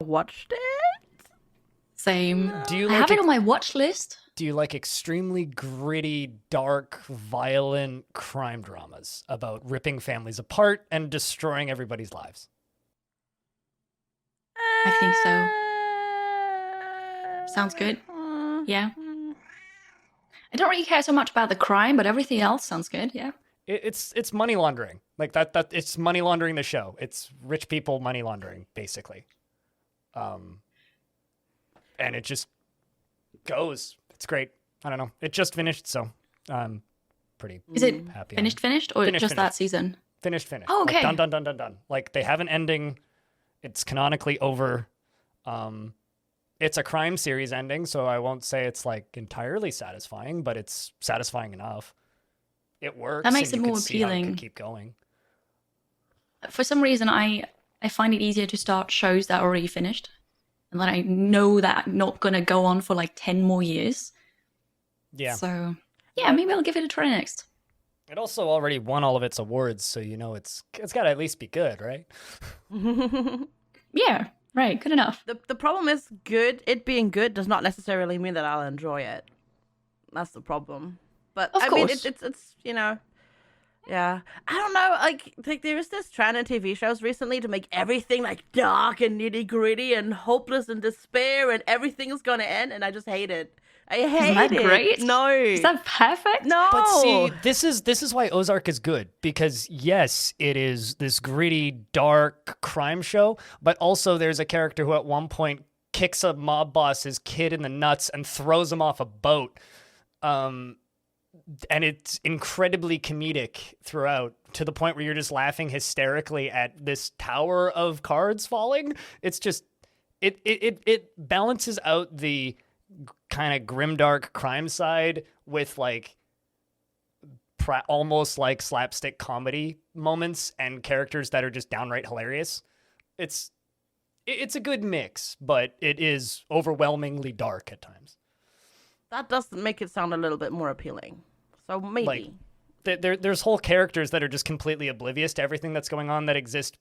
watched it. Same. Do you I have it on my watch list. Do you like extremely gritty, dark, violent crime dramas about ripping families apart and destroying everybody's lives? I think so. Sounds good. Yeah. I don't really care so much about the crime, but everything else sounds good. Yeah. It's money laundering. Like that it's money laundering the show. It's rich people money laundering, basically. And it just goes. It's great. I don't know. It just finished, so I'm pretty Is it happy. finished or just that season? Finished. Oh, okay. Like, done. Like they have an ending. It's canonically over. It's a crime series ending, so I won't say it's like entirely satisfying, but it's satisfying enough. It works. That makes and it you more can see how it appealing. could keep going. For some reason, I find it easier to start shows that are already finished. And then I know that I'm not going to go on for like 10 more years. Yeah. So, yeah, maybe I'll give it a try next. It also already won all of its awards, so you know it's got to at least be good, right? Yeah, right. Good enough. The problem is good. It being good does not necessarily mean that I'll enjoy it. That's the problem. But Of I mean, course. it's yeah. I don't know. Like there is this trend in TV shows recently to make everything like dark and nitty gritty and hopeless and despair and everything is gonna end, and I just hate it. I hate that it. great? No. Is that perfect? No. But see, this is why Ozark is good, because yes, it is this gritty, dark crime show, but also there's a character who at one point kicks a mob boss's kid in the nuts and throws him off a boat. And it's incredibly comedic throughout, to the point where you're just laughing hysterically at this tower of cards falling. It's just it balances out the kind of grimdark crime side with like almost like slapstick comedy moments and characters that are just downright hilarious. It's a good mix, but it is overwhelmingly dark at times. That does make it sound a little bit more appealing. So maybe. Like, there's whole characters that are just completely oblivious to everything that's going on, that exist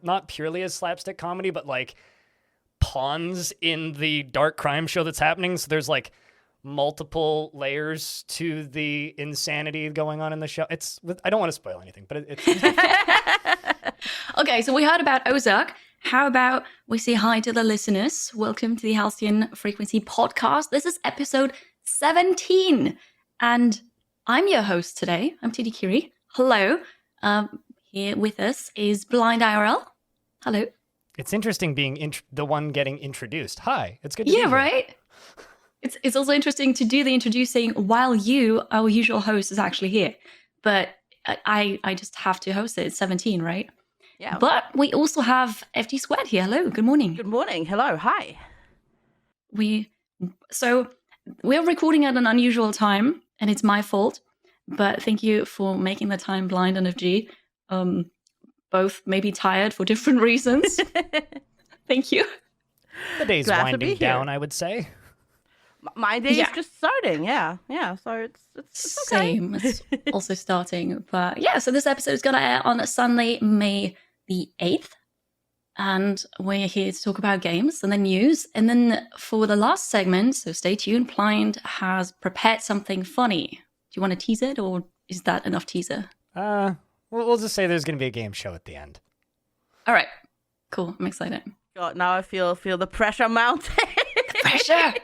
not purely as slapstick comedy, but like pawns in the dark crime show that's happening. So there's like multiple layers to the insanity going on in the show. I don't want to spoil anything, but it's Okay, so we heard about Ozark. How about we say hi to the listeners? Welcome to the Halcyon Frequency Podcast. This is episode 17. And I'm your host today. I'm TD Kiri. Hello. Here with us is BlindiRL. Hello. It's interesting being the one getting introduced. Hi, it's good to be Yeah, here. right? It's also interesting to do the introducing while you, our usual host, is actually here. But I just have to host it. It's 17, right? Yeah. But we also have FGsquared here. Hello. Good morning. Good morning. Hello. Hi. We're recording at an unusual time, and it's my fault. But thank you for making the time, Blind and FG. Both maybe tired for different reasons. Thank you. The day's Glad to be winding here. down, I would say. My day is Yeah. just starting. Yeah. So it's okay. Same. It's also starting. But yeah, so this episode is going to air on Sunday, May the 8th. And we're here to talk about games and the news. And then for the last segment, so stay tuned, Blind has prepared something funny. Do you want to tease it, or is that enough teaser? We'll just say there's going to be a game show at the end. All right. Cool. I'm excited. God, now I feel the pressure mounting. Pressure!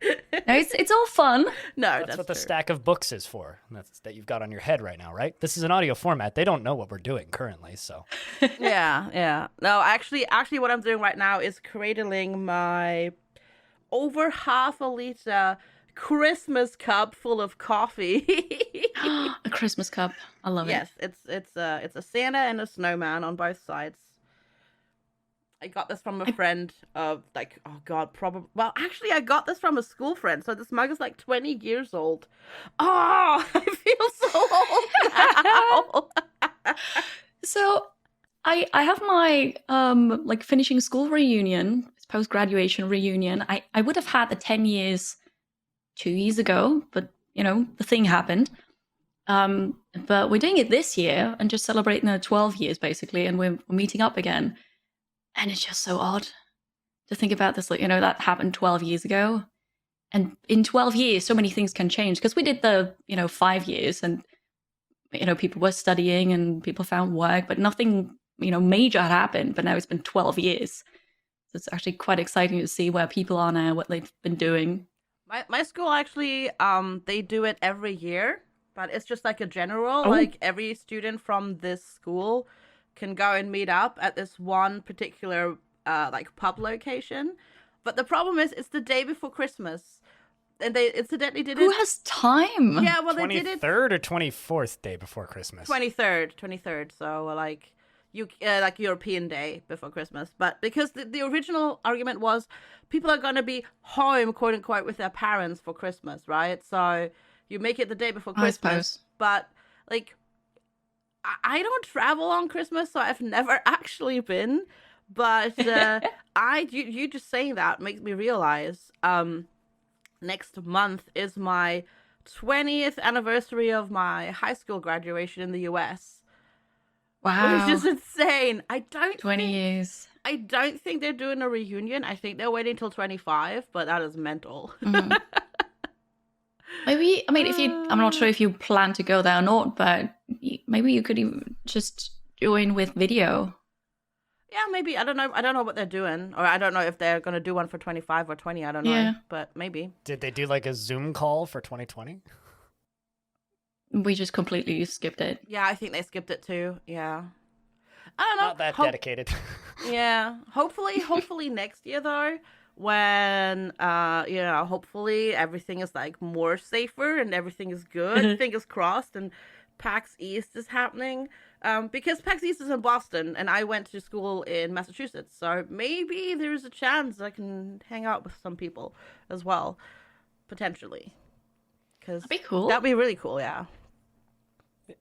No, it's all fun. No, That's what the true. stack of books is for. That you've got on your head right now, right? This is an audio format. They don't know what we're doing currently, so. Yeah. No, actually, what I'm doing right now is cradling my over half a liter Christmas cup full of coffee. A Christmas cup. I love it. Yes, it's a Santa and a snowman on both sides. I got this from a friend of like, oh God, probably. Well, actually, I got this from a school friend. So this mug is like 20 years old. Oh, I feel so old now. So I have my like finishing school reunion, post-graduation reunion. I would have had the 10 years 2 years ago, but you know, the thing happened. But we're doing it this year and just celebrating the 12 years basically, and we're meeting up again. And it's just so odd. to think about this, like, that happened 12 years ago. And in 12 years, so many things can change. Because we did the, 5 years and, people were studying and people found work, but nothing, major had happened. But now it's been 12 years. So it's actually quite exciting to see where people are now, what they've been doing. My school actually, they do it every year, but it's just like a general, Oh. like every student from this school can go and meet up at this one particular, like pub location. But the problem is, it's the day before Christmas, and they incidentally did Who it. has time? Yeah, well, they did it 23rd or 24th day before Christmas? 23rd. So like like European day before Christmas. But because the original argument was people are going to be home, quote unquote, with their parents for Christmas, right? So you make it the day before I Christmas. suppose. But like, I don't travel on Christmas, so I've never actually been. But you just saying that makes me realize next month is my 20th anniversary of my high school graduation in the US. Wow. Which is just insane. 20 years. I don't think they're doing a reunion. I think they're waiting till 25, but that is mental. Mhm. Maybe, I mean, I'm not sure if you plan to go there or not, but maybe you could even just join with video. Yeah, maybe. I don't know what they're doing. Or I don't know if they're going to do one for 25 or 20. I don't know. Yeah. But maybe. Did they do like a Zoom call for 2020? We just completely skipped it. Yeah, I think they skipped it too. Yeah. I don't know. Not that dedicated. Yeah. Hopefully next year though, when hopefully everything is like more safer and everything is good. Fingers crossed, and PAX East is happening. Because PAX East is in Boston and I went to school in Massachusetts, so maybe there's a chance I can hang out with some people as well, potentially. Because That'd be cool. That'd be really cool, yeah.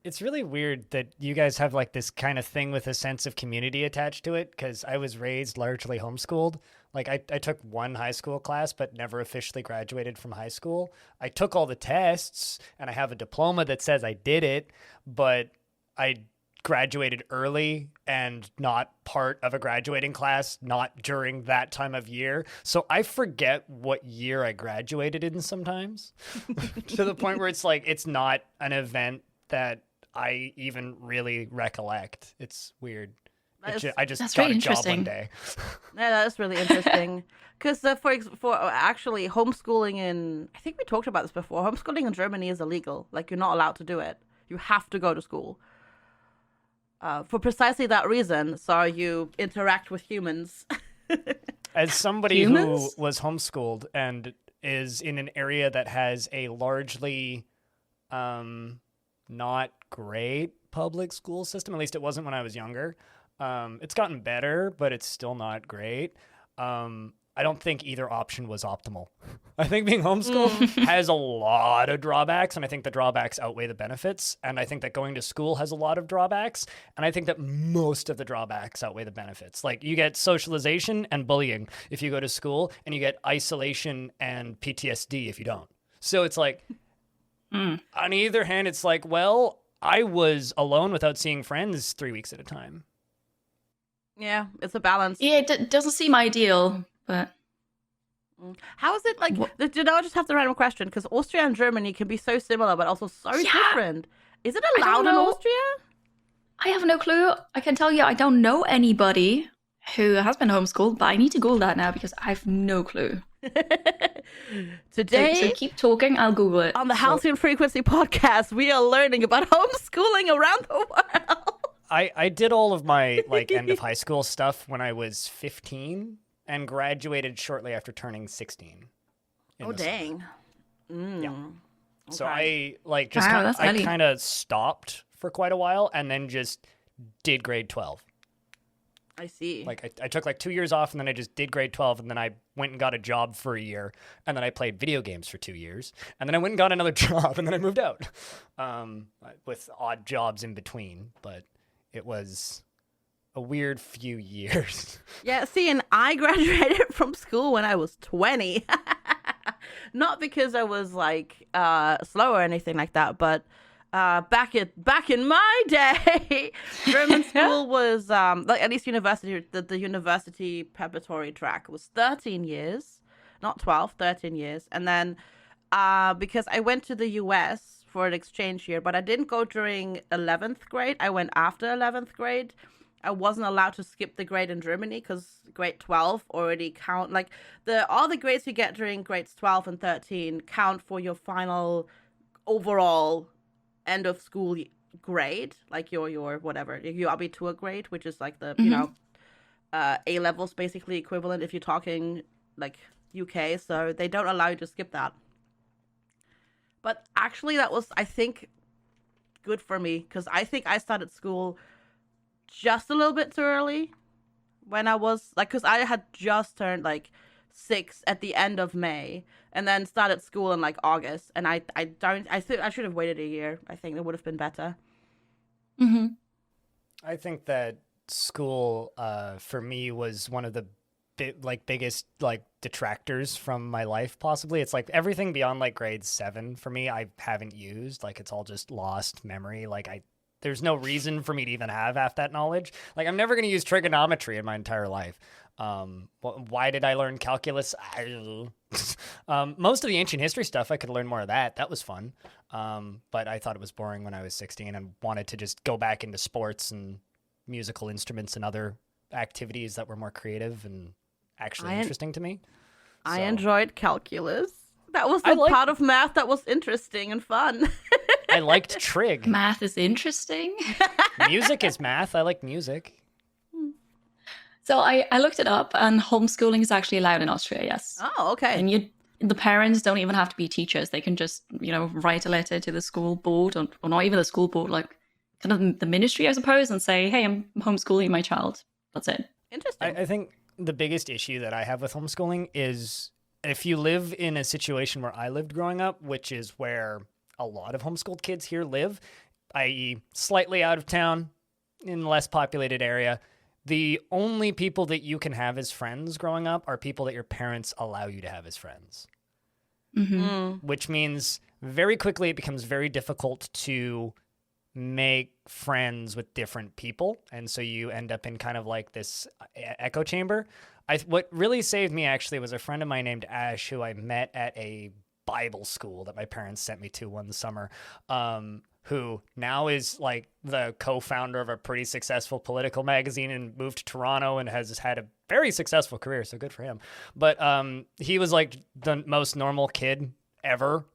It's really weird that you guys have like this kind of thing with a sense of community attached to it, because I was raised largely homeschooled. Like I took one high school class, but never officially graduated from high school. I took all the tests and I have a diploma that says I did it, but I graduated early and not part of a graduating class, not during that time of year. So I forget what year I graduated in sometimes to the point where it's like, it's not an event that I even really recollect. It's weird. I just That's got really a job one interesting. day. Yeah, that's really interesting. Because for actually homeschooling I think we talked about this before, homeschooling in Germany is illegal. Like, you're not allowed to do it. You have to go to school. For precisely that reason, so you interact with humans. As somebody Humans? who was homeschooled and is in an area that has a largely not great public school system, at least it wasn't when I was younger. It's gotten better, but it's still not great. I don't think either option was optimal. I think being homeschooled has a lot of drawbacks, and I think the drawbacks outweigh the benefits. And I think that going to school has a lot of drawbacks, and I think that most of the drawbacks outweigh the benefits. Like, you get socialization and bullying if you go to school, and you get isolation and PTSD if you don't. So it's like, on either hand, it's like, well, I was alone without seeing friends 3 weeks at a time. Yeah, it's a balance. Yeah, it doesn't seem ideal, but How is it like? Did I just have the random question? Because Austria and Germany can be so similar, but also so different. Is it I don't allowed in know. Austria? I have no clue. I can tell you I don't know anybody who has been homeschooled, but I need to Google that now because I have no clue. Today, So keep talking, I'll Google it. on the Halcyon Frequency Podcast, we are learning about homeschooling around the world. I did all of my like end of high school stuff when I was 15 and graduated shortly after turning 16. Oh, dang. Yeah. So Okay. I like just Wow, that's I early. kind of stopped for quite a while and then just did grade 12. I see. Like I took like 2 years off and then I just did grade 12 and then I went and got a job for a year and then I played video games for 2 years and then I went and got another job and then I moved out with odd jobs in between. But it was a weird few years. Yeah, see, and I graduated from school when I was 20. Not because I was like slow or anything like that, but back in my day, German school was like at least university. The university preparatory track was 13 years, not 12, 13 years, and then because I went to the US for an exchange year, but I didn't go during 11th grade. I went after 11th grade. I wasn't allowed to skip the grade in Germany because grade 12 already count, like all the grades you get during grades 12 and 13 count for your final overall end of school grade, like your whatever, your Abitur grade, which is like the A levels basically equivalent if you're talking like UK. So they don't allow you to skip that. But actually, that was, I think, good for me because I think I started school just a little bit too early when I was like, because I had just turned like 6 at the end of May and then started school in like August, and I think I should have waited a year. I think it would have been better. I think that school for me was one of the biggest like detractors from my life, possibly. It's like everything beyond like grade 7 for me I haven't used. Like it's all just lost memory. Like there's no reason for me to even have half that knowledge. Like I'm never going to use trigonometry in my entire life. Why did I learn calculus? I don't know. Most of the ancient history stuff, I could learn more of that. That was fun. But I thought it was boring when I was 16 and wanted to just go back into sports and musical instruments and other activities that were more creative and actually interesting to me. I enjoyed calculus. That was the part of math that was interesting and fun. I liked trig. Math is interesting. Music is math. I like music. So I looked it up, and homeschooling is actually allowed in Austria, yes. Oh, okay. And the parents don't even have to be teachers. They can just, write a letter to the school board, or not even the school board, like kind of the ministry, I suppose, and say, hey, I'm homeschooling my child. That's it. Interesting. I think the biggest issue that I have with homeschooling is if you live in a situation where I lived growing up, which is where a lot of homeschooled kids here live, i.e. slightly out of town in a less populated area, the only people that you can have as friends growing up are people that your parents allow you to have as friends. Which means very quickly it becomes very difficult to make friends with different people, and so you end up in kind of like this echo chamber. What really saved me actually was a friend of mine named Ash, who I met at a Bible school that my parents sent me to one summer, who now is like the co-founder of a pretty successful political magazine and moved to Toronto and has had a very successful career, so good for him. But he was like the most normal kid ever.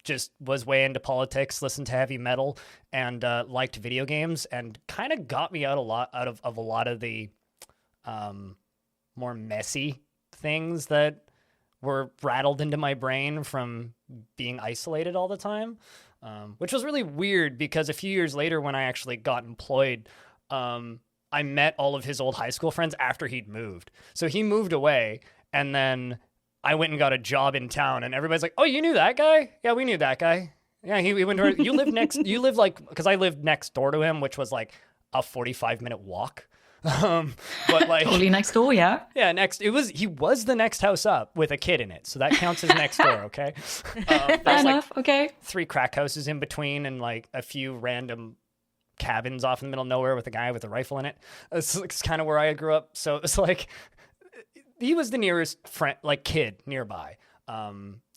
Just was way into politics, listened to heavy metal, and liked video games, and kind of got me out a lot of a lot of the more messy things that were rattled into my brain from being isolated all the time, which was really weird because a few years later when I actually got employed, I met all of his old high school friends after he'd moved. So he moved away, and then I went and got a job in town, and everybody's like, oh, you knew that guy? Yeah, we knew that guy. Yeah, he went to, you live like, because I lived next door to him, which was like a 45-minute walk. But like totally next door, yeah. Yeah, he was the next house up with a kid in it, so that counts as next door, okay? Fair enough, okay. 3 crack houses in between and like a few random cabins off in the middle of nowhere with a guy with a rifle in it. It's kind of where I grew up, so it was like he was the nearest friend, like kid nearby,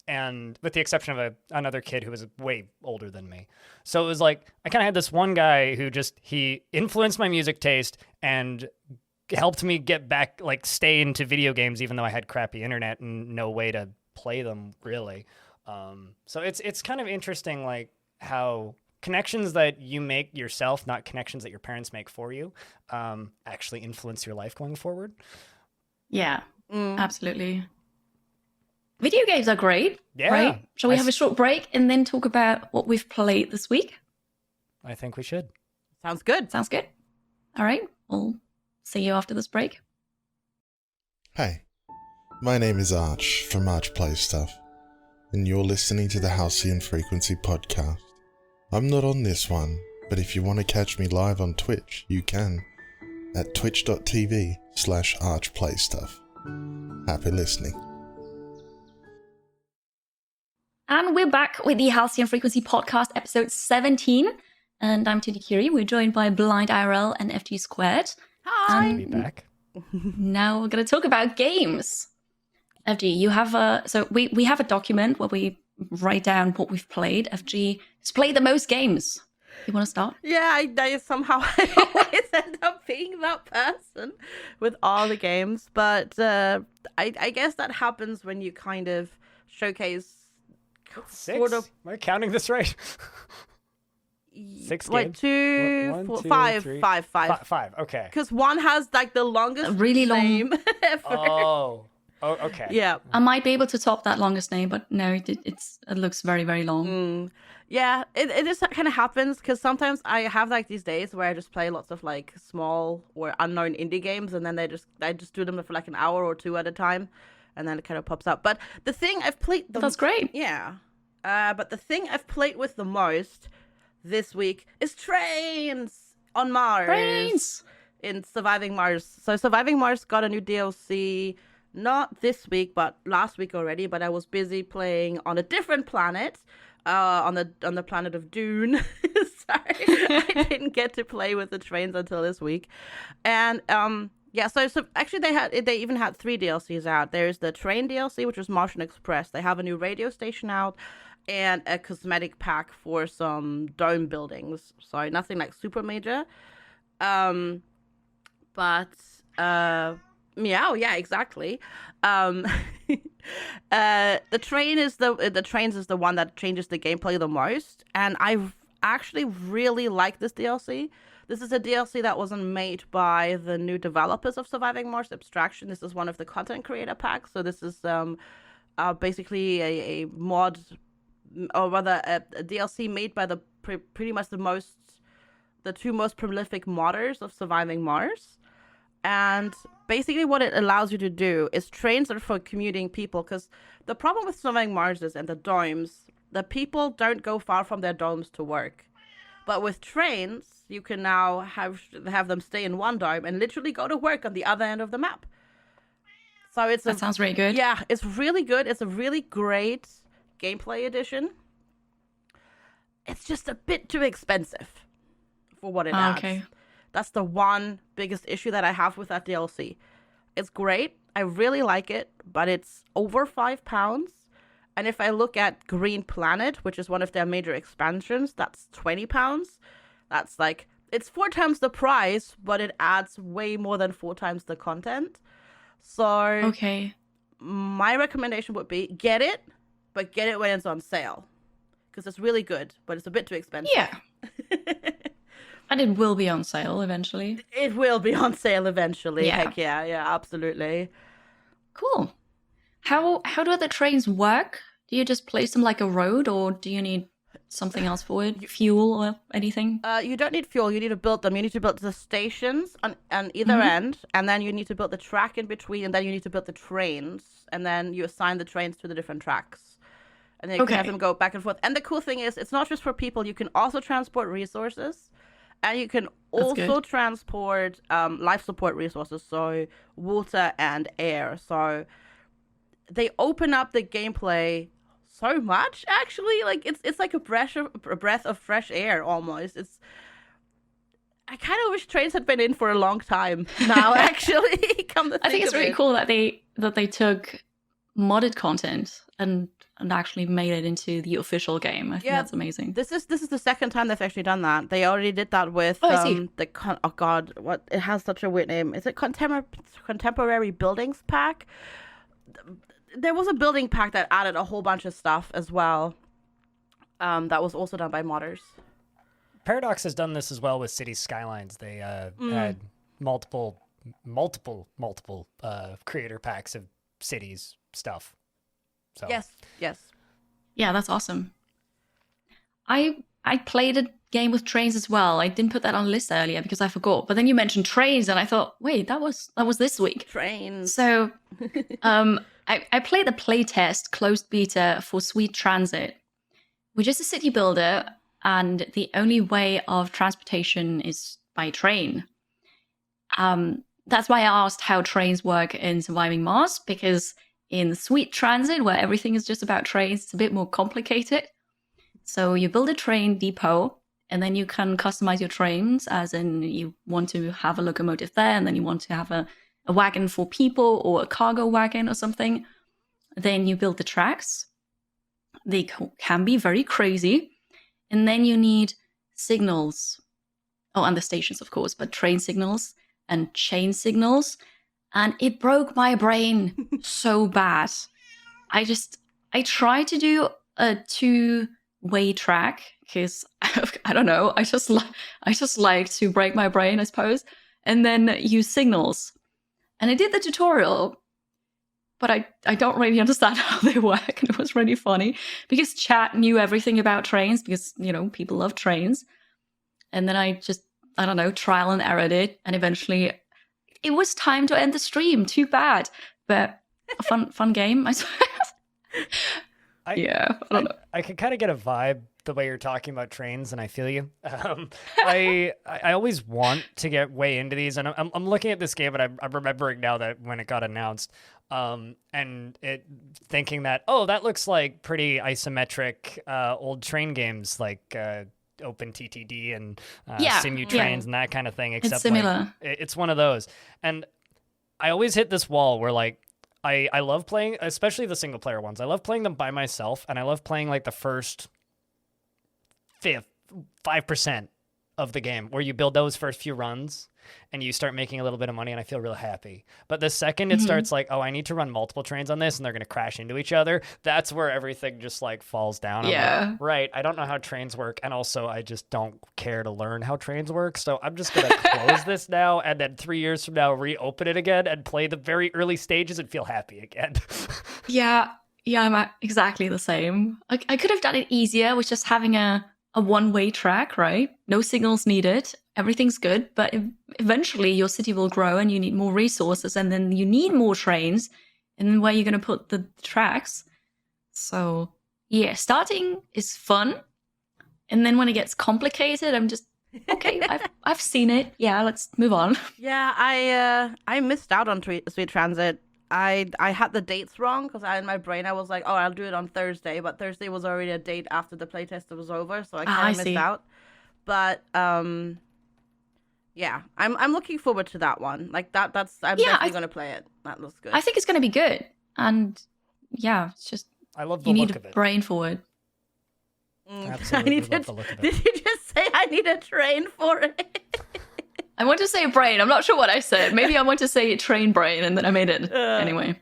and with the exception of another kid who was way older than me. So it was like I kind of had this one guy who he influenced my music taste and helped me get back, like stay into video games, even though I had crappy internet and no way to play them really. So it's kind of interesting, like how connections that you make yourself, not connections that your parents make for you, actually influence your life going forward. Yeah, absolutely. Video games are great, yeah, right? Shall we have a short break and then talk about what we've played this week? I think we should. Sounds good. Sounds good. All right, we'll see you after this break. Hey, my name is Arch from Arch Plays Stuff, and you're listening to the Halcyon Frequency Podcast. I'm not on this one, but if you want to catch me live on Twitch, you can at twitch.tv/archplaystuff. Happy listening. And we're back with the Halcyon Frequency Podcast, episode 17. And I'm Kiri. We're joined by BlindiRL and FGsquared. Hi. Good to be back. Now we're going to talk about games. FG, you have we have a document where we write down what we've played. FG has played the most games. You want to start? Yeah, I somehow I always end up being that person with all the games. But I guess that happens when you kind of showcase 6? sort of. Am I counting this right? 6 like games? 2, One, 4, two, 5, three- 5, 5. 5, okay. Because one has like the longest really long name ever. Oh, okay. Yeah. I might be able to top that longest name, but no, it looks very, very long. Yeah, it just kind of happens because sometimes I have like these days where I just play lots of like small or unknown indie games, and then I just do them for like an hour or 2 at a time, and then it kind of pops up. But the thing I've played, That's great. Yeah, but the thing I've played with the most this week is Trains on Mars. Trains in Surviving Mars. So Surviving Mars got a new DLC. Not this week, but last week already. But I was busy playing on a different planet, on the planet of Dune. Sorry, I didn't get to play with the trains until this week. And yeah, so actually they even had 3 DLCs out. There's the train DLC, which was Martian Express. They have a new radio station out, and a cosmetic pack for some dome buildings. So nothing like super major. But meow, yeah, exactly. The trains is the one that changes the gameplay the most, and I actually really like this DLC. This is a DLC that wasn't made by the new developers of Surviving Mars Abstraction. This is one of the content creator packs. So this is basically a mod, or rather a DLC made by the pretty much the 2 most prolific modders of Surviving Mars. And basically what it allows you to do is trains are for commuting people, because the problem with Surviving Mars is, and the domes, the people don't go far from their domes to work. But with trains, you can now have them stay in one dome and literally go to work on the other end of the map. So that sounds really good. Yeah, it's really good. It's a really great gameplay addition. It's just a bit too expensive for what it adds. Okay. That's the one biggest issue that I have with that DLC. It's great. I really like it, but it's over £5. And if I look at Green Planet, which is one of their major expansions, that's £20. That's like, it's 4 times the price, but it adds way more than 4 times the content. So Okay. my recommendation would be get it, but get it when it's on sale. Because it's really good, but it's a bit too expensive. Yeah. And it will be on sale eventually. It will be on sale eventually. Yeah. Heck yeah, absolutely. Cool. How do the trains work? Do you just place them like a road, or do you need something else for it? Fuel or anything? You don't need fuel. You need to build them. You need to build the stations on either end, and then you need to build the track in between, and then you need to build the trains, and then you assign the trains to the different tracks. And then you can have them go back and forth. And the cool thing is, it's not just for people. You can also transport resources. And you can also transport life support resources, so water and air. So they open up the gameplay so much, actually. Like it's like a breath of fresh air almost. I kind of wish trains had been in for a long time now. Actually, I think it's really cool that they took modded content and actually made it into the official game. I think that's amazing. This is the second time they've actually done that. They already did that with it has such a weird name. Is it Contemporary Buildings Pack? There was a building pack that added a whole bunch of stuff as well. That was also done by modders. Paradox has done this as well with City Skylines. They had multiple creator packs of cities stuff. So. Yes. Yeah, that's awesome. I played a game with trains as well. I didn't put that on the list earlier because I forgot. But then you mentioned trains, and I thought, wait, that was this week. Trains. So, I played the playtest closed beta for Sweet Transit, which is a city builder, and the only way of transportation is by train. That's why I asked how trains work in Surviving Mars, because In Sweet Transit, where everything is just about trains, it's a bit more complicated. So you build a train depot, and then you can customize your trains, as in you want to have a locomotive there, and then you want to have a wagon for people or a cargo wagon or something. Then you build the tracks. They can be very crazy. And then you need signals. Oh, and the stations, of course, but train signals and chain signals. And it broke my brain so bad. I tried to do a 2-way track because I don't know. I just like to break my brain, I suppose, and then use signals. And I did the tutorial, but I don't really understand how they work. And it was really funny because chat knew everything about trains because, people love trains. And then I don't know, trial and errored it. And eventually it was time to end the stream. Too bad. But a fun game, I suppose. I don't know. I could kind of get a vibe the way you're talking about trains, and I feel you. I always want to get way into these, and I'm looking at this game, and I'm remembering now that when it got announced, and it thinking that that looks like pretty isometric old train games like Open TTD and Simutrains and that kind of thing. Except it's similar. It's one of those, and I always hit this wall where like. I love playing, especially the single player ones. I love playing them by myself, and I love playing like the first 5% of the game where you build those first few runs and you start making a little bit of money, and I feel real happy. But the second it starts like, I need to run multiple trains on this and they're going to crash into each other, that's where everything just like falls down. Yeah. I'm like, right. I don't know how trains work, and also I just don't care to learn how trains work. So I'm just going to close this now, and then 3 years from now, reopen it again and play the very early stages and feel happy again. Yeah, I'm exactly the same. I could have done it easier with just having a one-way track, right? No signals needed. Everything's good, but eventually your city will grow and you need more resources, and then you need more trains, and then where are you going to put the tracks? So yeah, starting is fun, and then when it gets complicated, I'm just okay. I've seen it. Yeah, let's move on. Yeah, I missed out on Sweet Transit. I had the dates wrong because in my brain I was like, I'll do it on Thursday, but Thursday was already a date after the playtest was over, so I kind of missed out. But yeah, I'm looking forward to that one. Like I'm definitely gonna play it. That looks good. I think it's gonna be good, and yeah, it's just I love the you look need of it. brain forward. Absolutely love the look of it. Did you just say I need a train for it? I want to say brain. I'm not sure what I said. Maybe I want to say train brain, and then I made it anyway.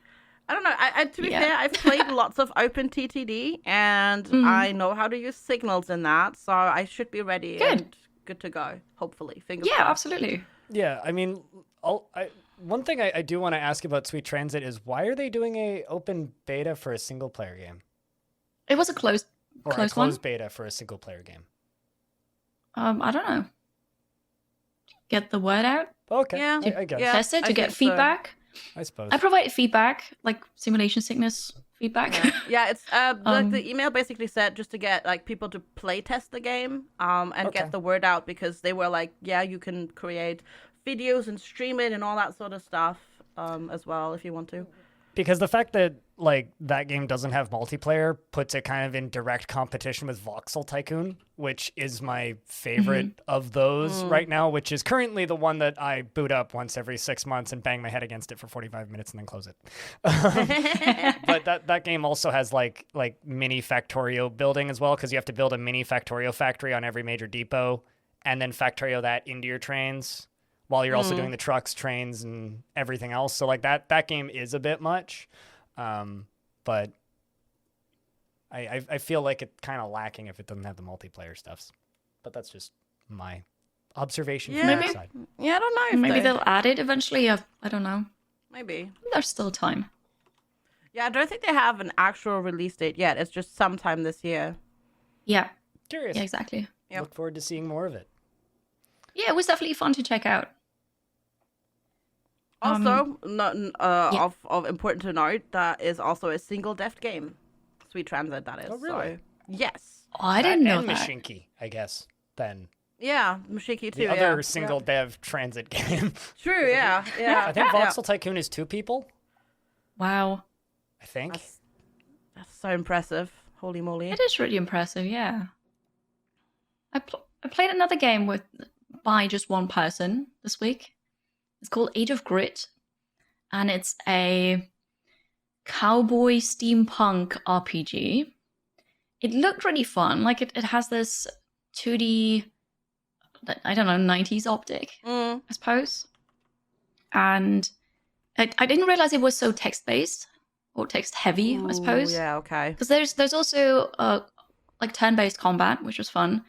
I don't know. To be fair, I've played lots of Open TTD, and I know how to use signals in that, so I should be ready and good to go. Hopefully, fingers crossed. Absolutely. Yeah, I mean, one thing I do want to ask about Sweet Transit is why are they doing a open beta for a single player game? It was a closed one. Beta for a single player game. I don't know. Get the word out. Okay. Yeah. I guess. Yeah, Test it to I get think so. feedback. I suppose. I provide feedback, like simulation sickness feedback. Yeah, it's the email basically said just to get like people to play test the game and get the word out, because they were like, yeah, you can create videos and stream it and all that sort of stuff as well if you want to. Because the fact that like that game doesn't have multiplayer puts it kind of in direct competition with Voxel Tycoon, which is my favorite of those right now, which is currently the one that I boot up once every 6 months and bang my head against it for 45 minutes and then close it. But that game also has like mini Factorio building as well, because you have to build a mini Factorio factory on every major depot and then Factorio that into your trains, while you're also doing the trucks, trains, and everything else. So like that game is a bit much, but I feel like it's kind of lacking if it doesn't have the multiplayer stuffs. But that's just my observation from the side. Yeah, I don't know. If Maybe they'll add it eventually. I don't know. Maybe. There's still time. Yeah, I don't think they have an actual release date yet. It's just sometime this year. Yeah. Curious. Yeah, exactly. Yep. Look forward to seeing more of it. Yeah, it was definitely fun to check out. Also, of important to note, that is also a single deft game. Sweet Transit, that is. Oh, really? So, yes. Oh, I didn't know and that. Mashinki, I guess, then. Yeah, Mashiki too. The other single dev transit game. True, yeah. I think Voxel Tycoon is 2 people. Wow. I think. That's so impressive. Holy moly. It is really impressive, yeah. I played another game by just one person this week. It's called Age of Grit, and it's a cowboy steampunk RPG. It looked really fun. Like it has this 2D, I don't know, 90s optic, I suppose. And I didn't realize it was so text-based or text-heavy, I suppose. Yeah, okay. Because there's also like turn-based combat, which was fun.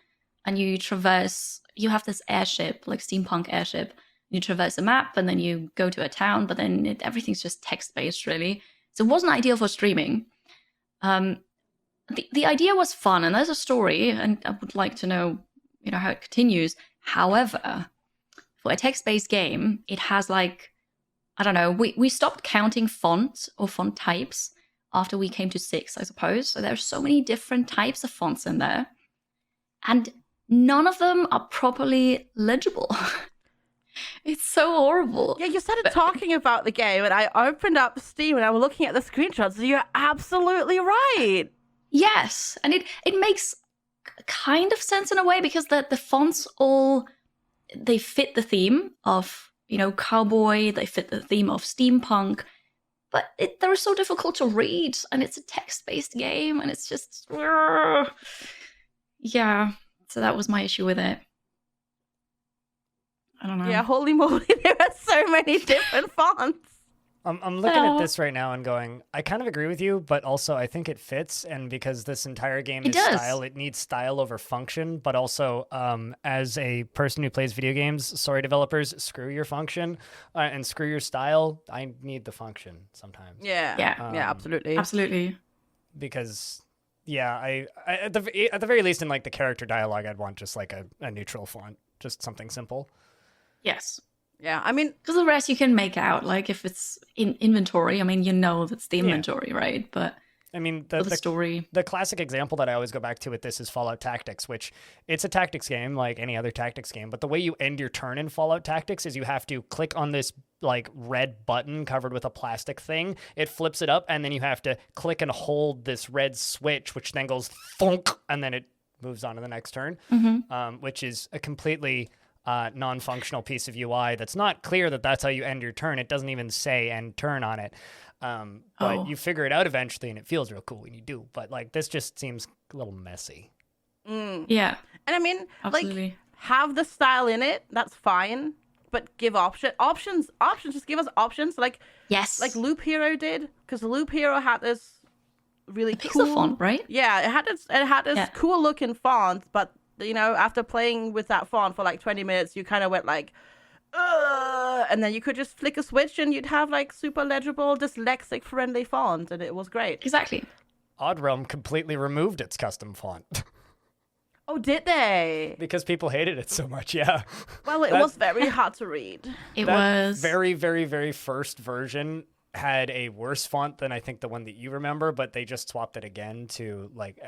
And you have this airship, like steampunk airship. You traverse a map and then you go to a town, but then everything's just text-based, really. So it wasn't ideal for streaming. The idea was fun, and there's a story, and I would like to know, how it continues. However, for a text-based game, it has like, I don't know, we stopped counting fonts or font types after we came to 6, I suppose. So there's so many different types of fonts in there, and none of them are properly legible. It's so horrible. Yeah, you started talking about the game, and I opened up Steam, and I was looking at the screenshots, and you're absolutely right. Yes, and it makes kind of sense in a way, because the fonts they fit the theme of, cowboy, they fit the theme of steampunk, but they're so difficult to read, and it's a text-based game, and it's just... Yeah, so that was my issue with it. I don't know. Yeah, holy moly, there are so many different fonts. I'm looking at this right now and going, I kind of agree with you, but also I think it fits. And because this entire game is style, it needs style over function. But also, as a person who plays video games, sorry, developers, screw your function and screw your style. I need the function sometimes. Yeah, absolutely. Absolutely. Because, yeah, I at the very least in like the character dialogue, I'd want just like a neutral font, just something simple. Yes. Yeah, I mean... Because the rest you can make out, like if it's in inventory, I mean, that's the inventory, right? But I mean, the story... The classic example that I always go back to with this is Fallout Tactics, which it's a tactics game like any other tactics game, but the way you end your turn in Fallout Tactics is you have to click on this like red button covered with a plastic thing. It flips it up, and then you have to click and hold this red switch, which then goes thunk, and then it moves on to the next turn, which is a completely... non-functional piece of UI that's not clear that that's how you end your turn. It doesn't even say end turn on it. But you figure it out eventually, and it feels real cool when you do. But like this just seems a little messy. Yeah. And I mean, absolutely. like, have the style in it, that's fine. But give options, just give us options. Like, yes. Like Loop Hero did, because Loop Hero had this really cool font, right? Yeah, it had this cool looking font, but after playing with that font for like 20 minutes, you kind of went like, ugh, and then you could just flick a switch and you'd have like super legible, dyslexic friendly font, and it was great. Exactly. Oddrealm completely removed its custom font. Oh, did they? Because people hated it so much, yeah. Well, it was very hard to read. It was. Very, very, very first version had a worse font than I think the one that you remember, but they just swapped it again to like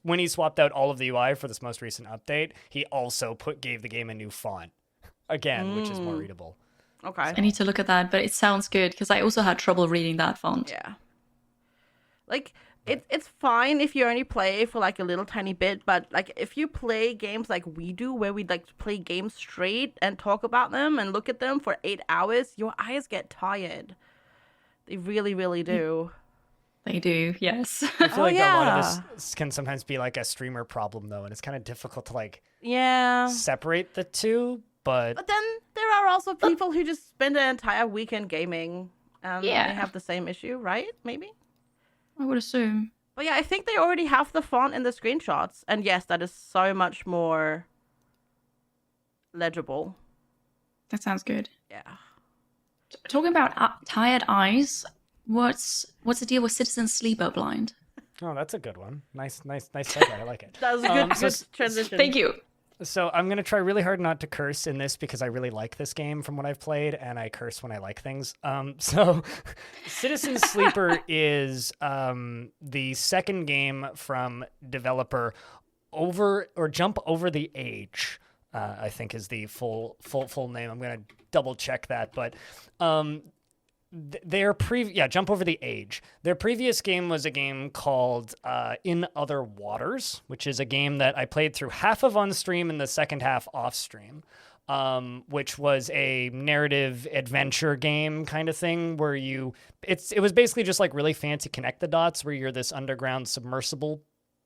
when he swapped out all of the UI for this most recent update, he also gave the game a new font again, which is more readable. Okay. I need to look at that, but it sounds good because I also had trouble reading that font. Yeah. Like it's fine if you only play for like a little tiny bit, but like if you play games like we do, where we like to play games straight and talk about them and look at them for 8 hours, your eyes get tired. They really, really do. They do, yes. I feel like a lot of this can sometimes be like a streamer problem, though, and it's kind of difficult to like separate the two. But then there are also people who just spend an entire weekend gaming, and they have the same issue, right? Maybe. I would assume. But yeah, I think they already have the font in the screenshots, and yes, that is so much more legible. That sounds good. Yeah. Talking about tired eyes, what's the deal with Citizen Sleeper Blind? Oh, that's a good one. Nice segue. I like it. That was a good transition. Thank you. So I'm going to try really hard not to curse in this because I really like this game from what I've played, and I curse when I like things. So Citizen Sleeper is the second game from developer Jump Over the Age, I think is the full name. I'm going to double check that. But jump over the age. Their previous game was a game called In Other Waters, which is a game that I played through half of on stream and the second half off stream, which was a narrative adventure game kind of thing where it was basically just like really fancy connect the dots, where you're this underground submersible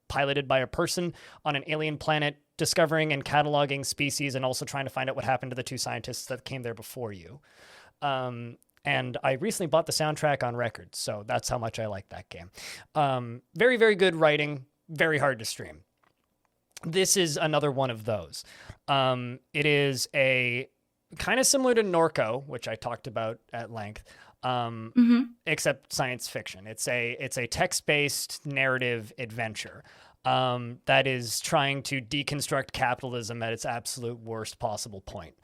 piloted by a person on an alien planet, discovering and cataloging species and also trying to find out what happened to the two scientists that came there before you. And I recently bought the soundtrack on record, so that's how much I like that game. Very, very good writing, very hard to stream. This is another one of those. It is a kind of similar to Norco, which I talked about at length, except science fiction. It's a text-based narrative adventure that is trying to deconstruct capitalism at its absolute worst possible point.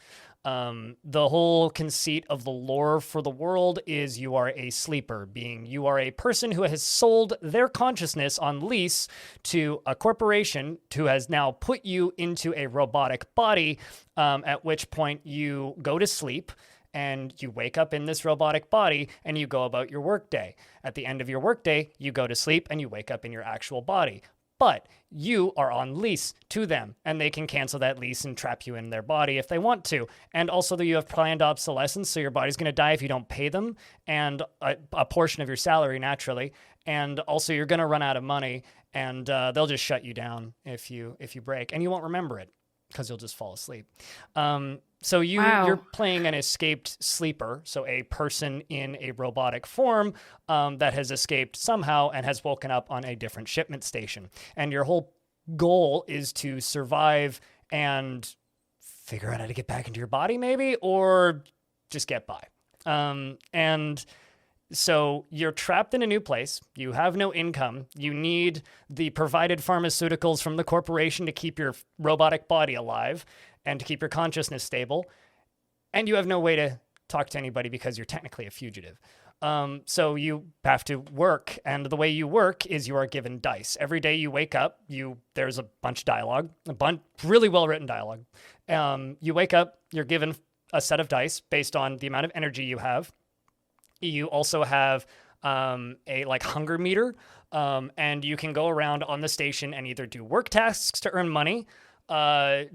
The whole conceit of the lore for the world is you are a sleeper, you are a person who has sold their consciousness on lease to a corporation who has now put you into a robotic body, at which point you go to sleep and you wake up in this robotic body and you go about your workday. At the end of your workday, you go to sleep and you wake up in your actual body. But you are on lease to them, and they can cancel that lease and trap you in their body if they want to. And also that you have planned obsolescence, so your body's going to die if you don't pay them, and a portion of your salary, naturally. And also you're going to run out of money, and they'll just shut you down if you break, and you won't remember it because you'll just fall asleep. So you're playing an escaped sleeper, so a person in a robotic form that has escaped somehow and has woken up on a different shipment station. And your whole goal is to survive and figure out how to get back into your body, maybe, or just get by. And so you're trapped in a new place. You have no income. You need the provided pharmaceuticals from the corporation to keep your robotic body alive and to keep your consciousness stable. And you have no way to talk to anybody because you're technically a fugitive. So you have to work. And the way you work is you are given dice. Every day you wake up, there's a bunch of dialogue, really well-written dialogue. You wake up, you're given a set of dice based on the amount of energy you have. You also have a hunger meter, and you can go around on the station and either do work tasks to earn money,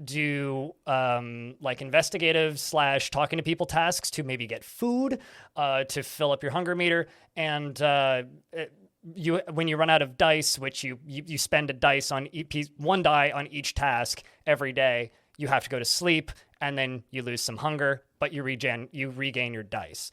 do investigative / talking to people tasks to maybe get food, to fill up your hunger meter. And when you run out of dice, which you spend a dice on one die on each task every day, you have to go to sleep, and then you lose some hunger, but you regain your dice.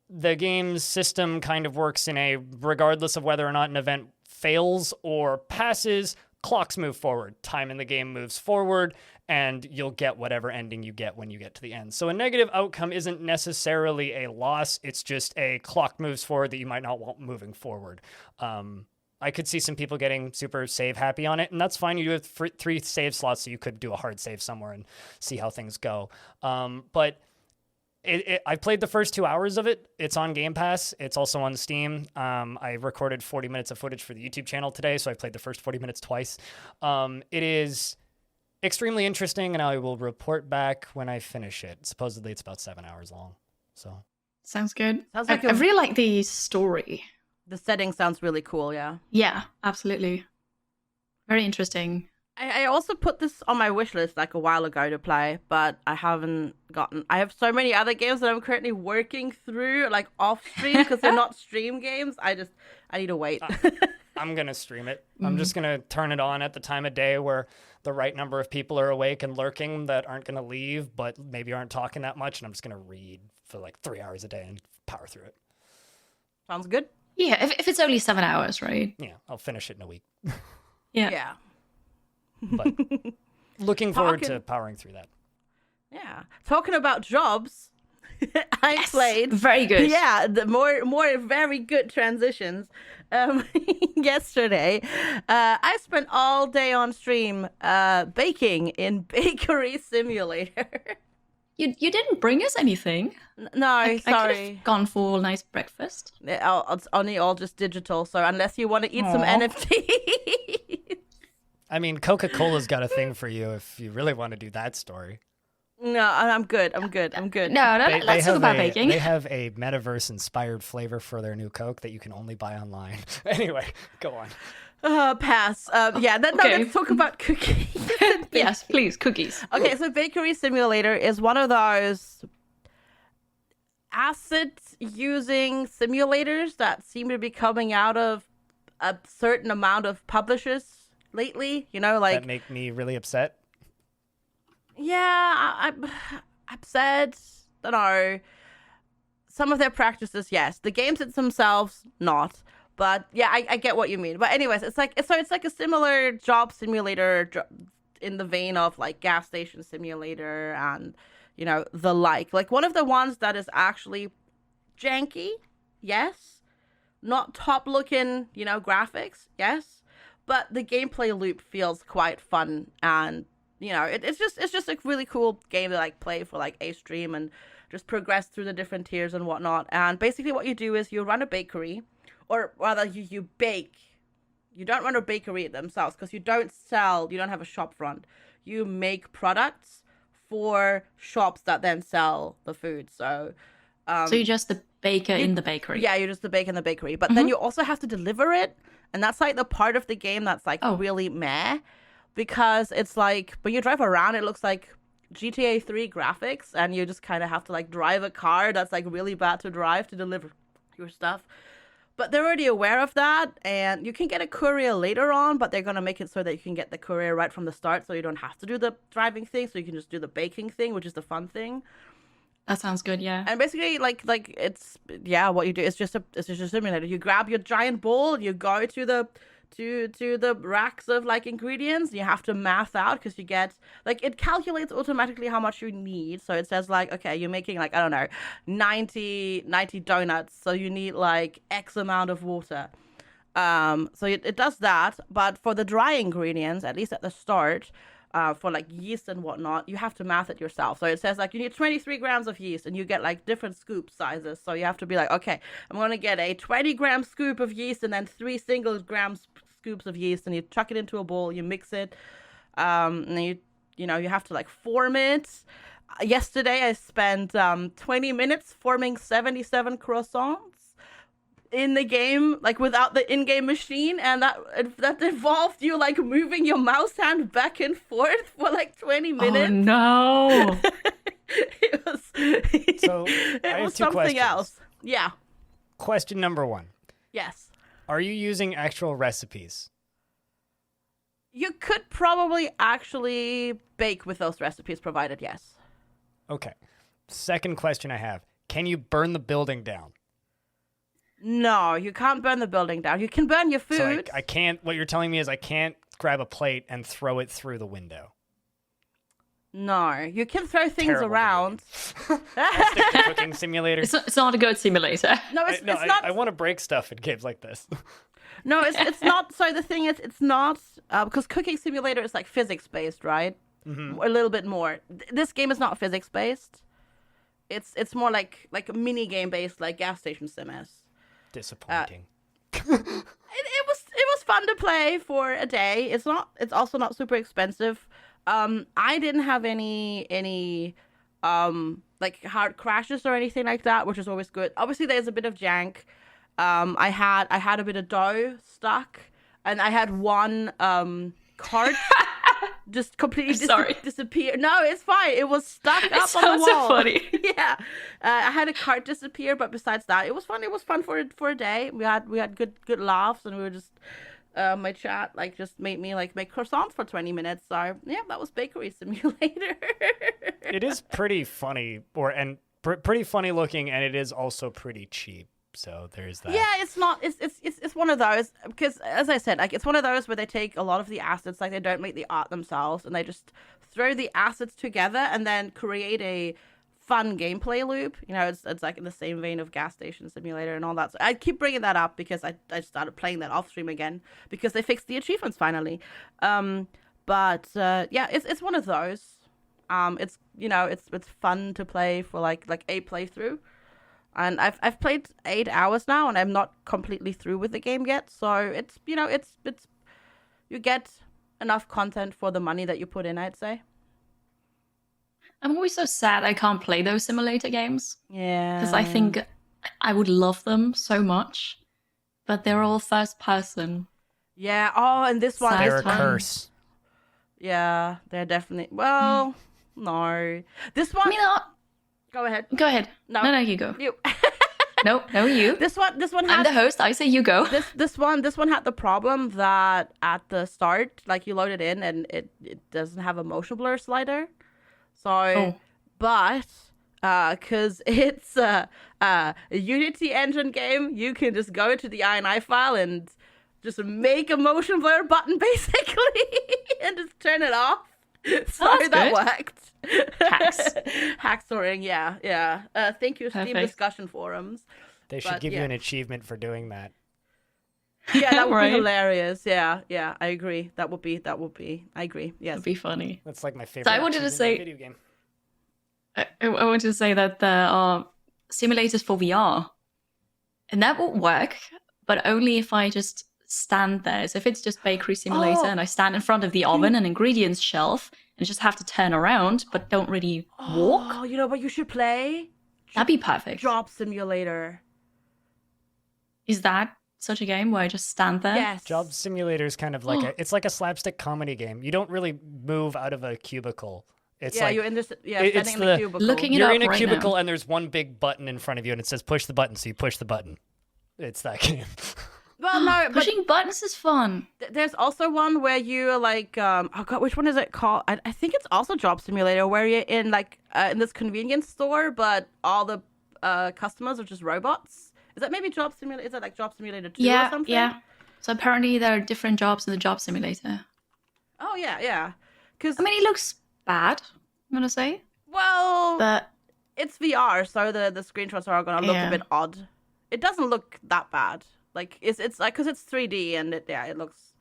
The game's system kind of works regardless of whether or not an event fails or passes, clocks move forward. Time in the game moves forward, and you'll get whatever ending you get when you get to the end. So a negative outcome isn't necessarily a loss. It's just a clock moves forward that you might not want moving forward. I could see some people getting super save happy on it, and that's fine. You do have 3 save slots, so you could do a hard save somewhere and see how things go. But I played the first 2 hours of it. It's on Game Pass. It's also on Steam. I recorded 40 minutes of footage for the YouTube channel today, so I played the first 40 minutes twice. It is extremely interesting, and I will report back when I finish it. Supposedly, it's about 7 hours long. So sounds good. Sounds like I really like the story. The setting sounds really cool, yeah. Yeah, absolutely. Very interesting. I also put this on my wish list a while ago to play, but I haven't gotten... I have so many other games that I'm currently working through, off stream, because they're not stream games. I need to wait. I'm going to stream it. I'm just going to turn it on at the time of day where the right number of people are awake and lurking that aren't going to leave, but maybe aren't talking that much, and I'm just going to read for 3 hours a day and power through it. Sounds good. Yeah, if it's only 7 hours, right? Yeah, I'll finish it in a week. Yeah. But looking forward to powering through that. Yeah. Talking about jobs, I played. Very good. Yeah, the more very good transitions. Yesterday, I spent all day on stream baking in Bakery Simulator. You didn't bring us anything. No, sorry. I could have gone for a nice breakfast. It's only all just digital, so unless you want to eat some NFT. I mean, Coca-Cola's got a thing for you if you really want to do that story. No, I'm good. I'm good. No, They let's talk have about a baking. they have a metaverse-inspired flavor for their new Coke that you can only buy online. Anyway, go on. Pass. Yeah, then Okay. let's talk about cookies. Yes, please, cookies. Okay, so Bakery Simulator is one of those asset-using simulators that seem to be coming out of a certain amount of publishers lately. You know, like That make me really upset. yeah, I'm upset. Don't know. Some of their practices, yes. The games themselves, not. But yeah, I get what you mean. But anyways, it's like a similar job simulator in the vein of like gas station simulator and the like. Like one of the ones that is actually janky, yes. Not top looking, graphics, yes. But the gameplay loop feels quite fun and it's just a really cool game to like play for like a stream and just progress through the different tiers and whatnot. And basically what you do is you run a bakery, or rather you bake. You don't run a bakery themselves because you don't have a shop front. You make products for shops that then sell the food. So So you're just the baker in the bakery. yeah, you're just the baker in the bakery. But then you also have to deliver it. And that's like the part of the game that's like really meh. Because it's like, when you drive around, it looks like GTA 3 graphics. And you just kind of have to like drive a car that's like really bad to drive to deliver your stuff. But they're already aware of that. And you can get a courier later on. But they're going to make it so that you can get the courier right from the start. So you don't have to do the driving thing. So you can just do the baking thing, which is the fun thing. That sounds good, yeah. And basically, like it's what you do is just a simulator. You grab your giant bowl, you go to the racks of like ingredients. You have to math out because you get like it calculates automatically how much you need. So it says like, okay, you're making like 90 donuts, so you need like X amount of water. So it does that, but for the dry ingredients, at least at the start. For like yeast and whatnot, you have to math it yourself. So it says like you need 23 grams of yeast and you get like different scoop sizes. So you have to be like, okay, I'm going to get a 20-gram scoop of yeast and then 3 single gram scoops of yeast, and you chuck it into a bowl, you mix it. And then you have to like form it. Yesterday I spent 20 minutes forming 77 croissants in the game, like without the in-game machine, and that involved you like moving your mouse hand back and forth for like 20 minutes. Oh no. It was So, it I have was two something questions. else. Yeah. Question number 1. Yes. Are you using actual recipes? You could probably actually bake with those recipes provided, yes. Okay. Second question I have. Can you burn the building down? No, you can't burn the building down. You can burn your food. So I can't, what you're telling me is I can't grab a plate and throw it through the window. No, you can throw things Terrible around. Stick to cooking simulator. It's not a good simulator. No, it's not. I want to break stuff in games like this. No, it's not. So the thing is, it's not because Cooking Simulator is like physics based, right? Mm-hmm. A little bit more. This game is not physics based. It's more like a mini game based, like Gas Station Sim is. Disappointing. It was fun to play for a day. It's also not super expensive. I didn't have any like hard crashes or anything like that, which is always good. Obviously, there's a bit of jank. I had a bit of dough stuck, and I had one cart just completely disappear. No, it's fine. It was stuck up on the wall. So funny. Yeah, I had a cart disappear, but besides that, it was fun. It was fun for a day. We had good laughs, and we were just my chat like just made me like make croissants for 20 minutes. So yeah, that was Bakery Simulator. It is pretty funny, pretty funny looking, and it is also pretty cheap. So there's that. Yeah, it's not. It's one of those because, as I said, like it's one of those where they take a lot of the assets, like they don't make the art themselves, and they just throw the assets together and then create a fun gameplay loop. It's like in the same vein of Gas Station Simulator and all that. So I keep bringing that up because I started playing that off stream again because they fixed the achievements finally. But yeah, it's one of those. It's fun to play for like a playthrough. And I've played 8 hours now, and I'm not completely through with the game yet. So it's you get enough content for the money that you put in, I'd say. I'm always so sad I can't play those simulator games Yeah. because I think I would love them so much, but they're all first person. Yeah. Oh, and this one. Sad They're a times. curse. Yeah, they're definitely. Well, no. This one. I mean, Go ahead. go ahead. No. No, you go. You. No, you. This one I'm had the host. I say you go. this one had the problem that at the start, like you load it in and it doesn't have a motion blur slider. So, but because it's a Unity engine game, you can just go to the INI file and just make a motion blur button basically, and just turn it off. So that's that good. worked. Hacks. Hackstoring, yeah. Thank you, Steam Perfect. discussion forums. They should But, give you yeah. an achievement for doing that. Yeah, that would Right. be hilarious. Yeah, I agree. That would be. I agree. Yes. That'd be funny. That's like my favorite. I wanted to achievement in a say- video game. I wanted to say that there are simulators for VR, and that will work, but only if I just stand there. So if it's just bakery simulator Oh. and I stand in front of the oven and ingredients shelf and just have to turn around but don't really walk, Oh, you know what you should play? that'd be perfect. Job Simulator. Is that such a game where I just stand there? Yes. Job Simulator is kind of like it's like a slapstick comedy game. You don't really move out of a cubicle. It's Yeah, like you're in this. Yeah, it's standing in the the- cubicle. Looking it you're up in a right cubicle now. and there's one big button in front of you and it says push the button, so you push the button. It's that game. Well, no, but Pushing buttons is fun. there's also one where you're like, oh god, which one is it called? I think it's also Job Simulator, where you're in like in this convenience store, but all the customers are just robots. Is that maybe Job Simulator? Is that like Job Simulator 2 or something? Yeah. So apparently there are different jobs in the job simulator. Oh yeah. Because I mean, it looks bad, I'm gonna say, well, but it's VR, so the screenshots are gonna look Yeah. a bit odd. It doesn't look that bad. Like it's like because it's 3D and it looks.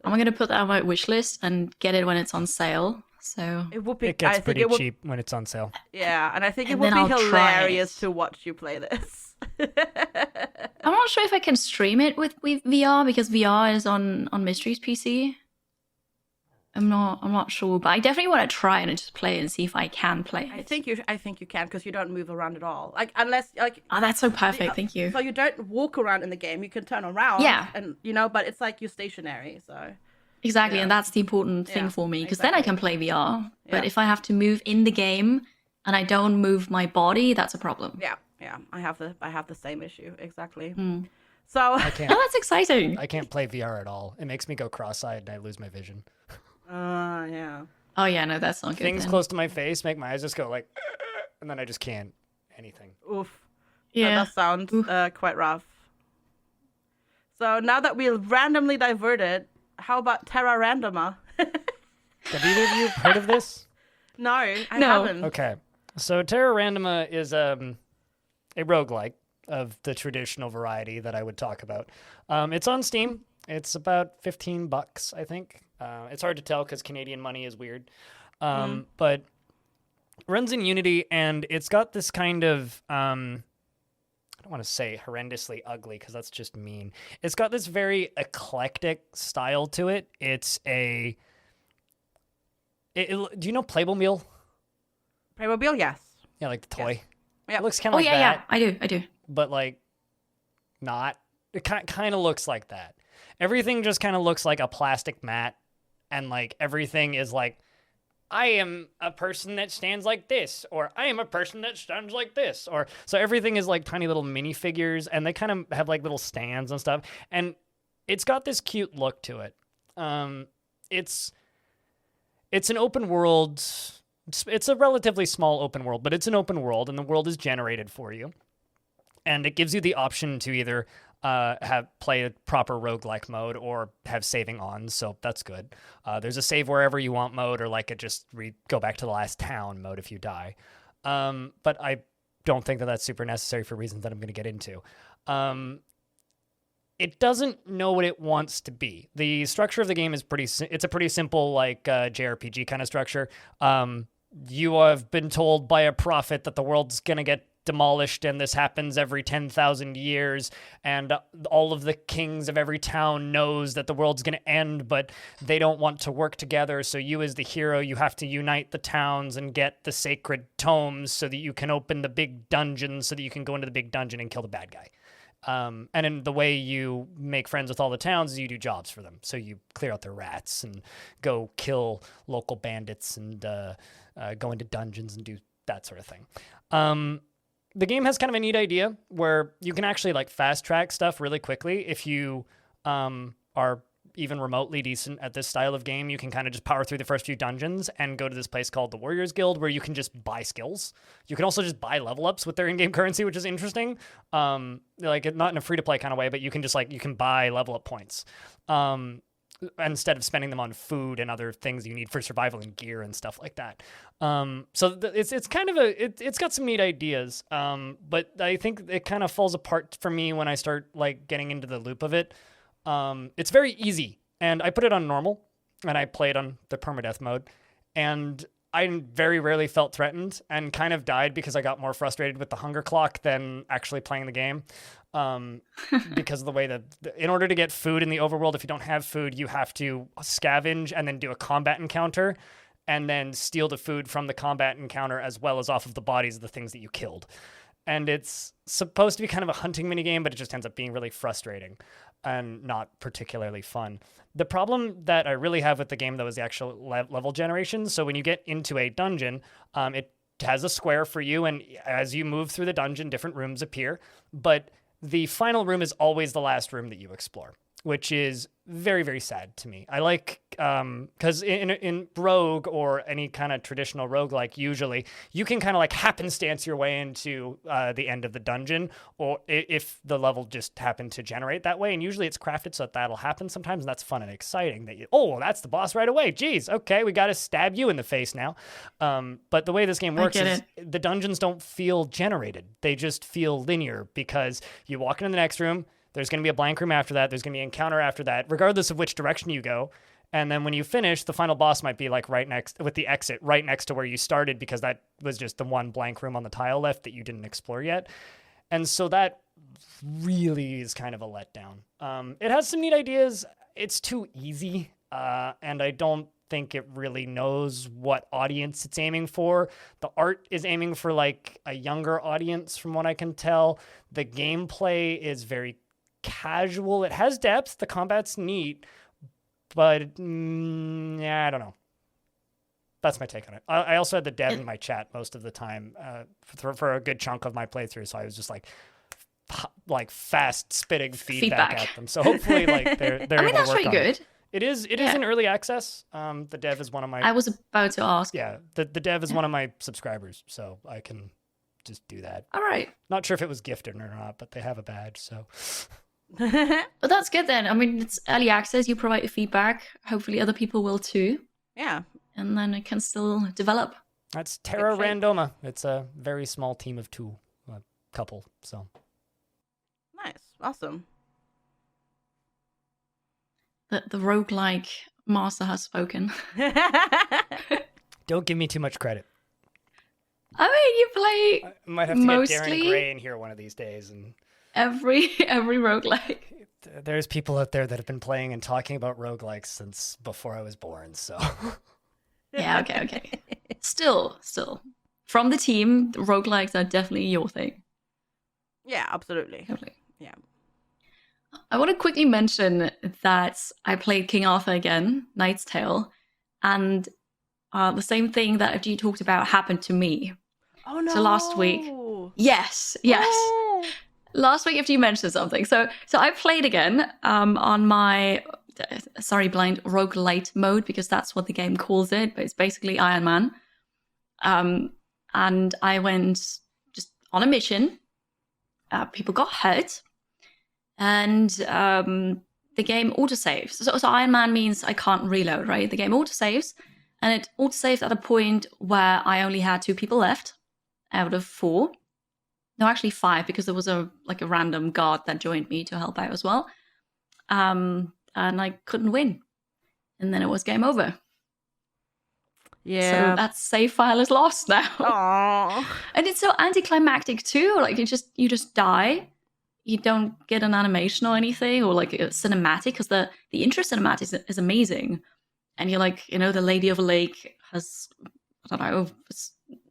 I'm gonna put that on my wish list and get it when it's on sale. So It would be. It gets I think pretty it would, cheap when it's on sale. Yeah, and I think it And would then be I'll try hilarious it. to watch you play this. I'm not sure if I can stream it with VR because VR is on Mystery's PC. I'm not sure, but I definitely want to try it and just play it and see if I can play it. I think you can because you don't move around at all. Like unless like Oh, that's so perfect. Thank you. so you don't walk around in the game. You can turn around. Yeah. And but it's like you're stationary. So Exactly, Yeah. and that's the important thing Yeah, for me because then I exactly. can play VR. But Yeah. if I have to move in the game and I don't move my body, that's a problem. yeah. I have the same issue exactly. Hmm. So I Oh, can't that's exciting. I can't play VR at all. It makes me go cross-eyed and I lose my vision. yeah. Oh yeah, no, that's not good. Things then. close to my face make my eyes just go like and then I just can't anything. Oof. Yeah. That does sound quite rough. So now that we've randomly diverted, how about Terra Randomer? Have either of you heard of this? No, I No. haven't. Okay. So Terra Randomer is a roguelike of the traditional variety that I would talk about. It's on Steam. It's about $15, I think. It's hard to tell because Canadian money is weird. But runs in Unity, and it's got this kind of I don't want to say horrendously ugly because that's just mean. It's got this very eclectic style to it. It's a do you know Playmobil? Playmobil, yes. Yeah, like the toy. Yep. It looks kind Oh of like yeah, that, yeah, I do. but like not. It kind of looks like that. Everything just kind of looks like a plastic mat, and like everything is like, I am a person that stands like this, or I am a person that stands like this, or so everything is like tiny little minifigures, and they kind of have like little stands and stuff, and it's got this cute look to it. It's an open world. It's a relatively small open world, but it's an open world, and the world is generated for you. And it gives you the option to either play a proper roguelike mode or have saving on, so that's good. There's a save wherever you want mode, or like a just go back to the last town mode if you die. But I don't think that that's super necessary for reasons that I'm going to get into. It doesn't know what it wants to be. The structure of the game is it's a pretty simple, like JRPG kind of structure. You have been told by a prophet that the world's going to get demolished and this happens every 10,000 years and all of the kings of every town knows that the world's going to end, but they don't want to work together. So you as the hero, you have to unite the towns and get the sacred tomes so that you can open the big dungeon so that you can go into the big dungeon and kill the bad guy. And in the way you make friends with all the towns is you do jobs for them. So you clear out their rats and go kill local bandits and go into dungeons and do that sort of thing. The game has kind of a neat idea where you can actually like fast track stuff really quickly. If you are even remotely decent at this style of game, you can kind of just power through the first few dungeons and go to this place called the Warriors Guild where you can just buy skills. You can also just buy level ups with their in-game currency, which is interesting. Like not in a free-to-play kind of way, but you can just like, you can buy level up points instead of spending them on food and other things you need for survival and gear and stuff like that. It's kind of it's got some neat ideas, but I think it kind of falls apart for me when I start like getting into the loop of it. It's very easy, and I put it on normal, and I played on the permadeath mode, and I very rarely felt threatened, and kind of died because I got more frustrated with the hunger clock than actually playing the game, because of the way that in order to get food in the overworld, if you don't have food, you have to scavenge and then do a combat encounter, and then steal the food from the combat encounter as well as off of the bodies of the things that you killed. And it's supposed to be kind of a hunting minigame, but it just ends up being really frustrating and not particularly fun. The problem that I really have with the game, though, is the actual level generation. So when you get into a dungeon, it has a square for you, and as you move through the dungeon, different rooms appear. But the final room is always the last room that you explore, which is very, very sad to me. I like, because in Rogue or any kind of traditional roguelike, usually you can kind of like happenstance your way into the end of the dungeon, or if the level just happened to generate that way. And usually it's crafted so that that'll happen sometimes, and that's fun and exciting. That that's the boss right away. Geez, okay, we got to stab you in the face now. But the way this game works is the dungeons don't feel generated. They just feel linear because you walk into the next room, there's going to be a blank room after that. There's going to be an encounter after that, regardless of which direction you go. And then when you finish, the final boss might be like right next with the exit, right next to where you started, because that was just the one blank room on the tile left that you didn't explore yet. And so that really is kind of a letdown. It has some neat ideas. It's too easy. And I don't think it really knows what audience it's aiming for. The art is aiming for like a younger audience from what I can tell. The gameplay is very casual. It has depth. The combat's neat, but I don't know. That's my take on it. I also had the dev in my chat most of the time for a good chunk of my playthrough, so I was just like fast spitting feedback at them. So hopefully, like they're able to work that's on pretty good. it. It is in early access. The dev is one of my. I was about to ask. Yeah, the dev is one of my subscribers, so I can just do that. All right. Not sure if it was gifted or not, but they have a badge, so. But that's good then. I mean, it's early access. You provide your feedback. Hopefully other people will too. Yeah. And then it can still develop. That's Terra Randomer. It's a very small team of two, a couple, so. Nice. Awesome. The roguelike master has spoken. Don't give me too much credit. I mean, you play I might have to mostly get Darren Gray in here one of these days. And every roguelike. There's people out there that have been playing and talking about roguelikes since before I was born, so. Yeah, okay. Still. From the team, roguelikes are definitely your thing. Yeah, absolutely. Totally. Yeah. I want to quickly mention that I played King Arthur again, Knight's Tale, and the same thing that FG talked about happened to me. Oh no! So last week, yes. Oh. Last week, FG mentioned something. So I played again on my blind roguelite mode, because that's what the game calls it, but it's basically Iron Man. And I went just on a mission. People got hurt. And the game autosaves. So Iron Man means I can't reload, right? The game autosaves. And it autosaved at a point where I only had 2 people left out of 4. No, actually 5, because there was a random guard that joined me to help out as well. And I couldn't win. And then it was game over. Yeah. So that save file is lost now. Aww. And it's so anticlimactic too. Like you just die. You don't get an animation or anything, or like a cinematic, because the intro cinematic is amazing. And you're like, the Lady of the Lake has, I don't know,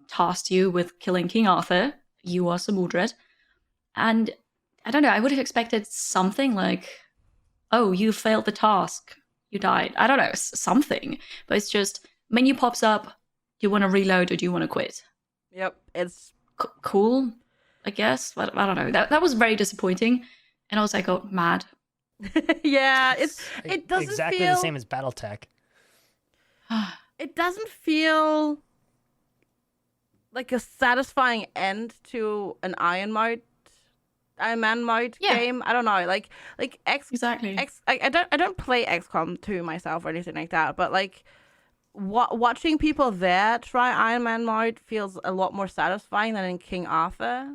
tasked you with killing King Arthur. You are Samudred. And I don't know, I would have expected something like, oh, you failed the task. You died. I don't know, something. But it's just, menu pops up. Do you want to reload or do you want to quit? Yep, it's cool, I guess. But I don't know. That was very disappointing. And I was like, oh, mad. yeah, it doesn't exactly feel the same as BattleTech. It doesn't feel like a satisfying end to an Iron Man mode game. I don't know, like exactly. I don't play XCOM 2 myself or anything like that, but like watching people there try Iron Man mode feels a lot more satisfying than in King Arthur.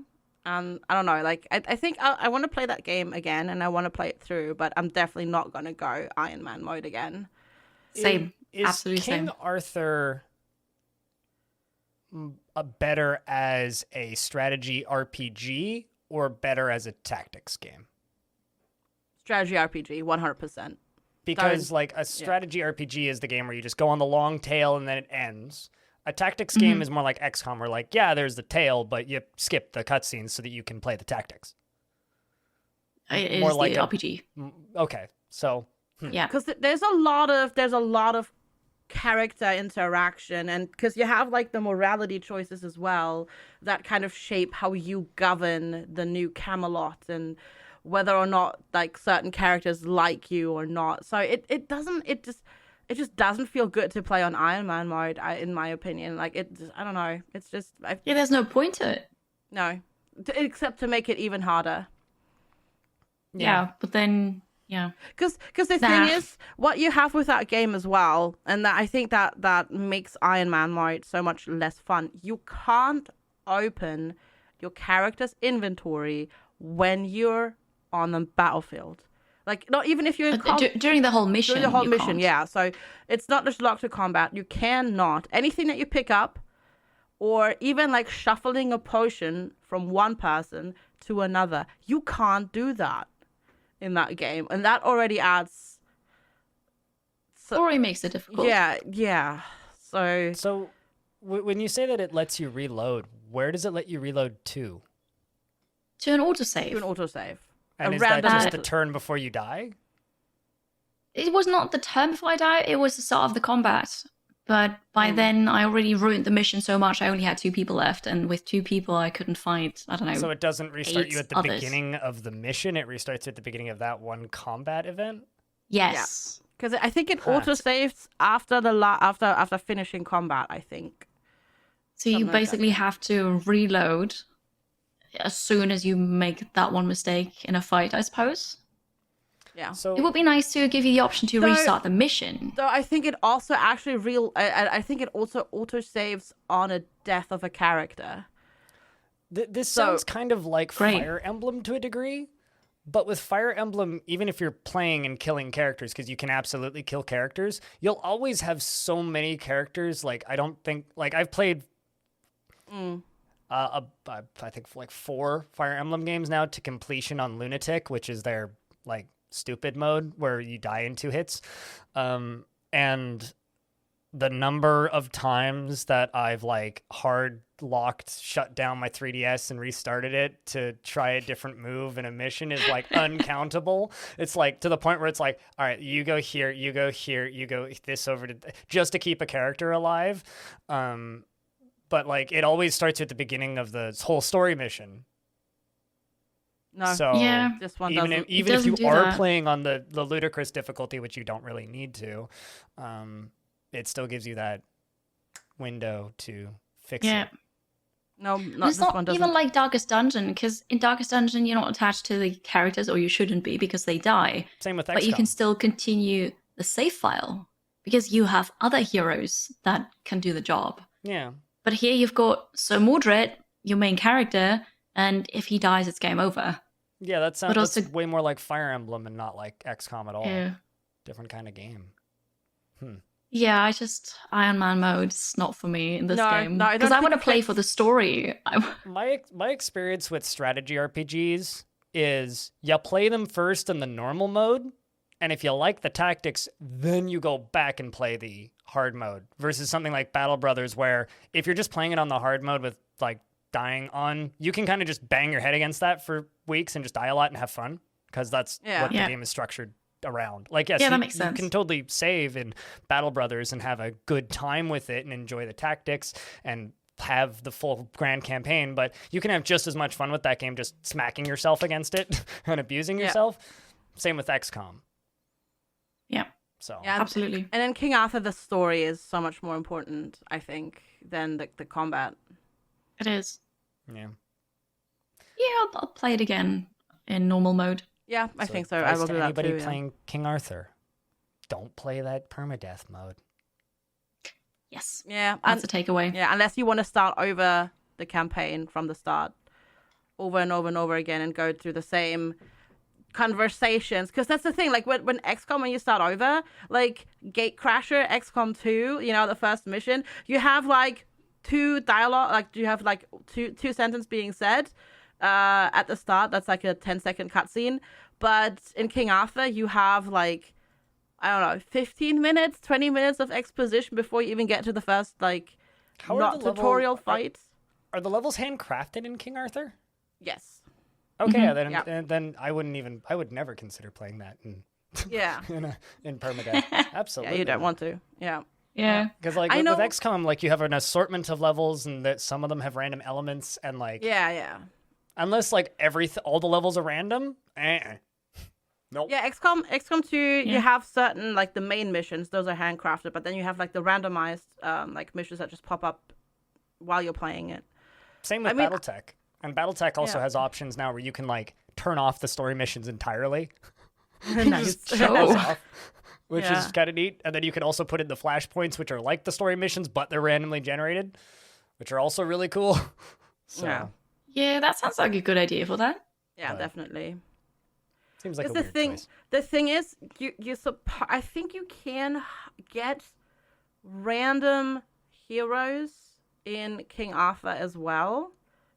And I don't know, like I think I want to play that game again and I want to play it through, but I'm definitely not gonna go Iron Man mode again. Same. Is Absolutely King same. Arthur better as a strategy RPG or better as a tactics game? Strategy RPG, 100%. Because like a strategy RPG is the game where you just go on the long tail and then it ends. A tactics game is more like XCOM, where like, yeah, there's the tail, but you skip the cutscenes so that you can play the tactics. It more is like the RPG. Okay, so Yeah. Because there's a lot of character interaction, and because you have like the morality choices as well that kind of shape how you govern the new Camelot and whether or not like certain characters like you or not. So it just doesn't feel good to play on Iron Man mode, in my opinion. Like I don't know. It's just There's no point to it. no, except to make it even harder. Yeah, but then Because the thing is, what you have with that game as well, and that I think that makes Iron Man mode so much less fun. You can't open your character's inventory when you're on the battlefield. Like, not even if you're in during the whole mission. during the whole mission, can't. yeah. So it's not just locked to combat. You cannot anything that you pick up, or even like shuffling a potion from one person to another. You can't do that in that game, and that already adds. Story makes it difficult. Yeah. So when you say that it lets you reload, where does it let you reload to? To an autosave. to an autosave. And A is that random just auto- the turn before you die? It was not the turn before I died. It was the start of the combat. But by then, I already ruined the mission so much. I only had 2 people left, and with 2 people, I couldn't fight. I don't know. So it doesn't restart 8 you at the others. beginning of the mission. It restarts you at the beginning of that one combat event. Yes. Because I think it Huh. autosaves after after finishing combat, I think. So you Something like that. basically have to reload as soon as you make that one mistake in a fight, I suppose. Yeah. So It would be nice to give you the option to So- restart the mission. So I think it also actually I think it also autosaves on a death of a character. this So- sounds kind of like Great. Fire Emblem to a degree. But with Fire Emblem, even if you're playing and killing characters, because you can absolutely kill characters, you'll always have so many characters. Like, I don't think, like, I've played, I think, like 4 Fire Emblem games now to completion on Lunatic, which is their, like, stupid mode where you die in 2 hits. And the number of times that I've, like, hard locked, shut down my 3DS and restarted it to try a different move in a mission is like uncountable. It's like to the point where it's like, all right, you go here, you go here, you go this over to just to keep a character alive. But like it always starts at the beginning of the whole story mission. No. So Yeah. This one even doesn't. if doesn't you do are that. playing on the ludicrous difficulty, which you don't really need to, it still gives you that window to fix Yeah. it. No, And not it's this one not doesn't. even like Darkest Dungeon, because in Darkest Dungeon, you're not attached to the characters, or you shouldn't be because they die. Same with XCOM. But you can still continue the save file because you have other heroes that can do the job. Yeah. But here you've got Sir Mordred, your main character, and if he dies, it's game over. Yeah, that sounds But also- that's way more like Fire Emblem and not like XCOM at all. Yeah. Different kind of game. Yeah, Iron Man mode's not for me in this game. No, I don't because I think want to it play fits. for the story. My experience with strategy RPGs is you play them first in the normal mode, and if you like the tactics, then you go back and play the hard mode, versus something like Battle Brothers, where if you're just playing it on the hard mode with like dying on, you can kind of just bang your head against that for weeks and just die a lot and have fun, because that's what the game is structured around. Like, yes, that makes sense. You can totally save in Battle Brothers and have a good time with it and enjoy the tactics and have the full grand campaign, but you can have just as much fun with that game just smacking yourself against it and abusing yourself. Same with XCOM. Yeah. So absolutely. And in King Arthur, the story is so much more important, I think, than the combat. It is. Yeah. Yeah, I'll play it again in normal mode. Yeah, I think so. I will do that anybody too. playing King Arthur, don't play that permadeath mode. Yes. Yeah, That's a takeaway. Yeah, unless you want to start over the campaign from the start, over and over and over again, and go through the same conversations. Because that's the thing. Like when XCOM, when you start over, like Gatecrasher, XCOM 2, the first mission, you have like two dialogue, like you have like two sentence being said at the start. That's like a 10-second cutscene. But in King Arthur, you have like, I don't know, 15 minutes, 20 minutes of exposition before you even get to the first like tutorial fight. Are the levels handcrafted in King Arthur? Yes. Okay, then I would never consider playing that in in permadeath. Absolutely. Yeah, you don't want to. Yeah. Yeah. Because like with XCOM, like you have an assortment of levels, and that some of them have random elements, and like unless like all the levels are random, nope. Yeah, XCOM 2, you have certain like the main missions; those are handcrafted, but then you have like the randomized like missions that just pop up while you're playing it. Same with BattleTech. And BattleTech also has options now where you can like turn off the story missions entirely. Nice. Which is kind of neat. And then you can also put in the flashpoints, which are like the story missions, but they're randomly generated, which are also really cool. So yeah, that sounds like a good idea for that. Yeah, definitely. Seems like a weird choice. The thing is, I think you can get random heroes in King Arthur as well,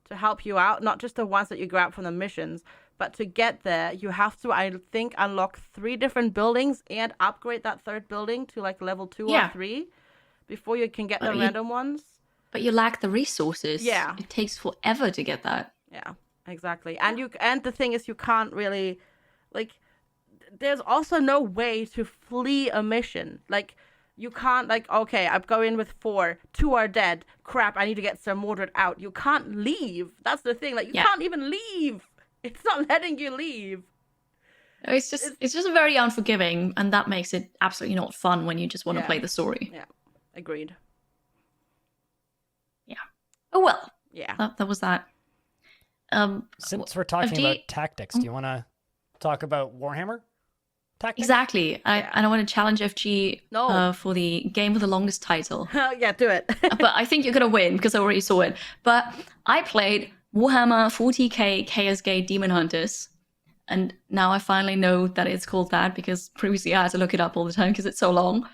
to help you out, not just the ones that you grab from the missions, but to get there, you have to, I think, unlock 3 different buildings and upgrade that 3rd building to like level 2 or 3 before you can get the random ones. But you lack the resources. Yeah. It takes forever to get that. Yeah, exactly. And the thing is, you can't really, like, there's also no way to flee a mission. Like, you can't, like, okay, I'm going with 4, 2 are dead. Crap, I need to get Sir Mordred out. You can't leave. That's the thing. Like, you can't even leave. It's not letting you leave. It's just very unforgiving, and that makes it absolutely not fun when you just want to play the story. Yeah, agreed. Yeah. Oh, well. Yeah. That was that. Since we're talking about tactics, do you want to talk about Warhammer? Tactics? Exactly. I want to challenge FG for the game with the longest title. Yeah, do it. But I think you're going to win because I already saw it. But I played Warhammer 40k Chaos Gate Demon Hunters. And now I finally know that it's called that, because previously I had to look it up all the time because it's so long.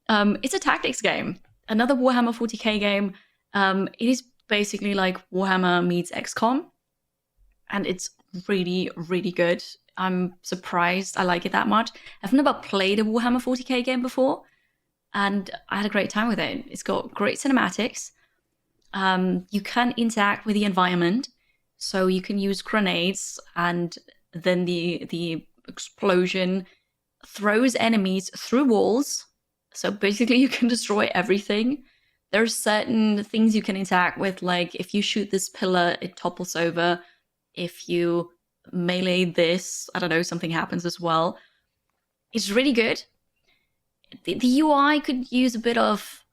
It's a tactics game. Another Warhammer 40k game. It is basically like Warhammer meets XCOM. And it's really, really good. I'm surprised I like it that much. I've never played a Warhammer 40k game before, and I had a great time with it. It's got great cinematics. You can interact with the environment, so you can use grenades, and then the explosion throws enemies through walls. So basically you can destroy everything. There's certain things you can interact with, like if you shoot this pillar, it topples over. If you melee this, I don't know, something happens as well. It's really good. The UI could use a bit of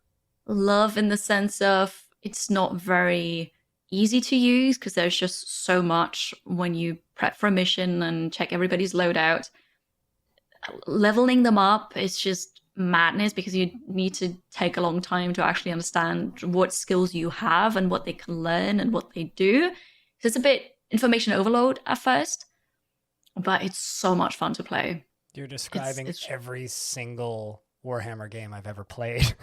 love in the sense of it's not very easy to use, because there's just so much when you prep for a mission and check everybody's loadout. Leveling them up is just madness, because you need to take a long time to actually understand what skills you have and what they can learn and what they do. So it's a bit information overload at first, but it's so much fun to play. You're describing every single Warhammer game I've ever played.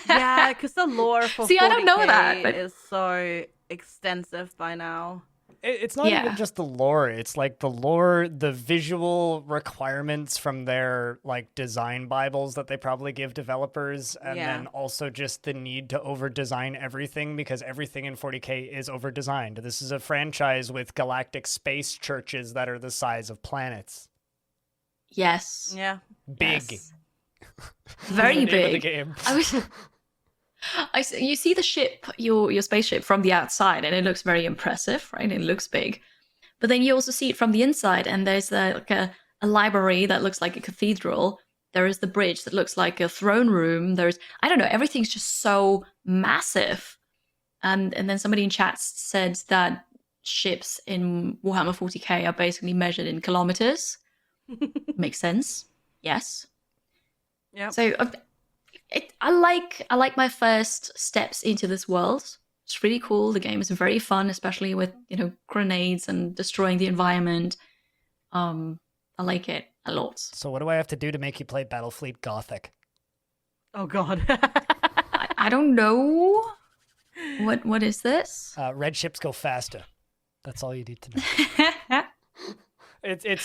Yeah, because the lore for See, I don't know 40K that, but- is so extensive by now. It's not even just the lore. It's like the lore, the visual requirements from their like design bibles that they probably give developers, and then also just the need to over-design everything because everything in 40K is over-designed. This is a franchise with galactic space churches that are the size of planets. Yes. Yeah. Big. Yes. Very The name of the big. game. You see the ship, your spaceship from the outside, and it looks very impressive, right? It looks big. But then you also see it from the inside, and there's like a library that looks like a cathedral. There is the bridge that looks like a throne room. I don't know, everything's just so massive. And then somebody in chat said that ships in Warhammer 40K are basically measured in kilometers. Makes sense. Yes. Yeah. So I like my first steps into this world. It's really cool. The game is very fun, especially with grenades and destroying the environment. I like it a lot. So what do I have to do to make you play Battlefleet Gothic? Oh God. I don't know. What is this? Red ships go faster. That's all you need to know. It's an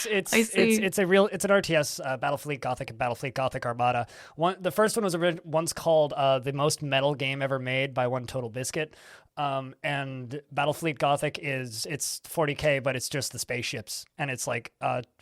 RTS, Battlefleet Gothic and Battlefleet Gothic Armada. The first one was once called the most metal game ever made by One Total Biscuit. And Battlefleet Gothic it's 40K, but it's just the spaceships, and it's like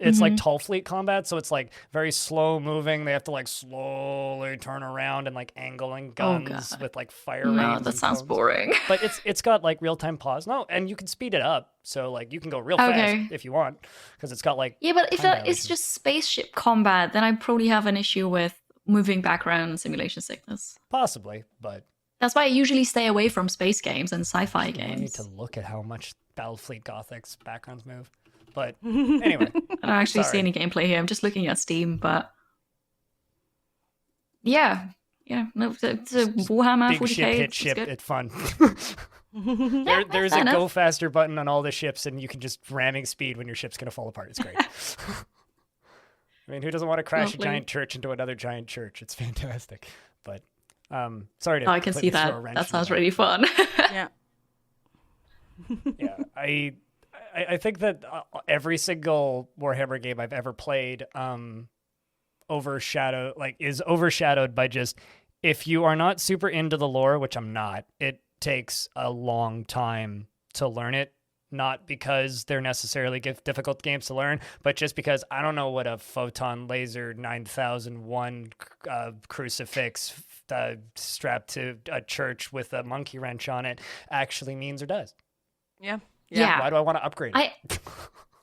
like tall fleet combat, so it's like very slow moving. They have to like slowly turn around and like angling guns with like fire rains. No, that sounds boring. But it's got like real time pause. No, and you can speed it up, so like you can go real fast if you want, because it's got like but if it's just spaceship combat, then I probably have an issue with moving background and simulation sickness. Possibly, but. That's why I usually stay away from space games and sci-fi games. I need to look at how much Battlefleet Gothic's backgrounds move. But anyway. I don't actually see any gameplay here. I'm just looking at Steam, but... Yeah. No, it's a Warhammer Big 40K. ship, hit it's ship, good. it's fun. There's fair a enough. go faster button on all the ships, and you can just ramming speed when your ship's going to fall apart. It's great. I mean, who doesn't want to crash a giant church into another giant church? It's fantastic. But... sorry to. I can see that. That sounds really fun. Yeah. Yeah, I think that every single Warhammer game I've ever played is overshadowed by just, if you are not super into the lore, which I'm not, it takes a long time to learn it. Not because they're necessarily difficult games to learn, but just because I don't know what a photon laser 9001 crucifix strapped to a church with a monkey wrench on it actually means or does. Yeah. Why do I want to upgrade it?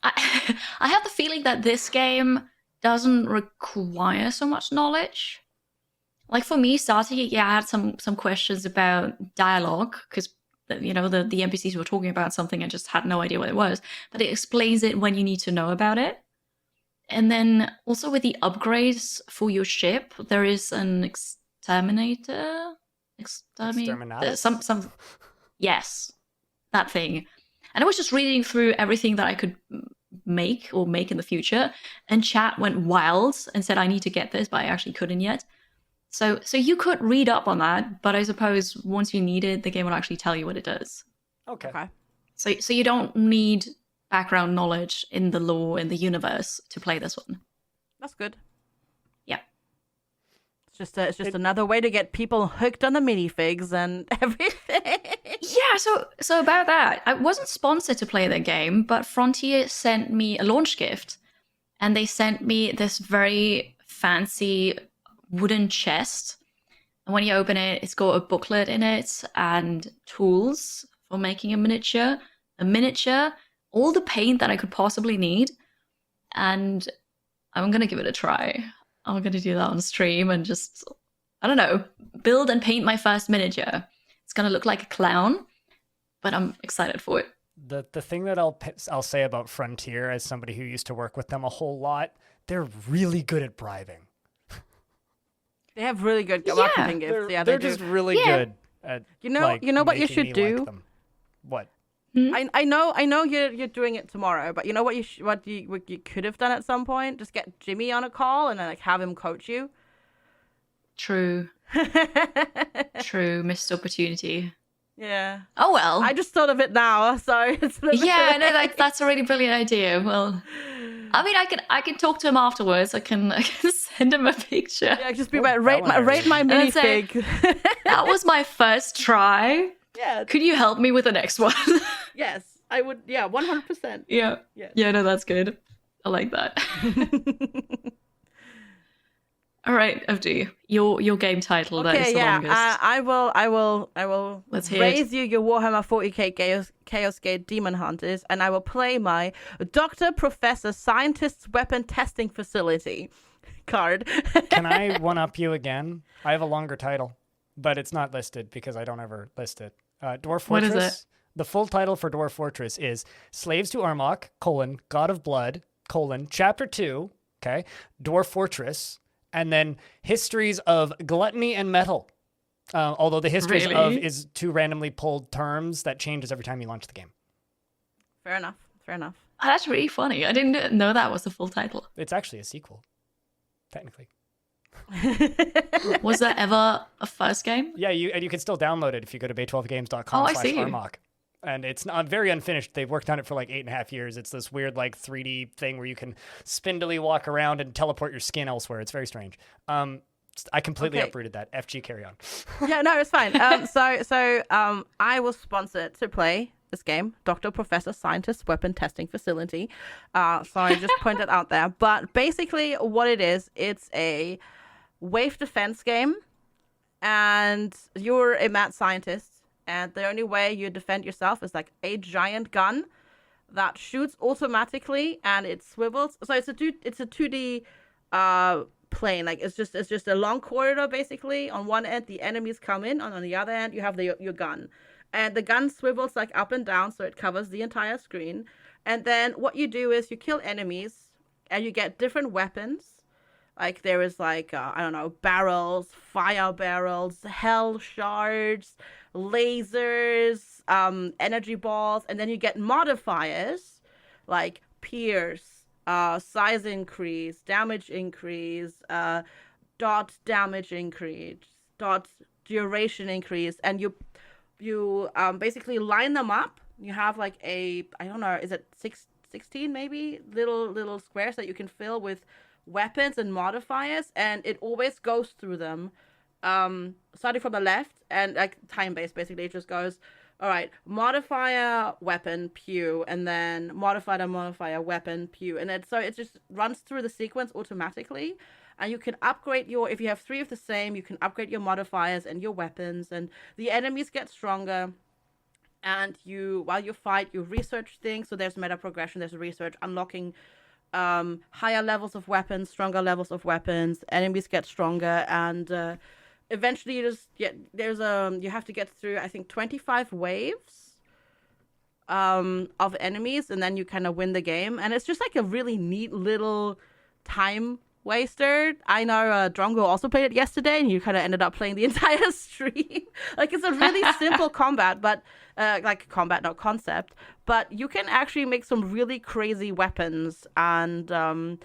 I have the feeling that this game doesn't require so much knowledge. Like for me, starting it, I had some questions about dialogue, because the NPCs were talking about something, I just had no idea what it was. But it explains it when you need to know about it. And then also with the upgrades for your ship, there is an exterminator. Yes, that thing. And I was just reading through everything that I could make in the future, and chat went wild and said I need to get this, but I actually couldn't yet. So you could read up on that, but I suppose once you need it, the game will actually tell you what it does. Okay. So you don't need background knowledge in the lore, in the universe, to play this one. That's good. Yeah. It's just another way to get people hooked on the minifigs and everything. Yeah, so about that, I wasn't sponsored to play the game, but Frontier sent me a launch gift, and they sent me this very fancy wooden chest, and when you open it, it's got a booklet in it and tools for making a miniature, all the paint that I could possibly need, and I'm gonna give it a try. I'm gonna do that on stream and just, I don't know, build and paint my first miniature. It's gonna look like a clown, but I'm excited for it. The thing that I'll say about Frontier, as somebody who used to work with them a whole lot, they're really good at bribing. They have really good marketing gifts. They're just really good at you know what you should do? Like them. What? I know you're doing it tomorrow, but you know what you could have done at some point? Just get Jimmy on a call and then have him coach you. True. True. Missed opportunity. Yeah. Oh well. I just thought of it now, so it's a little Yeah, bit no, that's a really brilliant idea. Well, I mean, I can talk to him afterwards. I can send him a picture. Yeah, just be Oh, like, rate my And say, minifig. That was my first try. Yeah. Could you help me with the next one? Yes, I would. Yeah, 100%. Yeah. Yes. Yeah, no, that's good. I like that. All right, FG, your game title that is Okay, the yeah. longest. I will Let's hear raise you your Warhammer 40k Chaos Gate Demon Hunters, and I will play my Doctor, Professor, Scientist's Weapon Testing Facility card. Can I one-up you again? I have a longer title, but it's not listed because I don't ever list it. Dwarf What Fortress. is it? The full title for Dwarf Fortress is Slaves to Armok, God of Blood, Chapter 2, okay, Dwarf Fortress, and then Histories of Gluttony and Metal. Although the Histories of Really? is two randomly pulled terms that changes every time you launch the game. Fair enough. Oh, that's really funny. I didn't know that was the full title. It's actually a sequel, technically. Was there ever a first game? Yeah, you can still download it if you go to bay12games.com Oh, I see. /armok. And it's not very unfinished. They've worked on it for like 8.5 years. It's this weird like 3D thing where you can spindly walk around and teleport your skin elsewhere. It's very strange. I completely Okay. uprooted that. FG, carry on. Yeah, no, it's fine. So I was sponsored to play this game, Doctor, Professor, Scientist, Weapon Testing Facility. So I just pointed out there. But basically, what it is, it's a wave defense game, and you're a mad scientist, and the only way you defend yourself is like a giant gun that shoots automatically and it swivels. So it's a 2D plane. Like it's just a long corridor basically. On one end the enemies come in, and on the other end you have your gun, and the gun swivels like up and down, so it covers the entire screen. And then what you do is you kill enemies and you get different weapons. Like there is like I don't know, barrels, fire barrels, hell shards, lasers, energy balls, and then you get modifiers like pierce, size increase, damage increase, dot damage increase, dot duration increase, and you basically line them up. You have like I don't know, is it 16 maybe little squares that you can fill with weapons and modifiers, and it always goes through them, starting from the left, and like time-based basically. It just goes, all right, modifier weapon pew, and then modifier weapon pew, and it just runs through the sequence automatically. And you can upgrade if you have 3 of the same, you can upgrade your modifiers and your weapons, and the enemies get stronger. And while you fight, you research things. So there's meta progression, there's research, unlocking higher levels of weapons, stronger levels of weapons. Enemies get stronger, and eventually you have to get through, I think, 25 waves of enemies, and then you kind of win the game. And it's just like a really neat little time waster. I know Drongo also played it yesterday, and you kind of ended up playing the entire stream. Like it's a really simple combat, but like combat, not concept. But you can actually make some really crazy weapons, and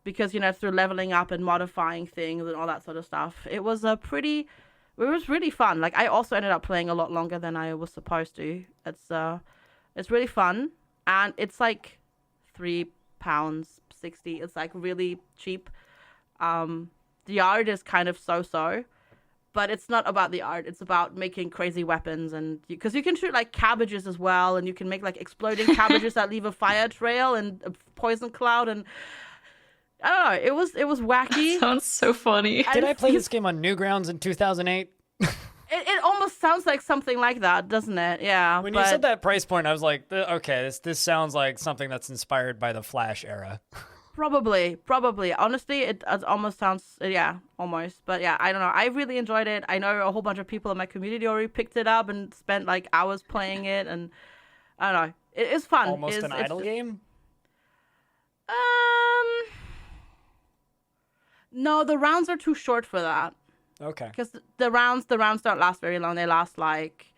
because through leveling up and modifying things and all that sort of stuff, it was really fun. Like I also ended up playing a lot longer than I was supposed to. It's really fun, and it's like £3.60. It's like really cheap. The art is kind of so-so, but it's not about the art. It's about making crazy weapons, and because you can shoot like cabbages as well, and you can make like exploding cabbages that leave a fire trail and a poison cloud, and I don't know. It was wacky. That sounds so funny. Did I play this game on Newgrounds in 2008? It almost sounds like something like that, doesn't it? Yeah. When you said that price point, I was like, okay, this sounds like something that's inspired by the Flash era. Probably. Honestly, it almost sounds, yeah, almost. But yeah, I don't know. I really enjoyed it. I know a whole bunch of people in my community already picked it up and spent like hours playing it, and I don't know. It's fun. Almost an idle game? No, the rounds are too short for that. Okay. Because the rounds don't last very long. They last like,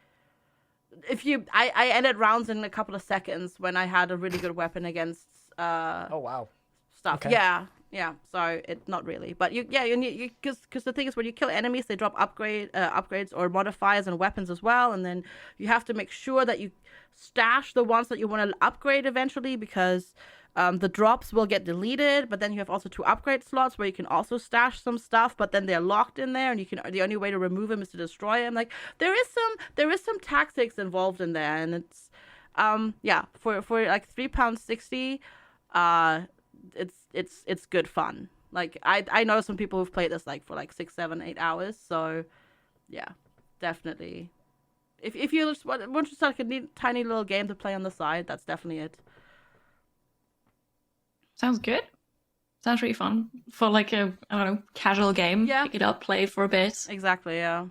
I ended rounds in a couple of seconds when I had a really good weapon against Oh wow. stuff. Okay. Yeah, Yeah, so it's not really, but you need because the thing is when you kill enemies, they drop upgrades or modifiers and weapons as well, and then you have to make sure that you stash the ones that you want to upgrade eventually because the drops will get deleted. But then you have also 2 upgrade slots where you can also stash some stuff, but then they're locked in there, and the only way to remove them is to destroy them. Like there is some tactics involved in there, and it's for like £3.60, it's good fun. Like I know some people who've played this like for like 6, 7, 8 hours. So yeah, definitely. If you just want just like a neat, tiny little game to play on the side, that's definitely it. Sounds good. Sounds really fun for like a, I don't know, casual game. Yeah. Pick it up, play for a bit. Exactly. Yeah.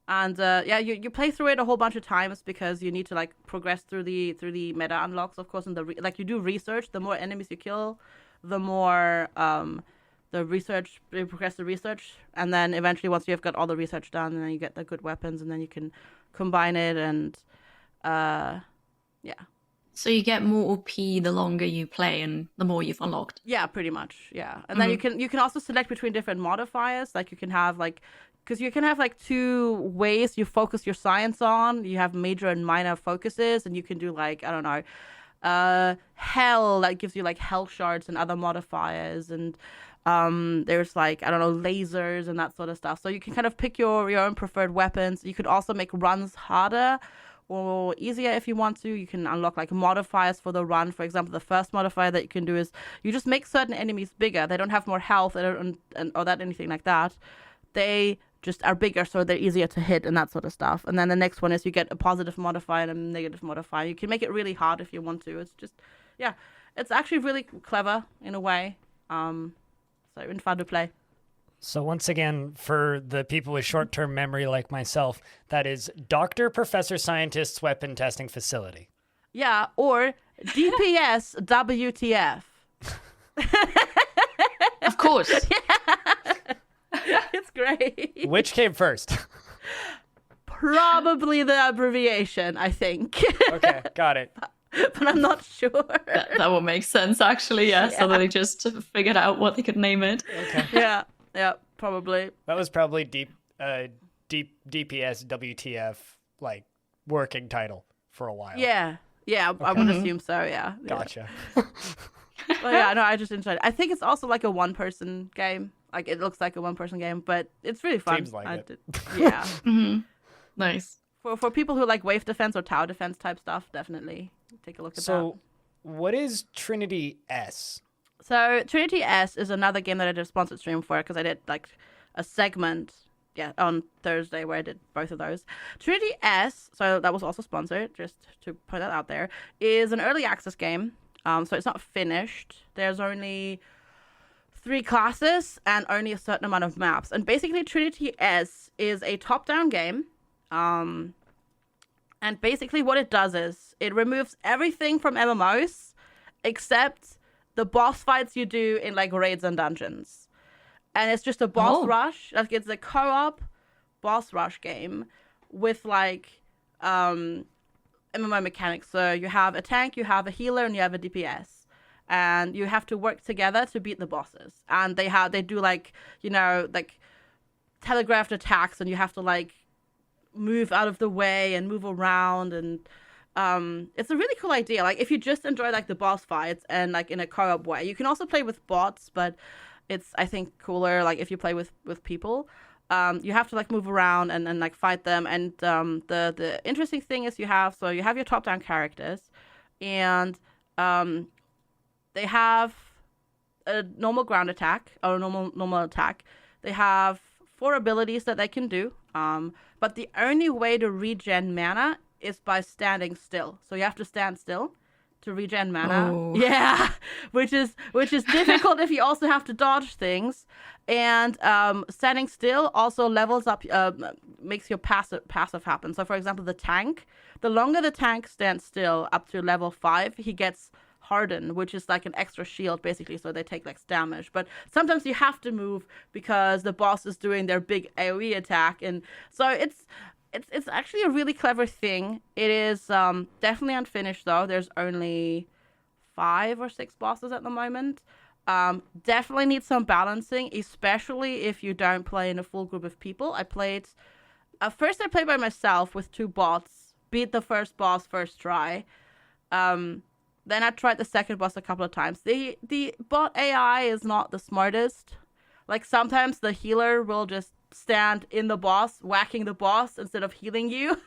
And you play through it a whole bunch of times because you need to like progress through the meta unlocks, of course, and like you do research. The more enemies you kill, the more you progress the research, and then eventually once you've got all the research done, then you get the good weapons, and then you can combine it, and yeah. So you get more OP the longer you play and the more you've unlocked. Yeah, pretty much. Yeah, and then you can also select between different modifiers. Like you can have like. Because you can have like 2 ways you focus your science on. You have major and minor focuses, and you can do like, I don't know, hell, that gives you like hell shards and other modifiers, and there's like, I don't know, lasers and that sort of stuff. So you can kind of pick your own preferred weapons. You could also make runs harder or easier if you want to. You can unlock like modifiers for the run. For example, the first modifier that you can do is you just make certain enemies bigger. They don't have more health, or anything like that. They just are bigger, so they're easier to hit and that sort of stuff. And then the next one is you get a positive modifier and a negative modifier. You can make it really hard if you want to. It's just, yeah, it's actually really clever in a way. So and fun to play. So once again, for the people with short-term memory like myself, that is Doctor, Professor, Scientist's Weapon Testing Facility. Yeah, or DPS WTF. Of course. It's great. Which came first? Probably the abbreviation, I think. Okay, got it. But I'm not sure. That would make sense, actually, yeah. So they just figured out what they could name it. Okay. Yeah, probably. That was probably DPS WTF, like, working title for a while. Yeah, okay. I would assume so, yeah. Gotcha. Well, yeah, no, I just enjoyed it. I think it's also like a one-person game. Like, it looks like a one-person game, but it's really fun. Seems like it. Yeah. Nice. For people who like wave defense or tower defense type stuff, definitely take a look at that. So, what is Trinity S? So, Trinity S is another game that I did a sponsored stream for because I did like a segment on Thursday where I did both of those. Trinity S, so that was also sponsored, just to put that out there, is an early access game. So it's not finished. There's only 3 classes and only a certain amount of maps. And basically Trinity S is a top-down game. And basically what it does is it removes everything from MMOs except the boss fights you do in like raids and dungeons. And it's just a boss rush. Like it's a co-op boss rush game with like MMO mechanics. So you have a tank, you have a healer, and you have a DPS. And you have to work together to beat the bosses. And they do like, you know, like telegraphed attacks, and you have to like move out of the way and move around, and it's a really cool idea. Like if you just enjoy like the boss fights and like in a co-op way, you can also play with bots, but it's I think cooler like if you play with people. You have to like move around and like fight them, and the interesting thing is you have your top down characters, and they have a normal ground attack or a normal attack. They have 4 abilities that they can do. But the only way to regen mana is by standing still. So you have to stand still to regen mana. Oh. Yeah, which is difficult if you also have to dodge things. And standing still also levels up, makes your passive happen. So for example, the tank, the longer the tank stands still up to level 5, he gets hardened, which is like an extra shield basically, so they take less damage. But sometimes you have to move because the boss is doing their big AoE attack, and so it's actually a really clever thing. It is definitely unfinished though. There's only 5 or 6 bosses at the moment. Definitely need some balancing, especially if you don't play in a full group of people. I played first I played by myself with 2 bots, beat the first boss first try. Then I tried the second boss a couple of times. The bot AI is not the smartest. Like sometimes the healer will just stand in the boss, whacking the boss instead of healing you.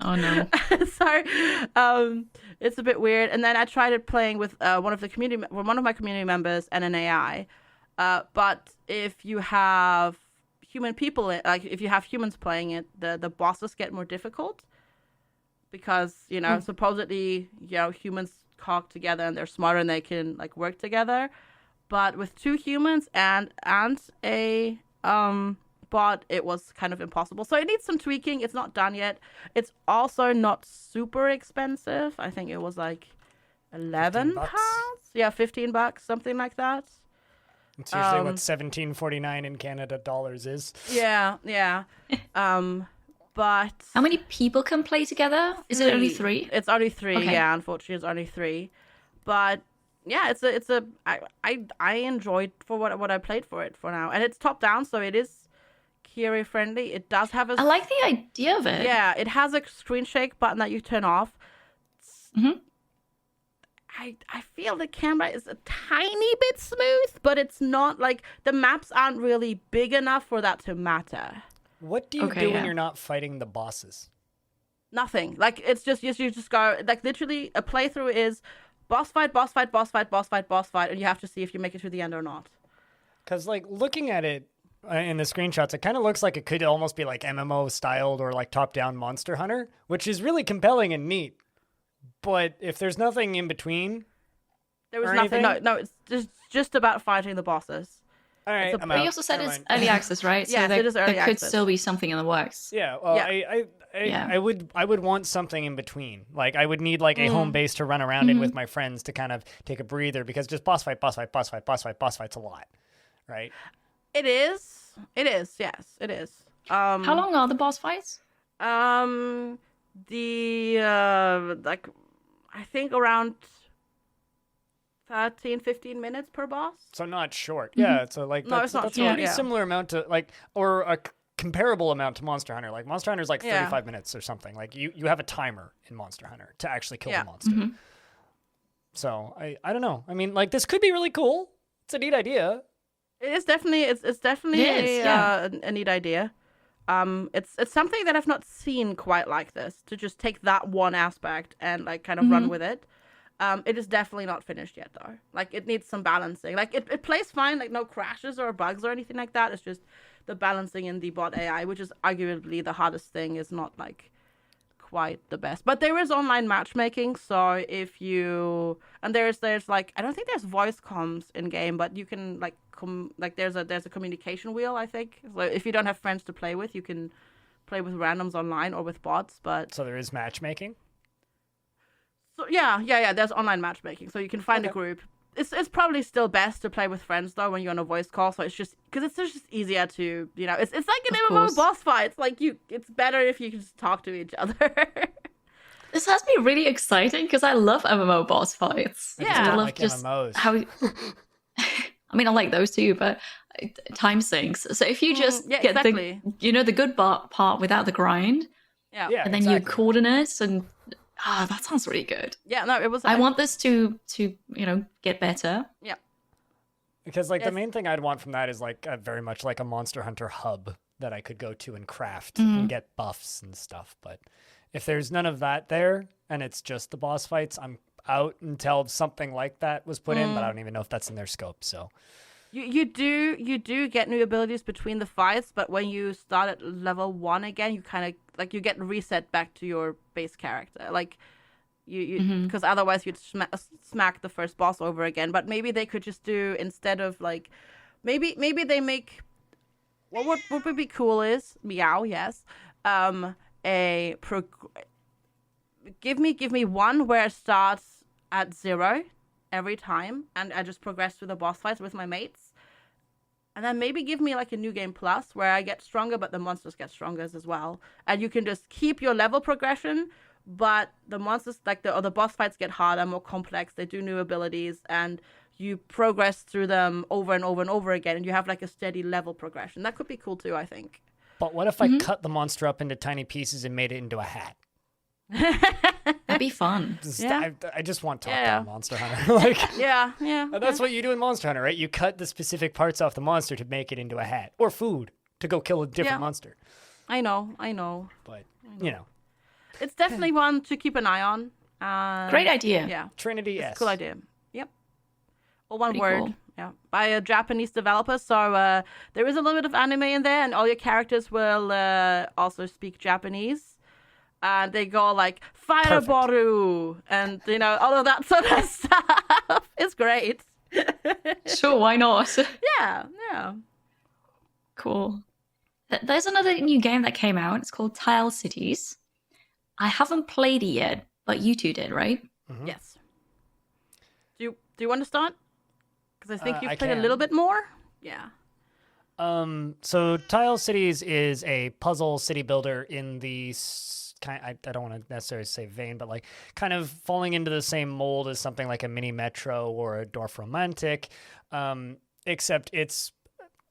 Oh no. So it's a bit weird. And then I tried it playing with one of my community members and an AI. But if you have human people, like if you have humans playing it, the bosses get more difficult because supposedly humans talk together and they're smarter and they can like work together. But with 2 humans and a bot, it was kind of impossible. So it needs some tweaking. It's not done yet. It's also not super expensive. I think it was like 11 pounds. Yeah, $15, something like that. It's usually what $17.49 in Canada dollars is. Yeah. But How many people can play together? Is it only 3? It's only 3. Okay. Yeah, unfortunately, it's only 3. But yeah, I enjoyed for what I played for it for now, and it's top down, so it is Kiri friendly. It does have I like the idea of it. Yeah, it has a screen shake button that you turn off. Mm-hmm. I feel the camera is a tiny bit smooth, but it's not like the maps aren't really big enough for that to matter. What do you do when you're not fighting the bosses? Nothing. Like it's just you just go like literally a playthrough is boss fight, boss fight, boss fight, boss fight, boss fight, and you have to see if you make it to the end or not. Because like looking at it in the screenshots, it kind of looks like it could almost be like MMO styled or like top-down Monster Hunter, which is really compelling and neat. But if there's nothing in between, there was nothing. No, it's just about fighting the bosses. All right, But you also said it's early access, right? Yes, it is early there could access. still be something in the works. Yeah, well, I would want something in between. Like I would need like a home base to run around in with my friends to kind of take a breather, because just boss fight's a lot, right? It is. Yes, it is. How long are the boss fights? Like I think around 13-15 minutes per boss. So not short. Yeah, so like that's a pretty similar amount to like, or a comparable amount to Monster Hunter. Like Monster Hunter is like 35 minutes or something. Like you have a timer in Monster Hunter to actually kill the monster. Mm-hmm. So I don't know. I mean, like this could be really cool. It's a neat idea. It is definitely a neat idea. It's something that I've not seen quite like this, to just take that one aspect and like kind of run with it. It is definitely not finished yet though. Like it needs some balancing. Like it plays fine, like no crashes or bugs or anything like that. It's just the balancing in the bot AI, which is arguably the hardest thing, is not like quite the best. But there is online matchmaking, so if you there's like, I don't think there's voice comms in game, but you can like there's a communication wheel, I think. So if you don't have friends to play with, you can play with randoms online or with bots. But so there is matchmaking. So yeah, there's online matchmaking, so you can find a group. It's probably still best to play with friends though when you're on a voice call, so it's just because it's just easier to, it's like an MMO boss fight. It's like it's better if you can just talk to each other. This has me really exciting because I love MMO boss fights. Yeah, I love like just MMOs. how. I mean, I like those too, but time sinks. So if you just get the good part without the grind, and then you coordinate, and that sounds really good. Yeah, no, it was. I want this to get better. Yeah. Because like the main thing I'd want from that is like very much like a Monster Hunter hub that I could go to and craft and get buffs and stuff. But if there's none of that there and it's just the boss fights, I'm out until something like that was put in, but I don't even know if that's in their scope. So you do get new abilities between the fights, but when you start at level 1 again, you kind of like you get reset back to your base character. Like you because otherwise you'd smack the first boss over again. But maybe they could just do, instead of like maybe they make what would be cool is meow, yes, give me one where it starts at 0 every time, and I just progress through the boss fights with my mates. And then maybe give me like a new game plus where I get stronger, but the monsters get stronger as well. And you can just keep your level progression, but the monsters, like the boss fights, get harder, more complex. They do new abilities, and you progress through them over and over and over again, and you have like a steady level progression. That could be cool too, I think. But what if I cut the monster up into tiny pieces and made it into a hat? That'd be fun. I just want top-down Monster Hunter. Like, yeah. That's what you do in Monster Hunter, right? You cut the specific parts off the monster to make it into a hat or food to go kill a different monster. I know. But it's definitely one to keep an eye on. Great idea. Yeah, Trinity S. Cool idea. Yep. All one Pretty word. cool. Yeah, by a Japanese developer. So there is a little bit of anime in there, and all your characters will also speak Japanese. And they go like Fireboru and all of that sort of stuff. It's great. Sure, why not? Yeah. Cool. There's another new game that came out. It's called Tile Cities. I haven't played it yet, but you two did, right? Mm-hmm. Yes. Do you want to start? Because I think you've I played can. a little bit more. Yeah. So Tile Cities is a puzzle city builder in the I don't want to necessarily say vein, but like kind of falling into the same mold as something like a mini Metro or a Dorf Romantic, except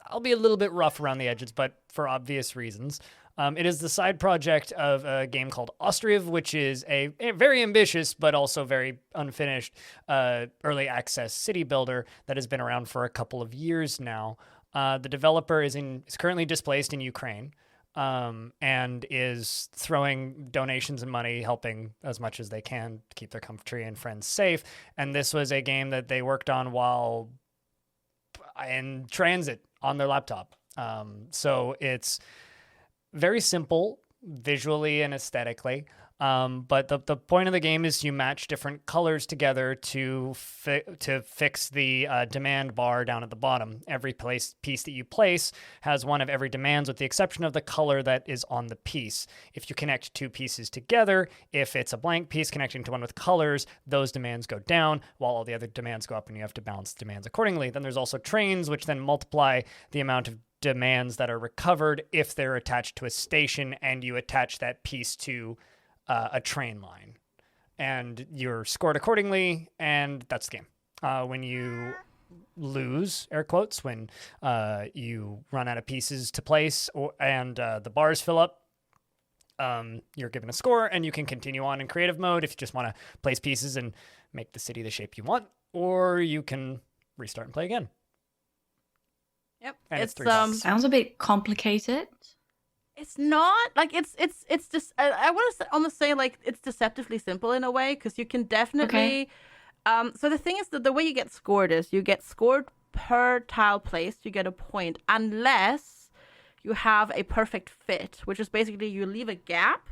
I'll be a little bit rough around the edges, but for obvious reasons. It is the side project of a game called Ostriv, which is a very ambitious but also very unfinished early access city builder that has been around for a couple of years now. The developer is currently displaced in Ukraine. And is throwing donations and money, helping as much as they can to keep their country and friends safe. And this was a game that they worked on while in transit on their laptop. So it's very simple visually and aesthetically. But the point of the game is you match different colors together to fix the demand bar down at the bottom. Every piece that you place has one of every demands with the exception of the color that is on the piece. If you connect two pieces together, if it's a blank piece connecting to one with colors, those demands go down while all the other demands go up and you have to balance the demands accordingly. Then there's also trains, which then multiply the amount of demands that are recovered if they're attached to a station and you attach that piece to a train line, and you're scored accordingly, and that's the game. When you lose, air quotes, when you run out of pieces to place and the bars fill up, you're given a score, and you can continue on in creative mode if you just want to place pieces and make the city the shape you want, or you can restart and play again. Yep. And it's $3. Sounds a bit complicated. It's not like it's just I want to almost say like it's deceptively simple in a way because you can definitely. So the thing is that the way you get scored is you get scored per tile placed. You get a point unless you have a perfect fit, which is basically you leave a gap,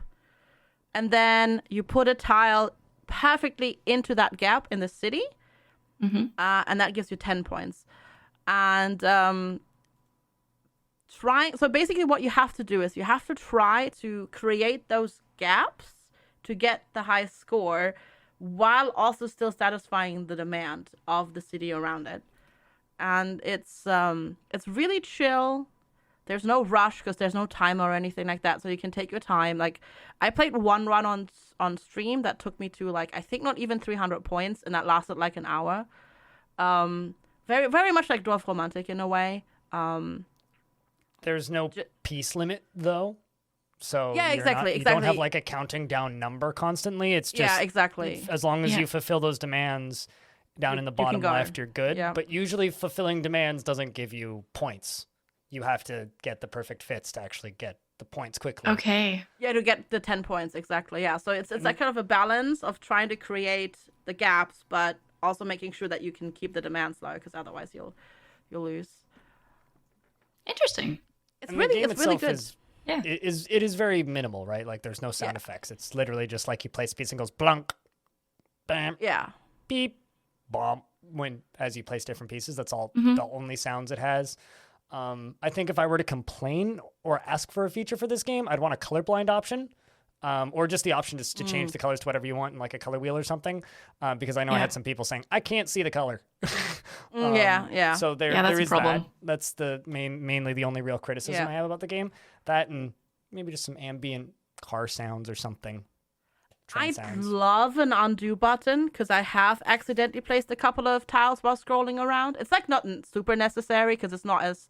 and then you put a tile perfectly into that gap in the city, and that gives you 10 points. And so basically what you have to do is you have to try to create those gaps to get the high score while also still satisfying the demand of the city around it. And it's really chill. There's no rush because there's no timer or anything like that, so you can take your time. Like I played one run on stream that took me to like I think not even 300 points, and that lasted like an hour. Very very much like Dwarf Romantic in a way. There's no piece limit though, so yeah, exactly. You don't have like a counting down number constantly. It's just exactly. As long as you fulfill those demands down in the bottom left, you're good. Yeah. But usually fulfilling demands doesn't give you points. You have to get the perfect fits to actually get the points quickly. Okay. Yeah, to get the 10 points exactly. Yeah, so it's like kind of a balance of trying to create the gaps, but also making sure that you can keep the demands low because otherwise you'll lose. Interesting. It's And really the game it's really itself good. It is very minimal, right? Like there's no sound effects. It's literally just like you place a piece and goes blunk, bam, Yeah. beep, bomb. As you place different pieces, that's all the only sounds it has. I think if I were to complain or ask for a feature for this game, I'd want a colorblind option. Or just the option to change the colors to whatever you want in like a color wheel or something. Because I know I had some people saying, I can't see the color. Yeah. So there that's a is problem. that. That's the mainly the only real criticism I have about the game. That and maybe just some ambient car sounds or something. I'd sounds. love an undo button because I have accidentally placed a couple of tiles while scrolling around. It's like not super necessary because it's not as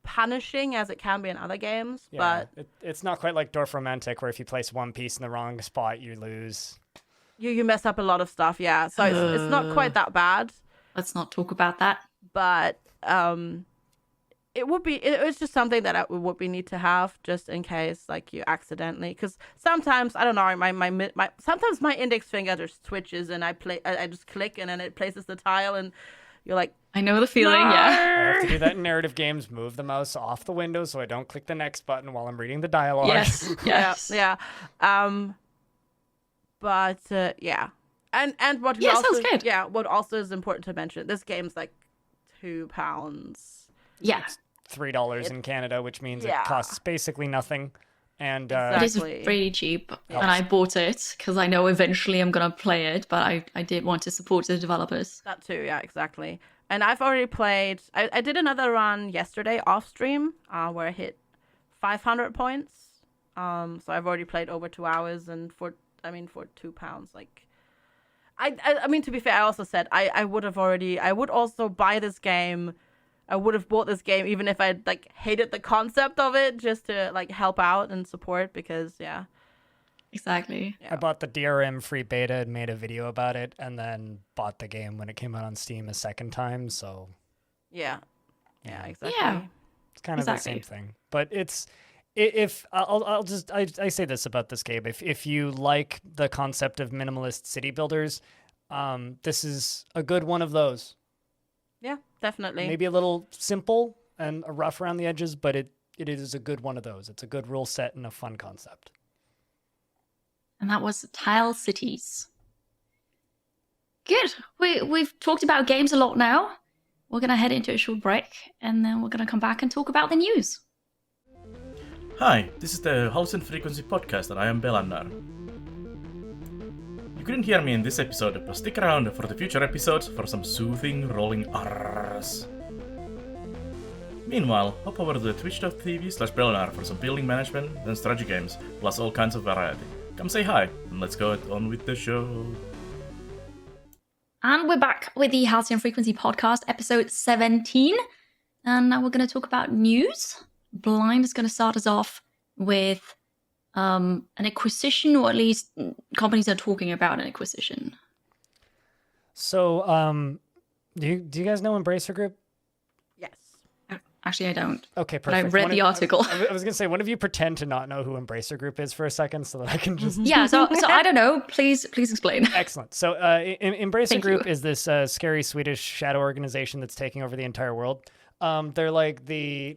punishing as it can be in other games. Yeah, But it's not quite like Dorf Romantic, where if you place one piece in the wrong spot, you lose. you mess up a lot of stuff. Yeah, so it's not quite that bad. Let's not talk about that. But it's just something that would be need to have just in case like you accidentally, because sometimes I don't know, my sometimes my index finger just twitches and I just click and then it places the tile and you're like, I know the feeling, no! yeah. I have to do that in narrative games. Move the mouse off the window so I don't click the next button while I'm reading the dialogue. Yes, yes. Yeah. But yeah, and what we Yeah, also, sounds good. yeah, what also is important to mention, this game's like £2. Yeah, $3 in Canada, which means it Yeah. costs basically nothing. And it is Exactly. really cheap. Yeah. And I bought it because I know eventually I'm going to play it, but I did want to support the developers. That too, yeah, exactly. And I've already played. I did another run yesterday off stream, where I hit 500 points. So I've already played over 2 hours, and for £2, like, I mean, to be fair, I also said I would also buy this game. I would have bought this game even if I like hated the concept of it, just to like help out and support, because yeah. Exactly. I bought the DRM free beta and made a video about it, and then bought the game when it came out on Steam a second time. So Yeah, exactly. Yeah. it's kind of the same Exactly. thing. But it's if I say this about this game: if you like the concept of minimalist city builders, this is a good one of those. Yeah, definitely. Maybe a little simple and rough around the edges, but it is a good one of those. It's a good rule set and a fun concept. And that was Tile Cities. Good. We've talked about games a lot now. We're going to head into a short break, and then we're going to come back and talk about the news. Hi, this is the Halcyon Frequency Podcast, and I am Belanar. You couldn't hear me in this episode, but stick around for the future episodes for some soothing, rolling R's. Meanwhile, hop over to twitch.tv/Belanar for some building management and strategy games, plus all kinds of variety. Come say hi, and let's go on with the show. And we're back with the Halcyon Frequency Podcast, episode 17. And now we're going to talk about news. Blind is going to start us off with an acquisition, or at least companies are talking about an acquisition. So, do you guys know Embracer Group? Yes. Actually, I don't. Okay, But I perfect. read the article. I was gonna say, one of you pretend to not know who Embracer Group is for a second, so that I can just. Yeah, so I don't know. Please explain. Excellent. So, Embracer Thank Group you. is this scary Swedish shadow organization that's taking over the entire world. They're like the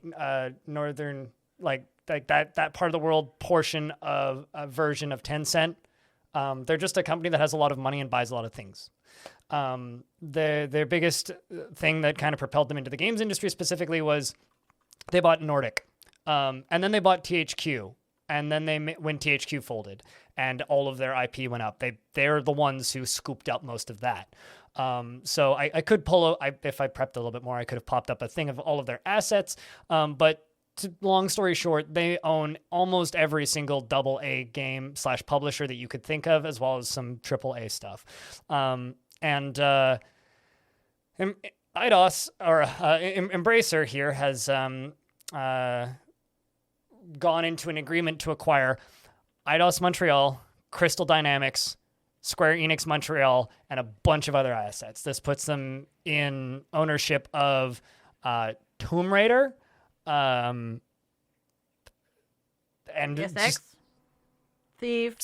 northern, like that part of the world portion of a version of Tencent. They're just a company that has a lot of money and buys a lot of things. Their biggest thing that kind of propelled them into the games industry specifically was they bought Nordic, and then they bought THQ, and then when THQ folded and all of their IP went up, they're the ones who scooped up most of that. So I could if I prepped a little bit more, I could have popped up a thing of all of their assets, but long story short, they own almost every single AA game / publisher that you could think of, as well as some AAA stuff. And Eidos, or Embracer here, has gone into an agreement to acquire Eidos Montreal, Crystal Dynamics, Square Enix Montreal, and a bunch of other assets. This puts them in ownership of Tomb Raider, and Yes, just X, Thief,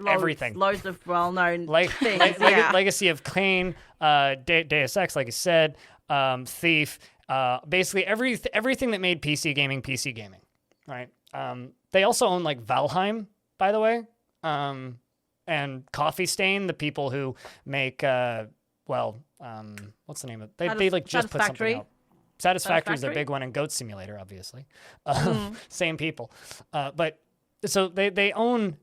everything. Loads of well-known things. Legacy of Kain, Deus Ex, like I said, Thief, basically everything that made PC gaming, right? They also own like Valheim, by the way, and Coffee Stain, the people who make what's the name of it? They like just put something out. Satisfactory is their big one, and Goat Simulator, obviously. Same people. But so they own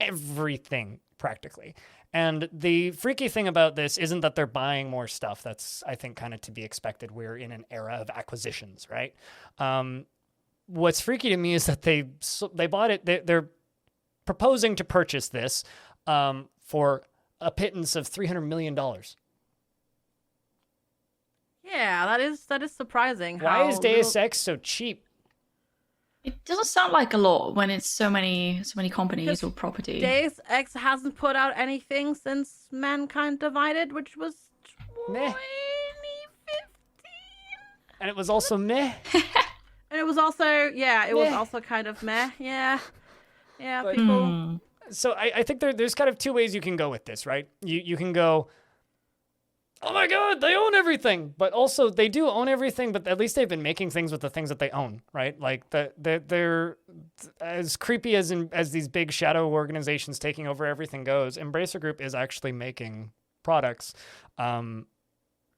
everything practically. And the freaky thing about this isn't that they're buying more stuff. That's, I think, kind of to be expected. We're in an era of acquisitions, right? What's freaky to me is that they bought it. They're proposing to purchase this for a pittance of $300 million. Yeah, that is surprising. Why is Deus Ex so cheap? It doesn't sound like a lot when it's so many companies or property. Deus Ex hasn't put out anything since Mankind Divided, which was Meh. 2015. And it was also meh. And it was also, it was also kind of meh. Yeah. Yeah, people. So I think there's kind of two ways you can go with this, right? You can go, oh my god, they own everything. But also, they do own everything, but at least they've been making things with the things that they own, right? Like, they're as creepy as these big shadow organizations taking over everything goes, Embracer Group is actually making products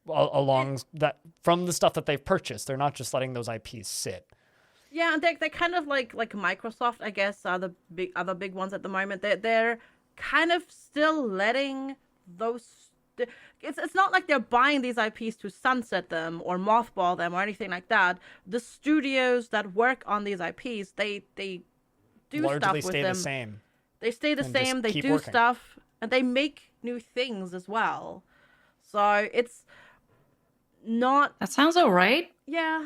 along that from the stuff that they've purchased. They're not just letting those IPs sit. Yeah, and they're kind of like Microsoft, I guess, are the other big ones at the moment. They're kind of still letting those. It's not like they're buying these IPs to sunset them or mothball them or anything like that. The studios that work on these IPs, they do largely stuff with stay them. the same. They stay the and same. just They keep do working. stuff, and they make new things as well. So it's not. That sounds alright. Yeah.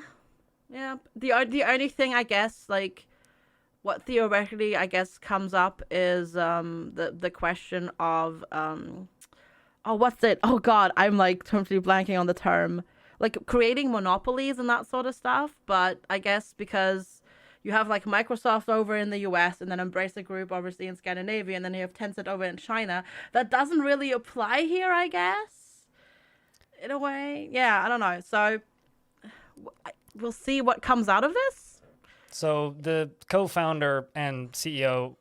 The only thing, I guess, like, what theoretically I guess comes up is the question of what's it? Oh God, I'm like totally blanking on the term. Like creating monopolies and that sort of stuff. But I guess because you have like Microsoft over in the US and then Embracer Group obviously in Scandinavia, and then you have Tencent over in China, that doesn't really apply here, I guess. In a way, yeah, I don't know. So we'll see what comes out of this. So the co-founder and CEO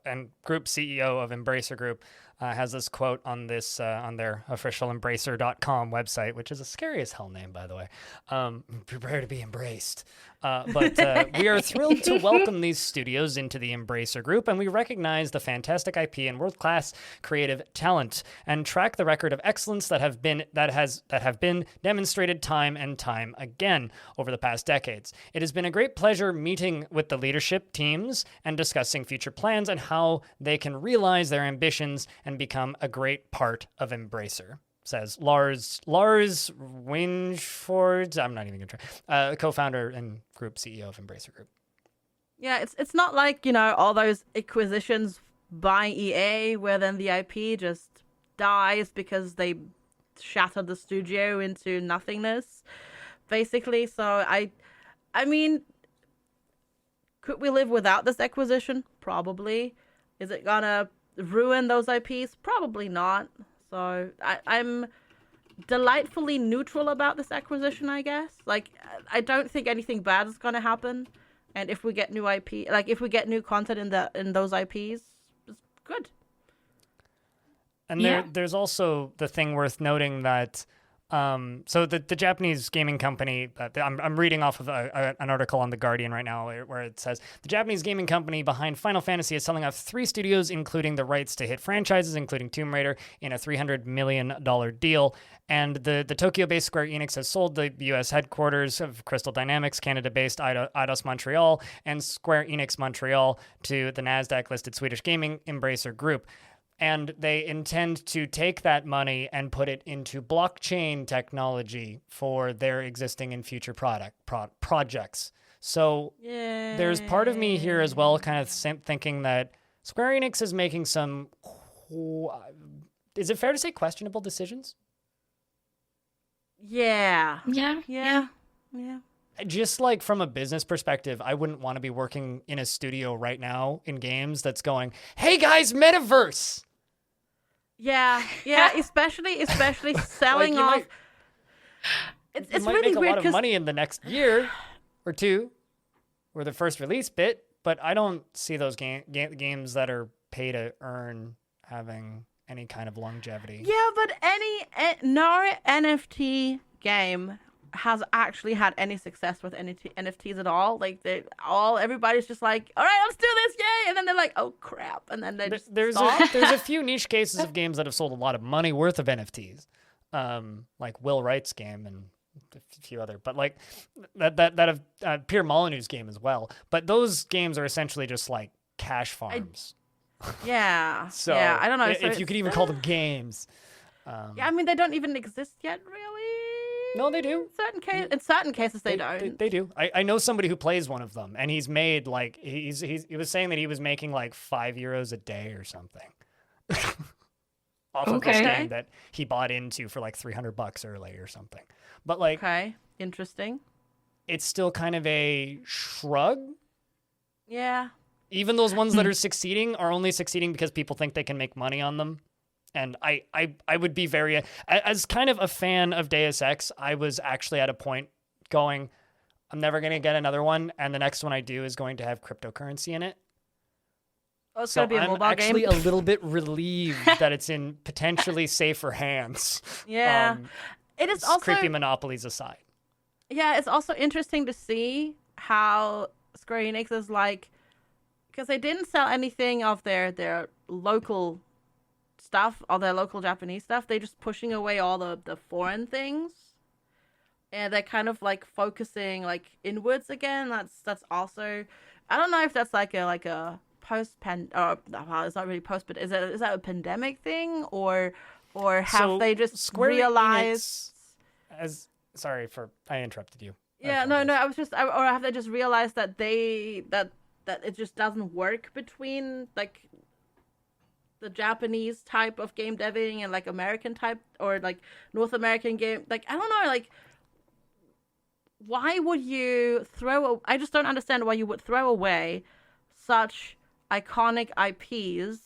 and group CEO of Embracer Group has this quote on this on their official Embracer.com website, which is a scary as hell name, by the way. Prepare to be embraced. But we are thrilled to welcome these studios into the Embracer Group, and we recognize the fantastic IP and world-class creative talent, and track the record of excellence that have been demonstrated time and time again over the past decades. It has been a great pleasure meeting with the leadership teams and discussing future plans and how they can realize their ambitions and become a great part of Embracer, says Lars Winchford. I'm not even going to try. Co-founder and group CEO of Embracer Group. Yeah, it's not like, you know, all those acquisitions by EA where then the IP just dies because they shattered the studio into nothingness, basically. So I mean, could we live without this acquisition? Probably. Is it gonna ruin those IPs? Probably not. So I'm delightfully neutral about this acquisition, I guess. Like, I don't think anything bad is going to happen. And if we get new IP, like if we get new content in those IPs, it's good. And there's also the thing worth noting that so the Japanese gaming company, I'm reading off of an article on The Guardian right now where it says, the Japanese gaming company behind Final Fantasy is selling off 3 studios, including the rights to hit franchises, including Tomb Raider, in a $300 million deal. And the Tokyo-based Square Enix has sold the U.S. headquarters of Crystal Dynamics, Canada-based Eidos Montreal, and Square Enix Montreal to the NASDAQ-listed Swedish gaming Embracer Group. And they intend to take that money and put it into blockchain technology for their existing and future projects. So there's part of me here as well kind of thinking that Square Enix is making some, is it fair to say questionable decisions? Yeah. Just like from a business perspective, I wouldn't want to be working in a studio right now in games that's going, hey guys, metaverse. Yeah, especially selling off. It's might really make a weird lot of money in the next year or two, or the first release bit, but I don't see those games that are pay to earn having any kind of longevity. Yeah, but no NFT game has actually had any success with NFTs at all. Like everybody's just like, all right, let's do this, yay! And then they're like, oh crap, and then they just stop. There's a few niche cases of games that have sold a lot of money worth of NFTs, like Will Wright's game and a few other, but like that have Pierre Molyneux's game as well. But those games are essentially just like cash farms. Yeah. So yeah, I don't know. if So you could even call them games. Yeah, I mean, they don't even exist yet, really. No, they do. In certain cases, they don't. They do. I know somebody who plays one of them, and he's made like he was saying that he was making like €5 a day or something off of this game that he bought into for like $300 early or something. But like, okay, interesting. It's still kind of a shrug. Yeah. Even those ones that are succeeding are only succeeding because people think they can make money on them. And I would be very, as kind of a fan of Deus Ex, I was actually at a point going, I'm never going to get another one. And the next one I do is going to have cryptocurrency in it. Oh, it's going to be a mobile game. I'm actually a little bit relieved that it's in potentially safer hands. Yeah. It is also creepy monopolies aside. Yeah, it's also interesting to see how Square Enix is like, because they didn't sell anything of their local stuff, all their local Japanese stuff. They're just pushing away all the foreign things, and they're kind of like focusing like inwards again. That's also, I don't know if that's like a post it's not really post, but is that a pandemic thing or have they just Square realized? Sorry I interrupted you. Yeah, no, I was just, or have they just realized that that it just doesn't work between like the Japanese type of game deving and like American type or like North American game? Like, I don't know, like, why would you I just don't understand why you would throw away such iconic IPs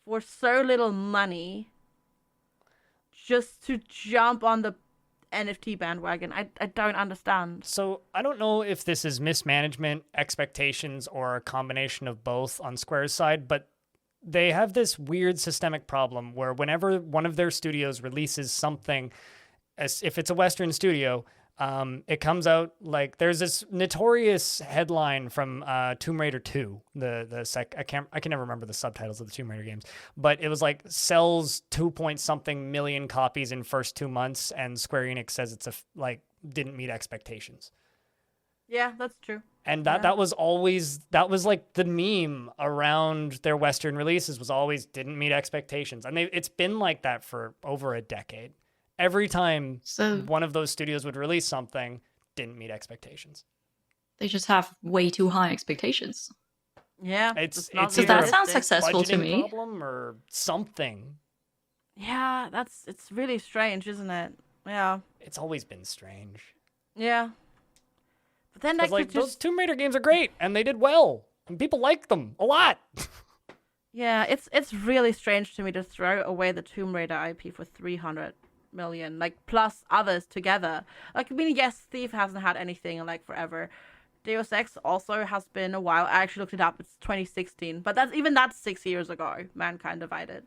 for so little money just to jump on the NFT bandwagon. I don't understand. So I don't know if this is mismanagement, expectations, or a combination of both on Square's side, but they have this weird systemic problem where whenever one of their studios releases something, as if it's a Western studio, it comes out like there's this notorious headline from Tomb Raider 2. I can never remember the subtitles of the Tomb Raider games, but it was like sells 2-point-something million copies in first 2 months, and Square Enix says it's didn't meet expectations. Yeah, that's true. And that was like the meme around their Western releases was always didn't meet expectations, and it's been like that for over a decade. Every time one of those studios would release something, didn't meet expectations. They just have way too high expectations. Yeah, it's so that sounds successful to me. Problem or something. Yeah, it's really strange, isn't it? Yeah, it's always been strange. Yeah, but then like those Tomb Raider games are great and they did well and people like them a lot. Yeah, it's really strange to me to throw away the Tomb Raider IP for 300 million, like plus others together. Like, I mean, yes, Thief hasn't had anything in like forever. Deus Ex also has been a while. I actually looked it up. It's 2016, but that's 6 years ago. Mankind Divided.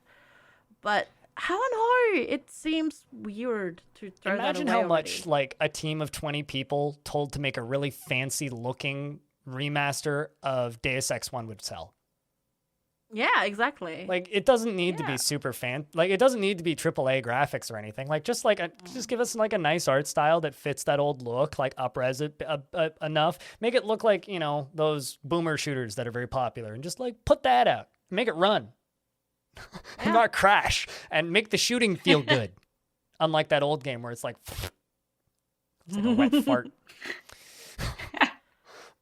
But I don't know. It seems weird to throw Imagine that away how much already. like a team of 20 people told to make a really fancy looking remaster of Deus Ex 1 would sell. Yeah, exactly. Like, it doesn't need to be super like, it doesn't need to be AAA graphics or anything. Like, just give us like a nice art style that fits that old look, like up-res it enough. Make it look like, those boomer shooters that are very popular, and just like put that out. Make it run. Not crash, and make the shooting feel good. Unlike that old game where it's like a wet fart.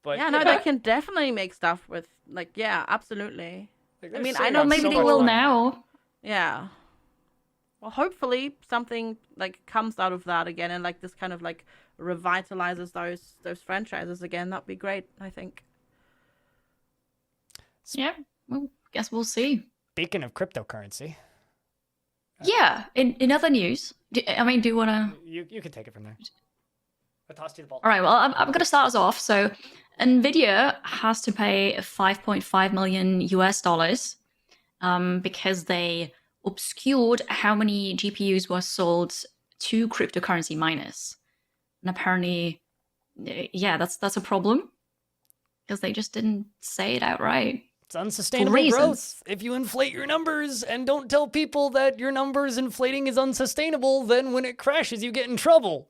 But yeah, no, they can definitely make stuff with like, yeah, absolutely. I mean, I know maybe they will now. Yeah. Well, hopefully something like comes out of that again, and like this kind of like revitalizes those franchises again. That'd be great, I think. Yeah, well, guess we'll see. Speaking of cryptocurrency. Yeah, in other news, do you want to... You can take it from there. I tossed you the ball. All right, well, I'm going to start us off. So, NVIDIA has to pay $5.5 million because they obscured how many GPUs were sold to cryptocurrency miners. And apparently, yeah, that's a problem because they just didn't say it outright. It's unsustainable growth. If you inflate your numbers and don't tell people that your numbers inflating is unsustainable, then when it crashes, you get in trouble.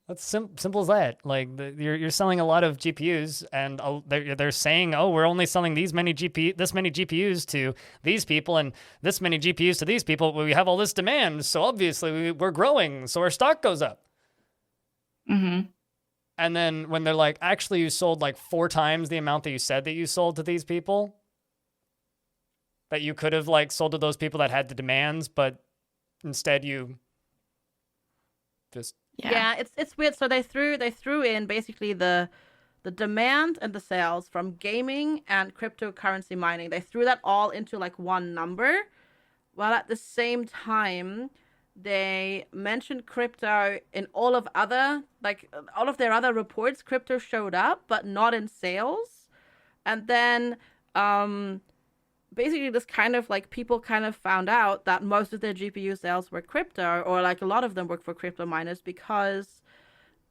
That's simple as that. Like you're selling a lot of GPUs, and they're saying, oh, we're only selling this many GPUs to these people, and this many GPUs to these people. We have all this demand, so obviously we're growing, so our stock goes up. Mm-hmm. And then when they're like, actually, you sold like 4 times the amount that you said that you sold to these people, that you could have like sold to those people that had the demands, but instead you just. Yeah, it's weird. So they threw in basically the demand and the sales from gaming and cryptocurrency mining. They threw that all into like one number, while at the same time they mentioned crypto in all of their other reports. Crypto showed up, but not in sales. And then basically this kind of like people kind of found out that most of their GPU sales were crypto, or like a lot of them work for crypto miners, because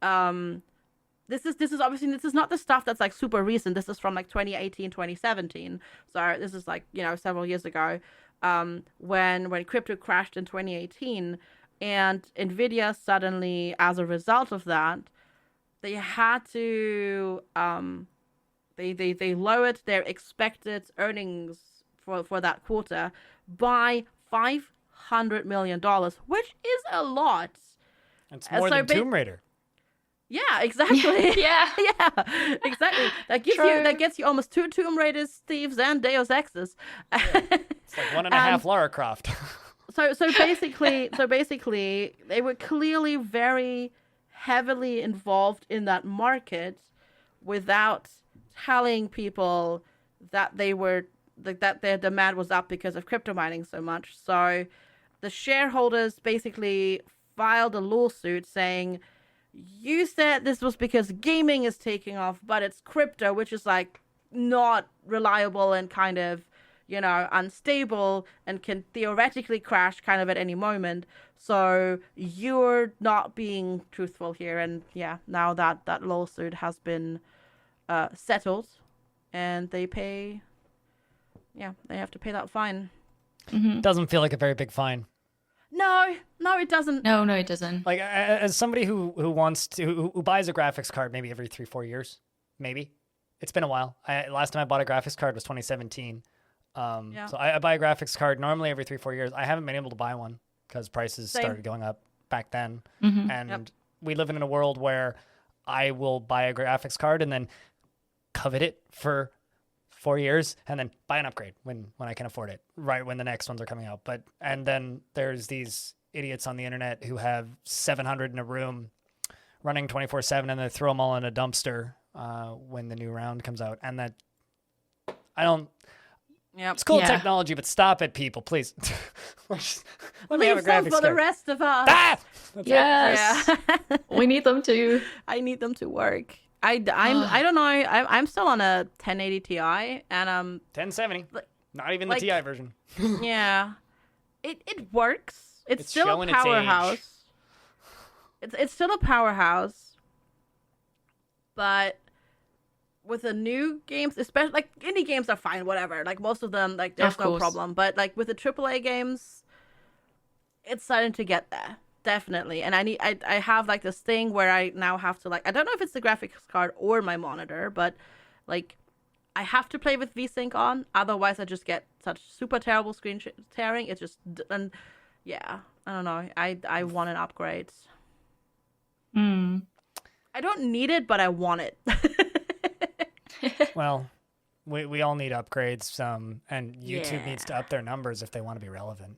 this is obviously, this is not the stuff that's like super recent. This is from like 2018, 2017. So this is like, several years ago, when crypto crashed in 2018, and Nvidia suddenly, as a result of that, they had to they lowered their expected earnings for that quarter by $500 million, which is a lot. It's more than Tomb Raider. Yeah, exactly. Yeah. Yeah, exactly. That gets you almost 2 Tomb Raiders, Thieves, and Deus Exes. It's like 1.5 Lara Croft. So basically, they were clearly very heavily involved in that market without telling people that that their demand was up because of crypto mining so much. So the shareholders basically filed a lawsuit saying, you said this was because gaming is taking off, but it's crypto, which is like not reliable and kind of, unstable and can theoretically crash kind of at any moment. So you're not being truthful here. And yeah, now that lawsuit has been settled, and they have to pay that fine. Mm-hmm. Doesn't feel like a very big fine. No, it doesn't. No, it doesn't. Like, as somebody who buys a graphics card maybe every 3-4 years, maybe. It's been a while. Last time I bought a graphics card was 2017. So I buy a graphics card normally every 3-4 years. I haven't been able to buy one because prices started going up back then. Mm-hmm. And we live in a world where I will buy a graphics card and then covet it for 4 years and then buy an upgrade when I can afford it, right when the next ones are coming out. And then there's these idiots on the internet who have 700 in a room running 24/7, and they throw them all in a dumpster when the new round comes out. And that, I don't. Yep. It's cool technology, but stop it, people, please. Let me have a graphics for card. The rest of us. Ah! Yes. Yeah. We need them to. I need them to work. I don't know. I'm still on a 1080 Ti, and 1070. Not even the Ti version. Yeah, it works. It's still a showing its age. powerhouse. It's still a powerhouse, but with the new games, especially like indie games are fine, whatever. Like most of them, like there's no problem. But like with the AAA games, it's starting to get there. Definitely. And I have like this thing where I now have to like, I don't know if it's the graphics card or my monitor, but like I have to play with VSync on, otherwise I just get such super terrible screen tearing. It's just, and yeah, I don't know. I want an upgrade. I don't need it, but I want it. Well, we all need upgrades, and YouTube needs to up their numbers if they want to be relevant.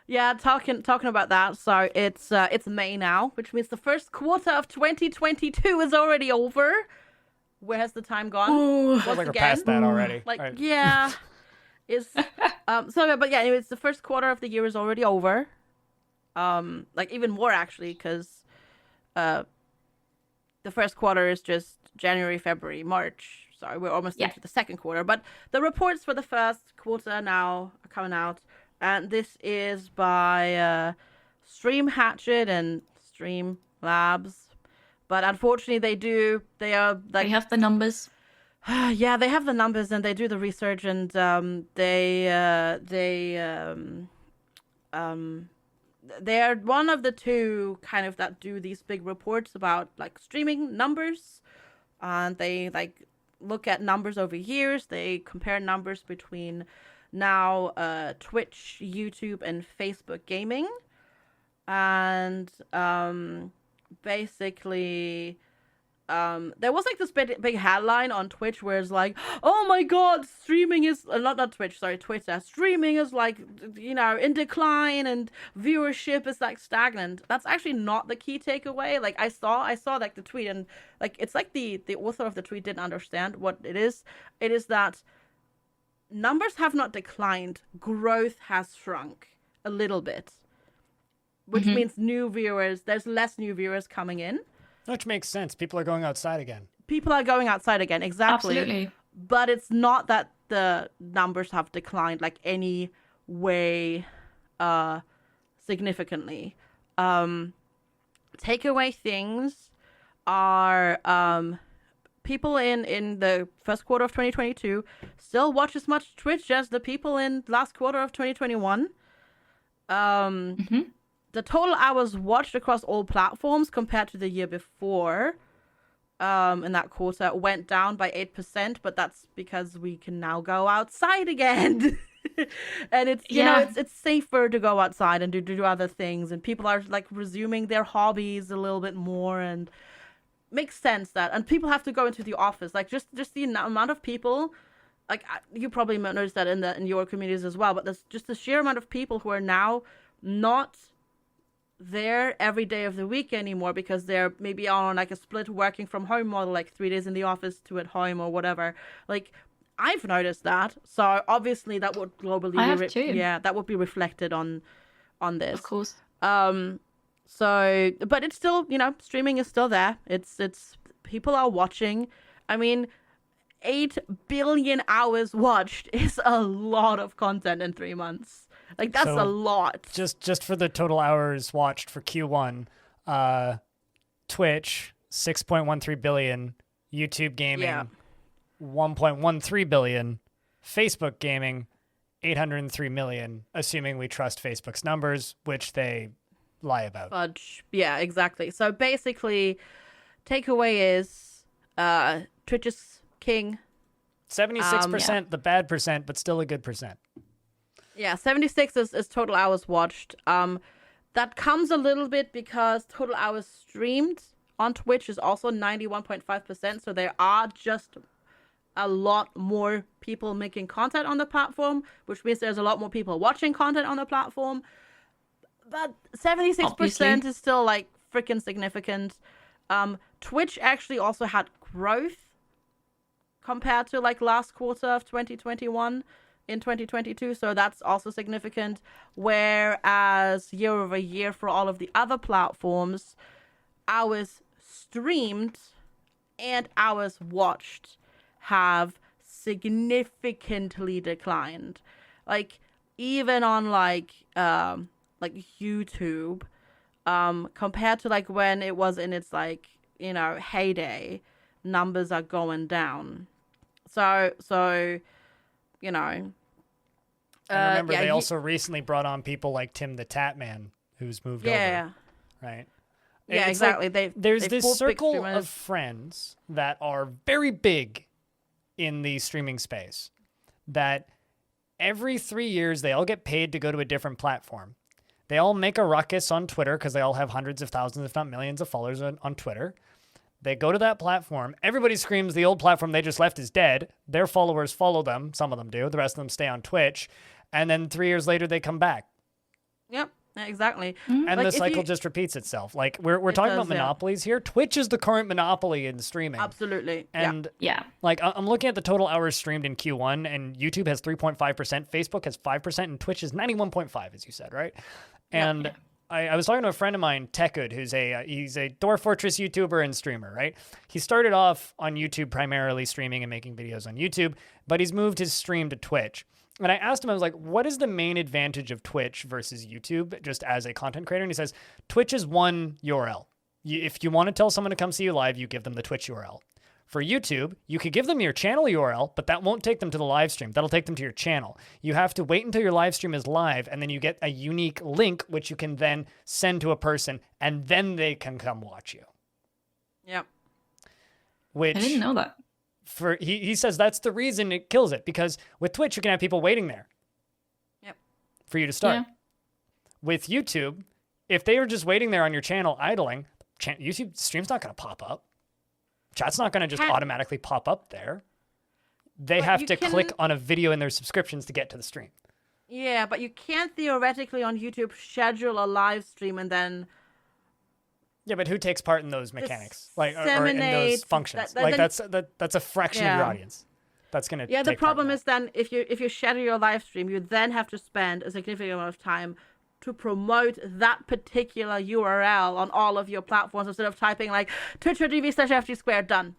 Yeah, talking about that. So it's May now, which means the first quarter of 2022 is already over. Where has the time gone? Ooh. Feels like we're past that already. Like, right. yeah, is but yeah, anyways, the first quarter of the year is already over. Like even more actually, because the first quarter is just January, February, March. So we're almost into the second quarter. But the reports for the first quarter now are coming out. And this is by Stream Hatchet and Stream Labs. But unfortunately, they are like... They have the numbers. Yeah, they have the numbers and they do the research, and they're one of the two kind of that do these big reports about like streaming numbers, and they like look at numbers over years. They compare numbers between now Twitch, YouTube, and Facebook gaming, and basically there was like this big headline on Twitch where it's like, oh my god, streaming is not Twitch, sorry, Twitter, streaming is like, you know, in decline and viewership is like stagnant. That's actually not the key takeaway. Like I saw like the tweet, and like it's like the author of the tweet didn't understand what it is. It is that numbers have not declined, growth has shrunk a little bit, which means there's less new viewers coming in. Which makes sense. People are going outside again. Exactly. Absolutely. But it's not that the numbers have declined like any way significantly. Takeaway things are people in the first quarter of 2022 still watch as much Twitch as the people in last quarter of 2021. The total hours watched across all platforms compared to the year before in that quarter went down by 8%, but that's because we can now go outside again. And it's, you know, it's safer to go outside and do other things, and people are like resuming their hobbies a little bit more, and makes sense that, and people have to go into the office, like just the amount of people, like you probably noticed that in your communities as well, but there's just the sheer amount of people who are now not there every day of the week anymore because they're maybe on like a split working from home model, like 3 days in the office, 2 at home or whatever. Like I've noticed that, so obviously that would globally that would be reflected on this, of course. So but it's still, you know, streaming is still there. It's people are watching. I mean, 8 billion hours watched is a lot of content in 3 months. Like, that's a lot. Just for the total hours watched for Q1, Twitch, 6.13 billion, YouTube gaming, 1.13 billion, Facebook gaming, 803 million, assuming we trust Facebook's numbers, which they lie about. Fudge. Yeah, exactly. So basically, takeaway is Twitch is king. 76%, the bad percent, but still a good percent. Yeah, 76 is total hours watched. That comes a little bit because total hours streamed on Twitch is also 91.5%. So there are just a lot more people making content on the platform, which means there's a lot more people watching content on the platform. But 76% Obviously. is still like freaking significant. Twitch actually also had growth compared to like last quarter of 2021 in 2022, so that's also significant, whereas year over year for all of the other platforms, hours streamed and hours watched have significantly declined. Like even on like YouTube, compared to like when it was in its like, you know, heyday, numbers are going down. So you know. And remember, they also recently brought on people like Tim the Tatman, who's moved over. Right? Yeah, It's exactly. Like, there's this circle of friends that are very big in the streaming space that every 3 years they all get paid to go to a different platform. They all make a ruckus on Twitter because they all have hundreds of thousands, if not millions of followers on Twitter. They go to that platform. Everybody screams the old platform they just left is dead. Their followers follow them. Some of them do. The rest of them stay on Twitch. And then 3 years later, they come back. Yep, exactly. And like the cycle just repeats itself. Like, we're talking about monopolies here. Twitch is the current monopoly in streaming. Absolutely. And, like, I'm looking at the total hours streamed in Q1, and YouTube has 3.5%, Facebook has 5%, and Twitch is 91.5%, as you said, right? And... I was talking to a friend of mine, Tekud, he's a Dwarf Fortress YouTuber and streamer, right? He started off on YouTube primarily streaming and making videos on YouTube, but he's moved his stream to Twitch. And I asked him, I was like, what is the main advantage of Twitch versus YouTube just as a content creator? And he says, Twitch is one URL. If you want to tell someone to come see you live, you give them the Twitch URL. For YouTube, you could give them your channel URL, but that won't take them to the live stream. That'll take them to your channel. You have to wait until your live stream is live, and then you get a unique link, which you can then send to a person, and then they can come watch you. Yep. I didn't know that. He says that's the reason it kills it, because with Twitch, you can have people waiting there. Yep. For you to start. Yeah. With YouTube, if they are just waiting there on your channel idling, YouTube stream's not going to pop up. Chat's not going to just automatically pop up there. They have to click on a video in their subscriptions to get to the stream. Yeah, but you can't theoretically on YouTube schedule a live stream and then... Yeah, but who takes part in those mechanics? Or in those functions? That's a fraction of your audience. That's going to Yeah, the problem is then if you schedule your live stream, you then have to spend a significant amount of time to promote that particular URL on all of your platforms instead of typing like twitch.tv/FGsquared done.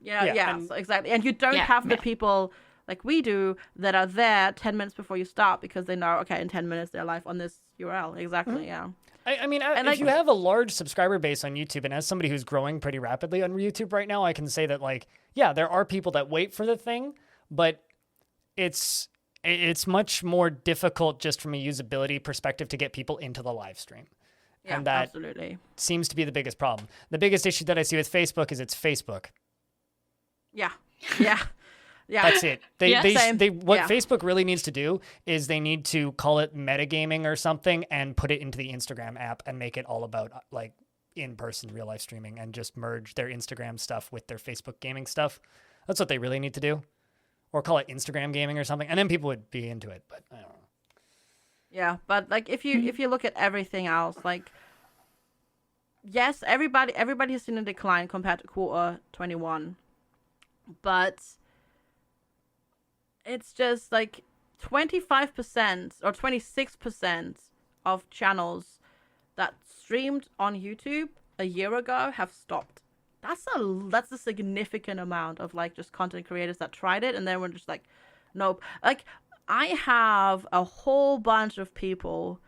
So exactly. And you don't have the people like we do that are there 10 minutes before you start because they know, okay, in 10 minutes they're live on this URL. Exactly, yeah. I mean, if you have a large subscriber base on YouTube, and as somebody who's growing pretty rapidly on YouTube right now, I can say that, like, yeah, there are people that wait for the thing, but it's much more difficult just from a usability perspective to get people into the live stream. Yeah, and that absolutely seems to be the biggest problem. The biggest issue that I see with Facebook is it's Facebook. Yeah. Yeah. Yeah. That's it. What Yeah. Facebook really needs to do is they need to call it metagaming or something and put it into the Instagram app and make it all about like in-person real life streaming and just merge their Instagram stuff with their Facebook gaming stuff. That's what they really need to do. Or call it Instagram gaming or something, and then people would be into it. But I don't know. Yeah, but like if you look at everything else, like yes, everybody has seen a decline compared to quarter 21, but it's just like 25% or 26% of channels that streamed on YouTube a year ago have stopped. That's a significant amount of like just content creators that tried it and then were just like, nope. Like I have a whole bunch of people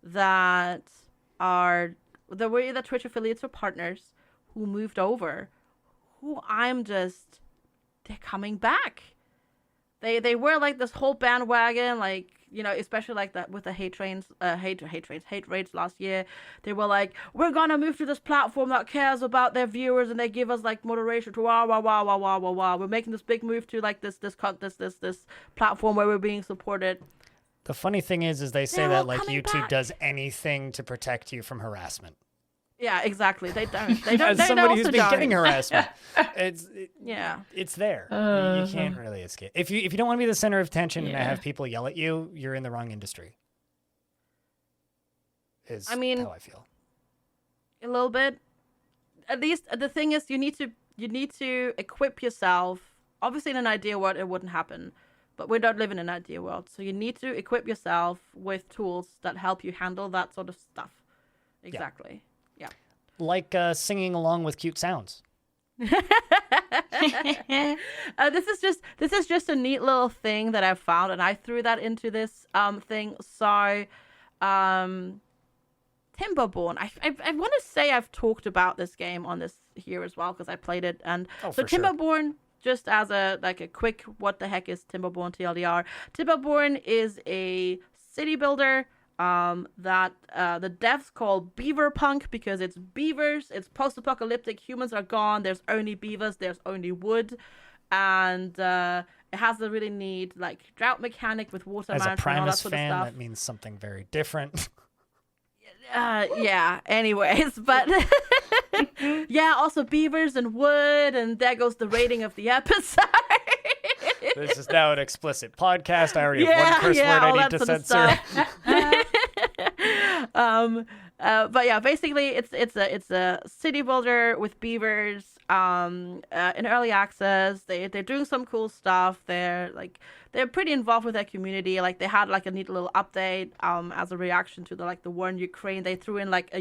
that were either Twitch affiliates or partners who moved over, who they're coming back. They were like this whole bandwagon, like, you know, especially like that with the hate raids last year. They were like, we're gonna move to this platform that cares about their viewers and they give us like moderation to wow. We're making this big move to like this platform where we're being supported. The funny thing is they say that like YouTube does anything to protect you from harassment. Yeah, exactly. They don't. They don't. As somebody who's been getting harassment, it's there. You can't really escape. If you don't want to be the center of attention and have people yell at you, you're in the wrong industry. How I feel. A little bit. At least the thing is, you need to equip yourself. Obviously, in an ideal world, it wouldn't happen, but we don't live in an ideal world. So you need to equip yourself with tools that help you handle that sort of stuff. Exactly. Yeah. Like singing along with cute sounds. This is just a neat little thing that I found, and I threw that into this thing. So, Timberborn. I want to say I've talked about this game on this here as well because I played it, and so Timberborn. Sure. Just as a quick, what the heck is Timberborn TLDR? Timberborn is a city builder. That the devs call Beaverpunk because it's beavers, it's post-apocalyptic, humans are gone, there's only beavers, there's only wood, and it has a really neat like drought mechanic with water management and all that sort of stuff. That means something very different. Yeah, anyways, but yeah, also beavers and wood, and there goes the rating of the episode. This is now an explicit podcast. I already have one curse word I need to censor. But yeah, basically it's a city builder with beavers. In early access, they're doing some cool stuff. They're pretty involved with their community. Like they had like a neat little update as a reaction to the war in Ukraine. They threw in like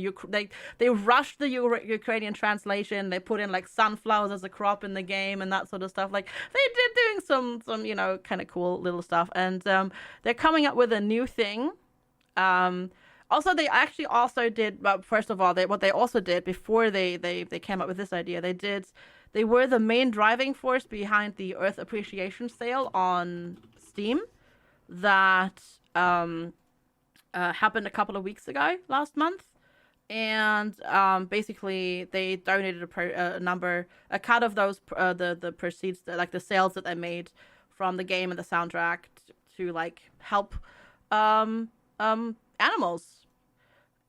they rushed the Ukrainian translation. They put in like sunflowers as a crop in the game and that sort of stuff. Like they're doing some kind of cool little stuff. And they're coming up with a new thing. Also, they actually also did. Well, first of all, what they also did before they came up with this idea, they were the main driving force behind the Earth Appreciation Sale on Steam that happened a couple of weeks ago, last month. And basically, they donated a cut of those the proceeds, like the sales that they made from the game and the soundtrack to like help animals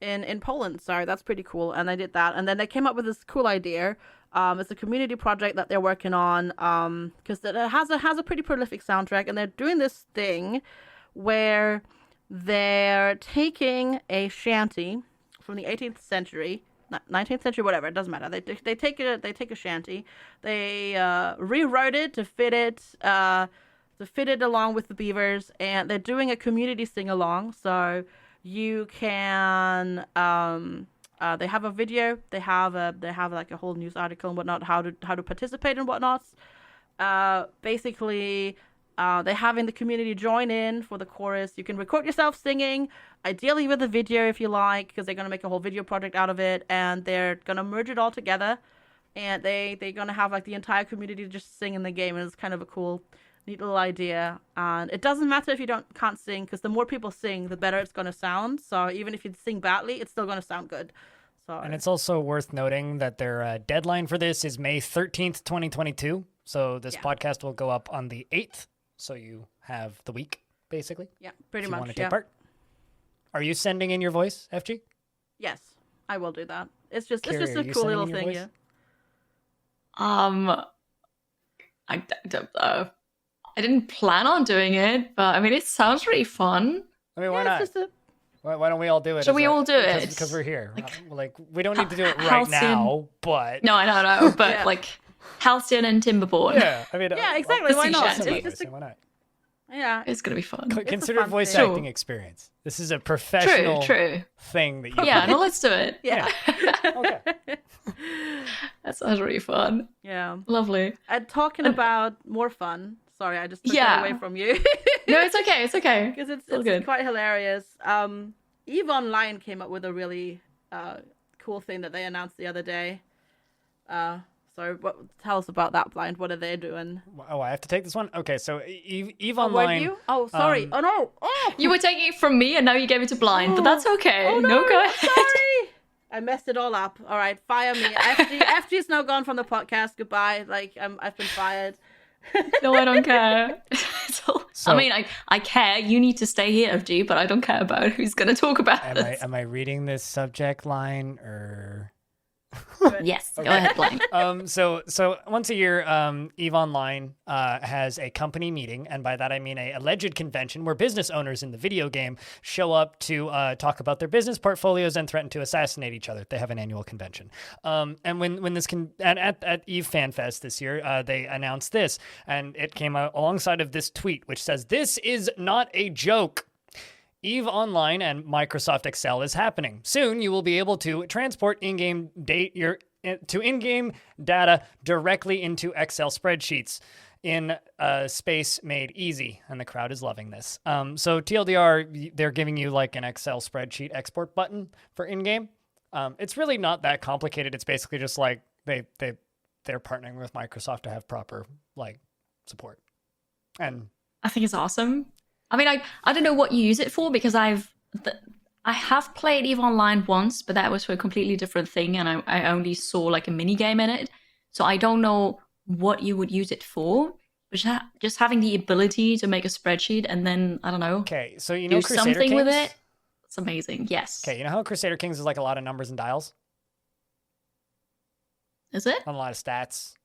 in Poland. So that's pretty cool. And they did that, and then they came up with this cool idea. It's a community project that they're working on because it has a pretty prolific soundtrack, and they're doing this thing where they're taking a shanty from the 18th century, 19th century, whatever, it doesn't matter. They take a shanty, they rewrote it to fit it along with the beavers, and they're doing a community sing along. So you can they have a video, they have like a whole news article and whatnot, how to participate and whatnot. Basically, they're having the community join in for the chorus. You can record yourself singing, ideally with a video if you like, because they're going to make a whole video project out of it, and they're going to merge it all together, and they're going to have like the entire community just sing in the game, and it's kind of a cool, neat little idea. And it doesn't matter if you can't sing, because the more people sing, the better it's going to sound. So even if you sing badly, it's still going to sound good. So, and it's also worth noting that their deadline for this is May 13th, 2022. So this podcast will go up on the 8th. So you have the week, basically. Yeah, pretty much. If you want to take part. Are you sending in your voice, FG? Yes, I will do that. It's just Kiri, a cool little thing, voice? yeah. I don't know. I didn't plan on doing it, but I mean, it sounds really fun. I mean, why Yeah, not? it's just Why don't we all do it? Shall we all do it? Because we're here. Like, we don't need to do it right Halcyon- now, but... No, I know, but Yeah. like Halcyon and Timberborn. Yeah, I mean... Yeah, exactly, why not? It's just why not? yeah. It's gonna be fun. Consider fun voice thing. acting experience. This is a professional True. thing that you Yeah, no, let's do it. Yeah. Okay. That sounds really fun. Yeah. Lovely. And talking about more fun. Sorry, I just took that away from you. No, it's okay. It's okay. Because it's all good. quite hilarious. EVE Online came up with a really cool thing that they announced the other day. So tell us about that, Blind. What are they doing? Oh, I have to take this one? Okay, so EVE Oh, were Online... you? Oh, sorry. Oh, no. Oh! You were taking it from me, and now you gave it to Blind, but that's okay. Oh, no, go ahead. Sorry. I messed it all up. All right, fire me. FG's now gone from the podcast. Goodbye. Like, I've been fired. No, I don't care. So- I mean, I care. You need to stay here, FG, but I don't care about who's going to talk about it. Am I reading this subject line or... Yes, go ahead, Blind. So once a year, EVE Online has a company meeting, and by that I mean a alleged convention where business owners in the video game show up to talk about their business portfolios and threaten to assassinate each other. They have an annual convention. And when this at EVE Fan Fest this year, they announced this, and it came out alongside of this tweet, which says, "This is not a joke. EVE Online and Microsoft Excel is happening. Soon you will be able to transport in-game data directly into Excel spreadsheets in a space made easy." And the crowd is loving this. So TLDR, they're giving you like an Excel spreadsheet export button for in-game. It's really not that complicated. It's basically just like they're partnering with Microsoft to have proper like support. And I think it's awesome. I mean, I don't know what you use it for, because I have played EVE Online once, but that was for a completely different thing, and I only saw like a mini game in it, so I don't know what you would use it for. But just having the ability to make a spreadsheet and then, I don't know, okay, so you know do Crusader something Kings? with it. It's amazing. Yes. Okay, you know how Crusader Kings is like a lot of numbers and dials? Is it? A lot of stats.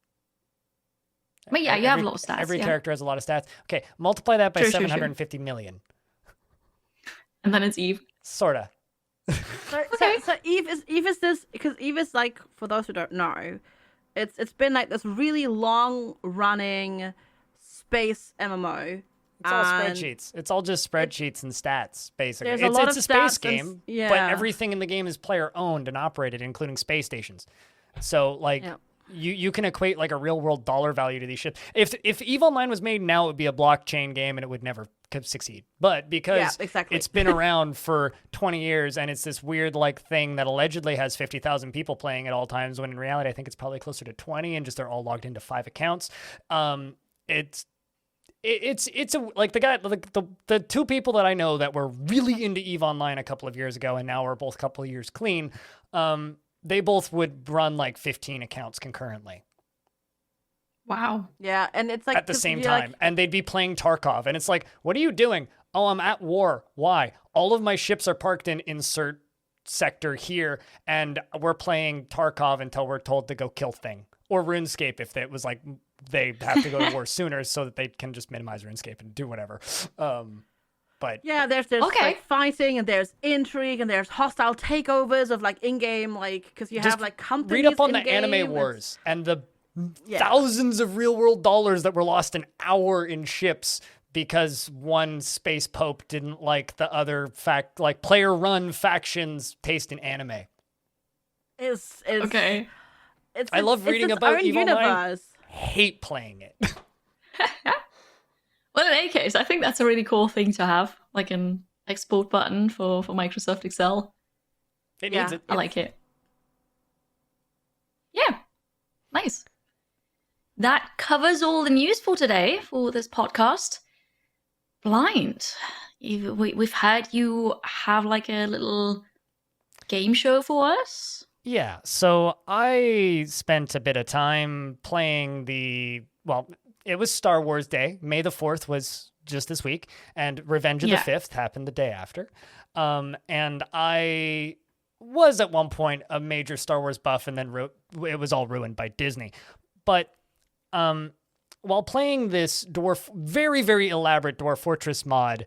Well, yeah, you have a lot of stats. Every yeah. character has a lot of stats. Okay, multiply that by True. 750 million. And then it's Eve. Sorta. So EVE is this, because EVE is like, for those who don't know, it's been like this really long running space MMO. It's all and spreadsheets. It's all just spreadsheets and stats, basically. There's a It's lot a of space stats and game, yeah. but everything in the game is player owned and operated, including space stations. So like Yeah. you can equate like a real world dollar value to these ships. If EVE Online was made now, it would be a blockchain game and it would never succeed, but because exactly. it's been around for 20 years and it's this weird like thing that allegedly has 50,000 people playing at all times, when in reality I think it's probably closer to 20, and just they're all logged into 5 accounts. It's like the two people that I know that were really into EVE Online a couple of years ago and now are both a couple of years clean. They both would run like 15 accounts concurrently. Wow. Yeah, and it's like at the same time, and they'd be playing Tarkov, and it's like, what are you doing? Oh, I'm at war. Why? All of my ships are parked in insert sector here, and we're playing Tarkov until we're told to go kill thing, or RuneScape if it was like they have to go to war sooner so that they can just minimize RuneScape and do whatever. But yeah, there's like fighting, and there's intrigue, and there's hostile takeovers of like in-game, like because you have like companies. Read up on the in-game, anime wars and the thousands of real-world dollars that were lost an hour in ships because one space pope didn't like the other player-run factions' taste in anime. Is okay. I love reading about EVE Online. Hate playing it. Well, in any case, I think that's a really cool thing to have, like an export button for Microsoft Excel. It needs it. I like it. Yeah, nice. That covers all the news for today for this podcast. Blind, we've heard you have like a little game show for us. Yeah, so I spent a bit of time playing it was Star Wars Day. May the 4th was just this week, and Revenge of the 5th happened the day after. And I was at one point a major Star Wars buff, and then it was all ruined by Disney. But while playing this very, very elaborate Dwarf Fortress mod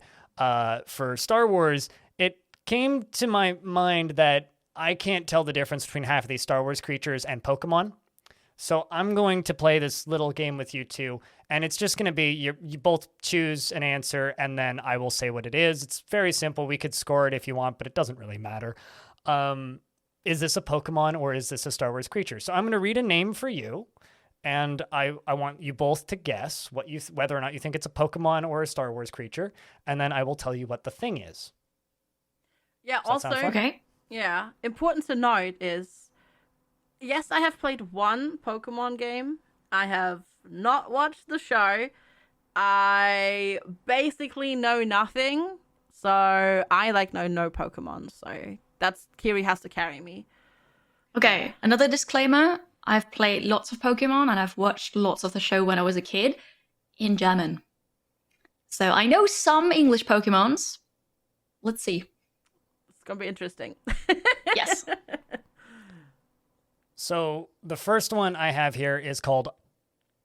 for Star Wars, it came to my mind that I can't tell the difference between half of these Star Wars creatures and Pokemon. So I'm going to play this little game with you two, and it's just going to be you both choose an answer, and then I will say what it is. It's very simple. We could score it if you want, but it doesn't really matter. Is this a Pokemon or is this a Star Wars creature? So I'm going to read a name for you, and I want you both to guess whether or not you think it's a Pokemon or a Star Wars creature, and then I will tell you what the thing is. Yeah, Does that sound fun? Okay. Yeah, important to note is, yes, I have played one Pokemon game. I have not watched the show. I basically know nothing. So I know no Pokemon. So Kiri has to carry me. Okay, another disclaimer. I've played lots of Pokemon and I've watched lots of the show when I was a kid in German. So I know some English Pokemons. Let's see. It's going to be interesting. Yes. So the first one I have here is called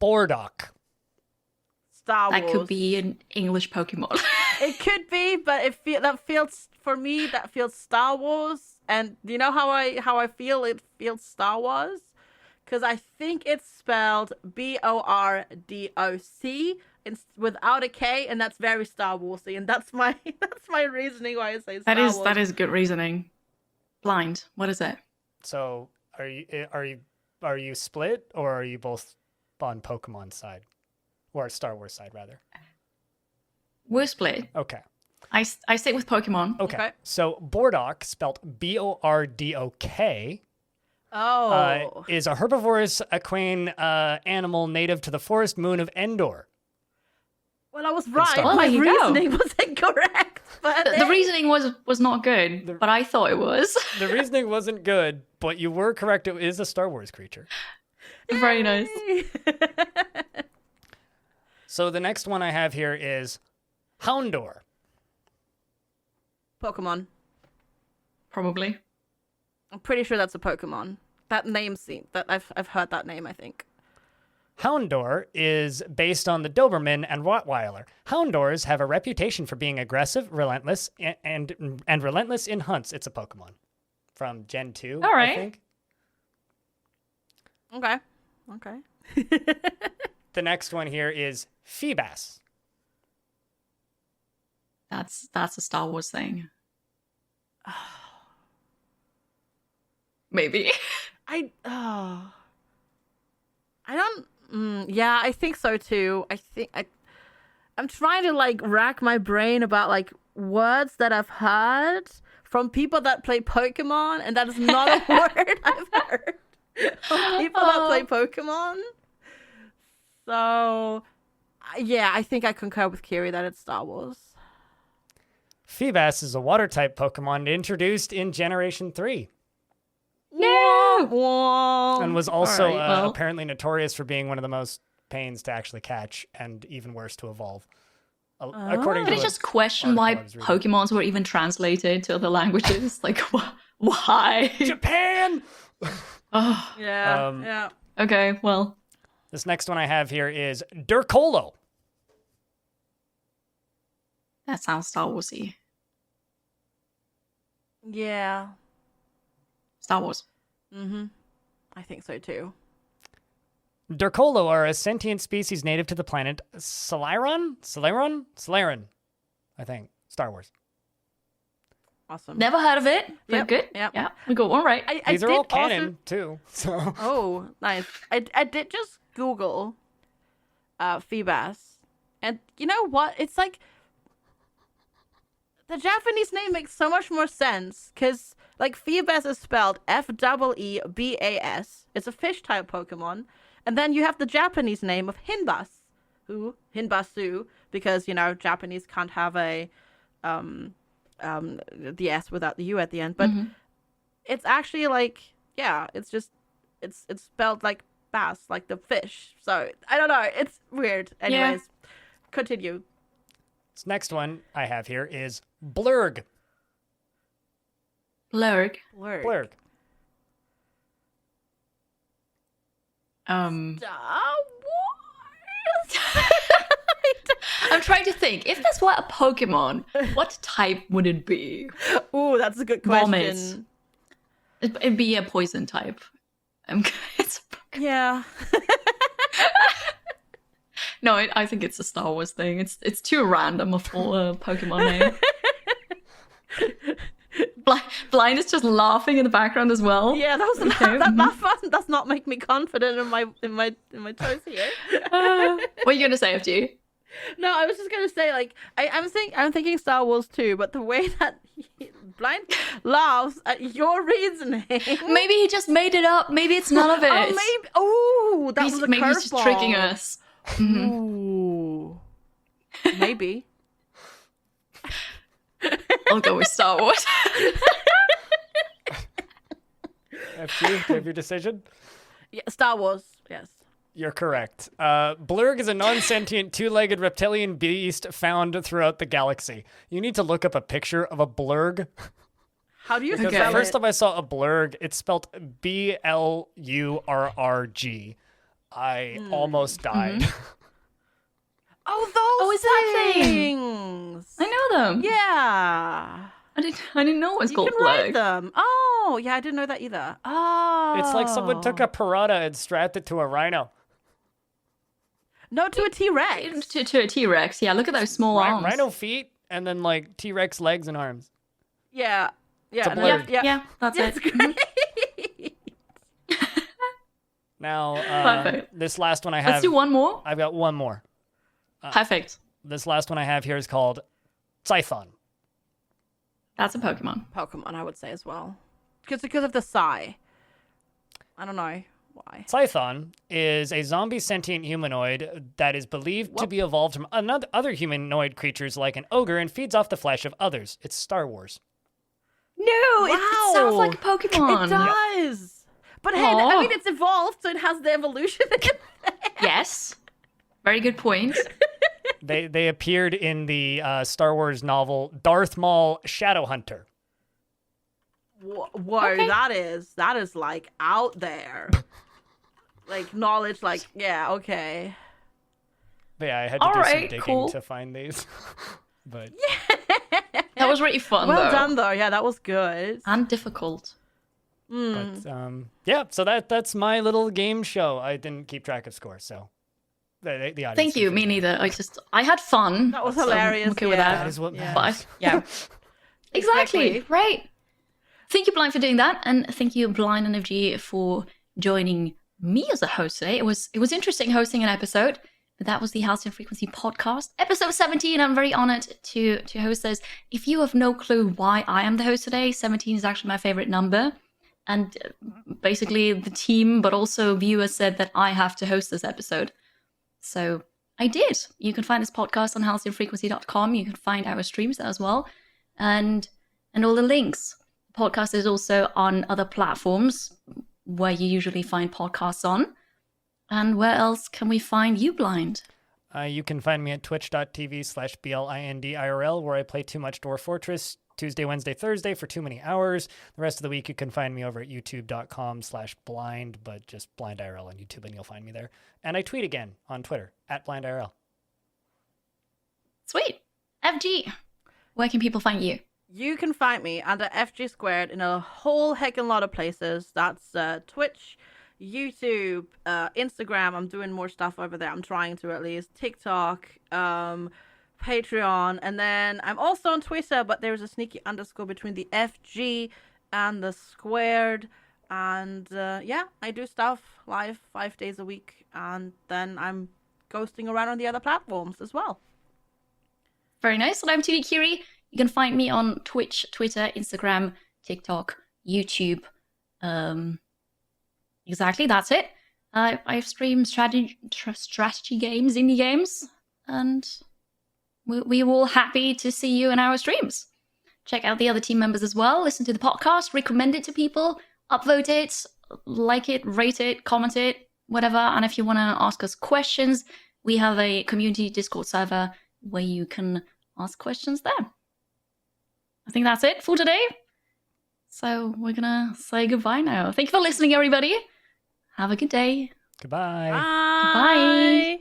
Bordock. Star Wars. That could be an English Pokemon. It could be, but that feels Star Wars. And you know how I feel it feels Star Wars? Because I think it's spelled BORDOC without a K, and that's very Star Warsy, and that's my reasoning why I say Star Wars. That is good reasoning. Blind, what is it? So are you split, or are you both on Pokemon side, or Star Wars side rather? We're split. Okay. I stick with Pokemon. Okay. So Bordock, spelled BORDOK. Is a herbivorous equine animal native to the forest moon of Endor. Well, I was right. Well, my there you reasoning was incorrect. But the reasoning was not good, but I thought it was. The reasoning wasn't good, but you were correct. It is a Star Wars creature. Very nice. So the next one I have here is Houndour. Pokemon. Probably. I'm pretty sure that's a Pokemon. That name seems that I've heard that name, I think. Houndour is based on the Doberman and Rottweiler. Houndours have a reputation for being aggressive, relentless, and relentless in hunts. It's a Pokemon from Gen 2, all right. I think. Okay. The next one here is Feebas. That's a Star Wars thing. Maybe. I don't. Yeah, I think so too. I'm trying to like rack my brain about like words that I've heard from people that play Pokemon, and that is not a word I've heard from people that play Pokemon. So, yeah, I think I concur with Kiri that it's Star Wars. Feebas is a water-type Pokemon introduced in Generation 3. No! And was also Alright, well. apparently notorious for being one of the most pains to actually catch and even worse to evolve. According But to I a just question why article I was reading. Pokemons were even translated to other languages. Like, why? Japan! Oh, Yeah, Um, yeah. okay, well, This next one I have here is Durkolo. that sounds Star Warsy. Yeah. Star Wars. Mm-hmm. I think so too. Durkolo are a sentient species native to the planet Solarian, I think. Star Wars. Awesome. Never heard of it, but Yep, good. yep. Yeah, we got one right. I These are did all also- canon, too. So Oh, nice. I did just Google Feebas. And you know what? It's like the Japanese name makes so much more sense because like Feebas is spelled Feebas. It's a fish type Pokemon. And then you have the Japanese name of Hinbasu, because, you know, Japanese can't have a the S without the U at the end. But it's actually like, yeah, it's just it's spelled like bass, like the fish. So I don't know. It's weird. Anyways, continue. this next one I have here is Blurg. Blurg. Blurg. Star Wars. I'm trying to think. If this were a Pokemon, what type would it be? Ooh, that's a good Vomit. question. It'd be a poison type. It's a Yeah. No, I think it's a Star Wars thing. It's too random a full Pokemon name. Blind is just laughing in the background as well. Yeah, that was Okay, that does not make me confident in my choice here. What are you gonna say, FG? No, I was just gonna say like I'm thinking Star Wars too, but the way that Blind laughs at your reasoning. Maybe he just made it up. Maybe it's none of it. Oh, maybe. Oh, that was a Maybe he's just tricking curveball. us. Mhm. Ooh, maybe. I'll go with Star Wars. FG, do you have your decision? Yeah, Star Wars. Yes. You're correct. Blurg is a non-sentient two-legged reptilian beast found throughout the galaxy. You need to look up a picture of a Blurg. How do you Because spell the first it? time I saw a Blurg, it's spelled Blurrg. I almost died. Oh, those is that thing? things. I know them. Yeah. I didn't know it was You called can ride Blurg. them. Oh, yeah, I didn't know that either. Oh. It's like someone took a piranha and strapped it to a rhino. No, to a T-Rex. To a T-Rex. Yeah, look at those small arms. Rhino feet and then like T-Rex legs and arms. Yeah. It's a Yeah. and then- blurg. Yeah, that's That's it. great. Now, Perfect. this last one I have. Let's do one more. I've got one more. Perfect. This last one I have here is called Scython. That's a Pokemon. Pokemon, I would say as well. Because of the Psy. I don't know why. Scython is a zombie sentient humanoid that is believed to be evolved from other humanoid creatures like an ogre and feeds off the flesh of others. It's Star Wars. No, it sounds like a Pokemon. It does. But hey, Aw. I mean, it's evolved, so it has the evolution in it. Yes. Very good point. They appeared in the Star Wars novel Darth Maul Shadowhunter. Whoa, Okay. that is like out there. Like knowledge, like, yeah, okay. But yeah, I had to do some Alright, digging cool. to find these. But That was really fun, Well though. done, though. Yeah, that was good. And difficult. yeah, so that's my little game show. I didn't keep track of scores, so the audience. Thank you. can Me figure it out. neither. I had fun. That was so I'm hilarious. okay with yeah. that. That is what Yeah. matters. Yeah. Exactly. Exactly. Right. Thank you, Blind, for doing that, and thank you, Blind and FG, for joining me as a host today. It was interesting hosting an episode. But that was the Halcyon Frequency Podcast, episode 17. I'm very honored to host this. If you have no clue why I am the host today, 17 is actually my favorite number. And basically the team, but also viewers said that I have to host this episode. So I did. You can find this podcast on halcyonfrequency.com. You can find our streams there as well. And all the links. The podcast is also on other platforms where you usually find podcasts on. And where else can we find you, Blind? You can find me at twitch.tv/BLINDIRL, where I play Too Much Dwarf Fortress Tuesday, Wednesday, Thursday for too many hours. The rest of the week, you can find me over at youtube.com/blind, but just BlindIRL on YouTube, and you'll find me there. And I tweet again on Twitter, at BlindIRL. Sweet. FG, where can people find you? You can find me under FGsquared in a whole heckin' lot of places. That's Twitch, YouTube, Instagram. I'm doing more stuff over there. I'm trying to, at least. TikTok, Patreon, and then I'm also on Twitter, but there's a sneaky underscore between the FG and the squared. And yeah, I do stuff live 5 days a week, and then I'm ghosting around on the other platforms as well. Very nice. And I'm 2D Kiri. You can find me on Twitch, Twitter, Instagram, TikTok, YouTube. Exactly, that's it. I stream strategy games, indie games, and we're all happy to see you in our streams. Check out the other team members as well. Listen to the podcast, recommend it to people, upvote it, like it, rate it, comment it, whatever. And if you want to ask us questions, we have a community Discord server where you can ask questions there. I think that's it for today. So we're going to say goodbye now. Thank you for listening, everybody. Have a good day. Goodbye. Bye. Goodbye.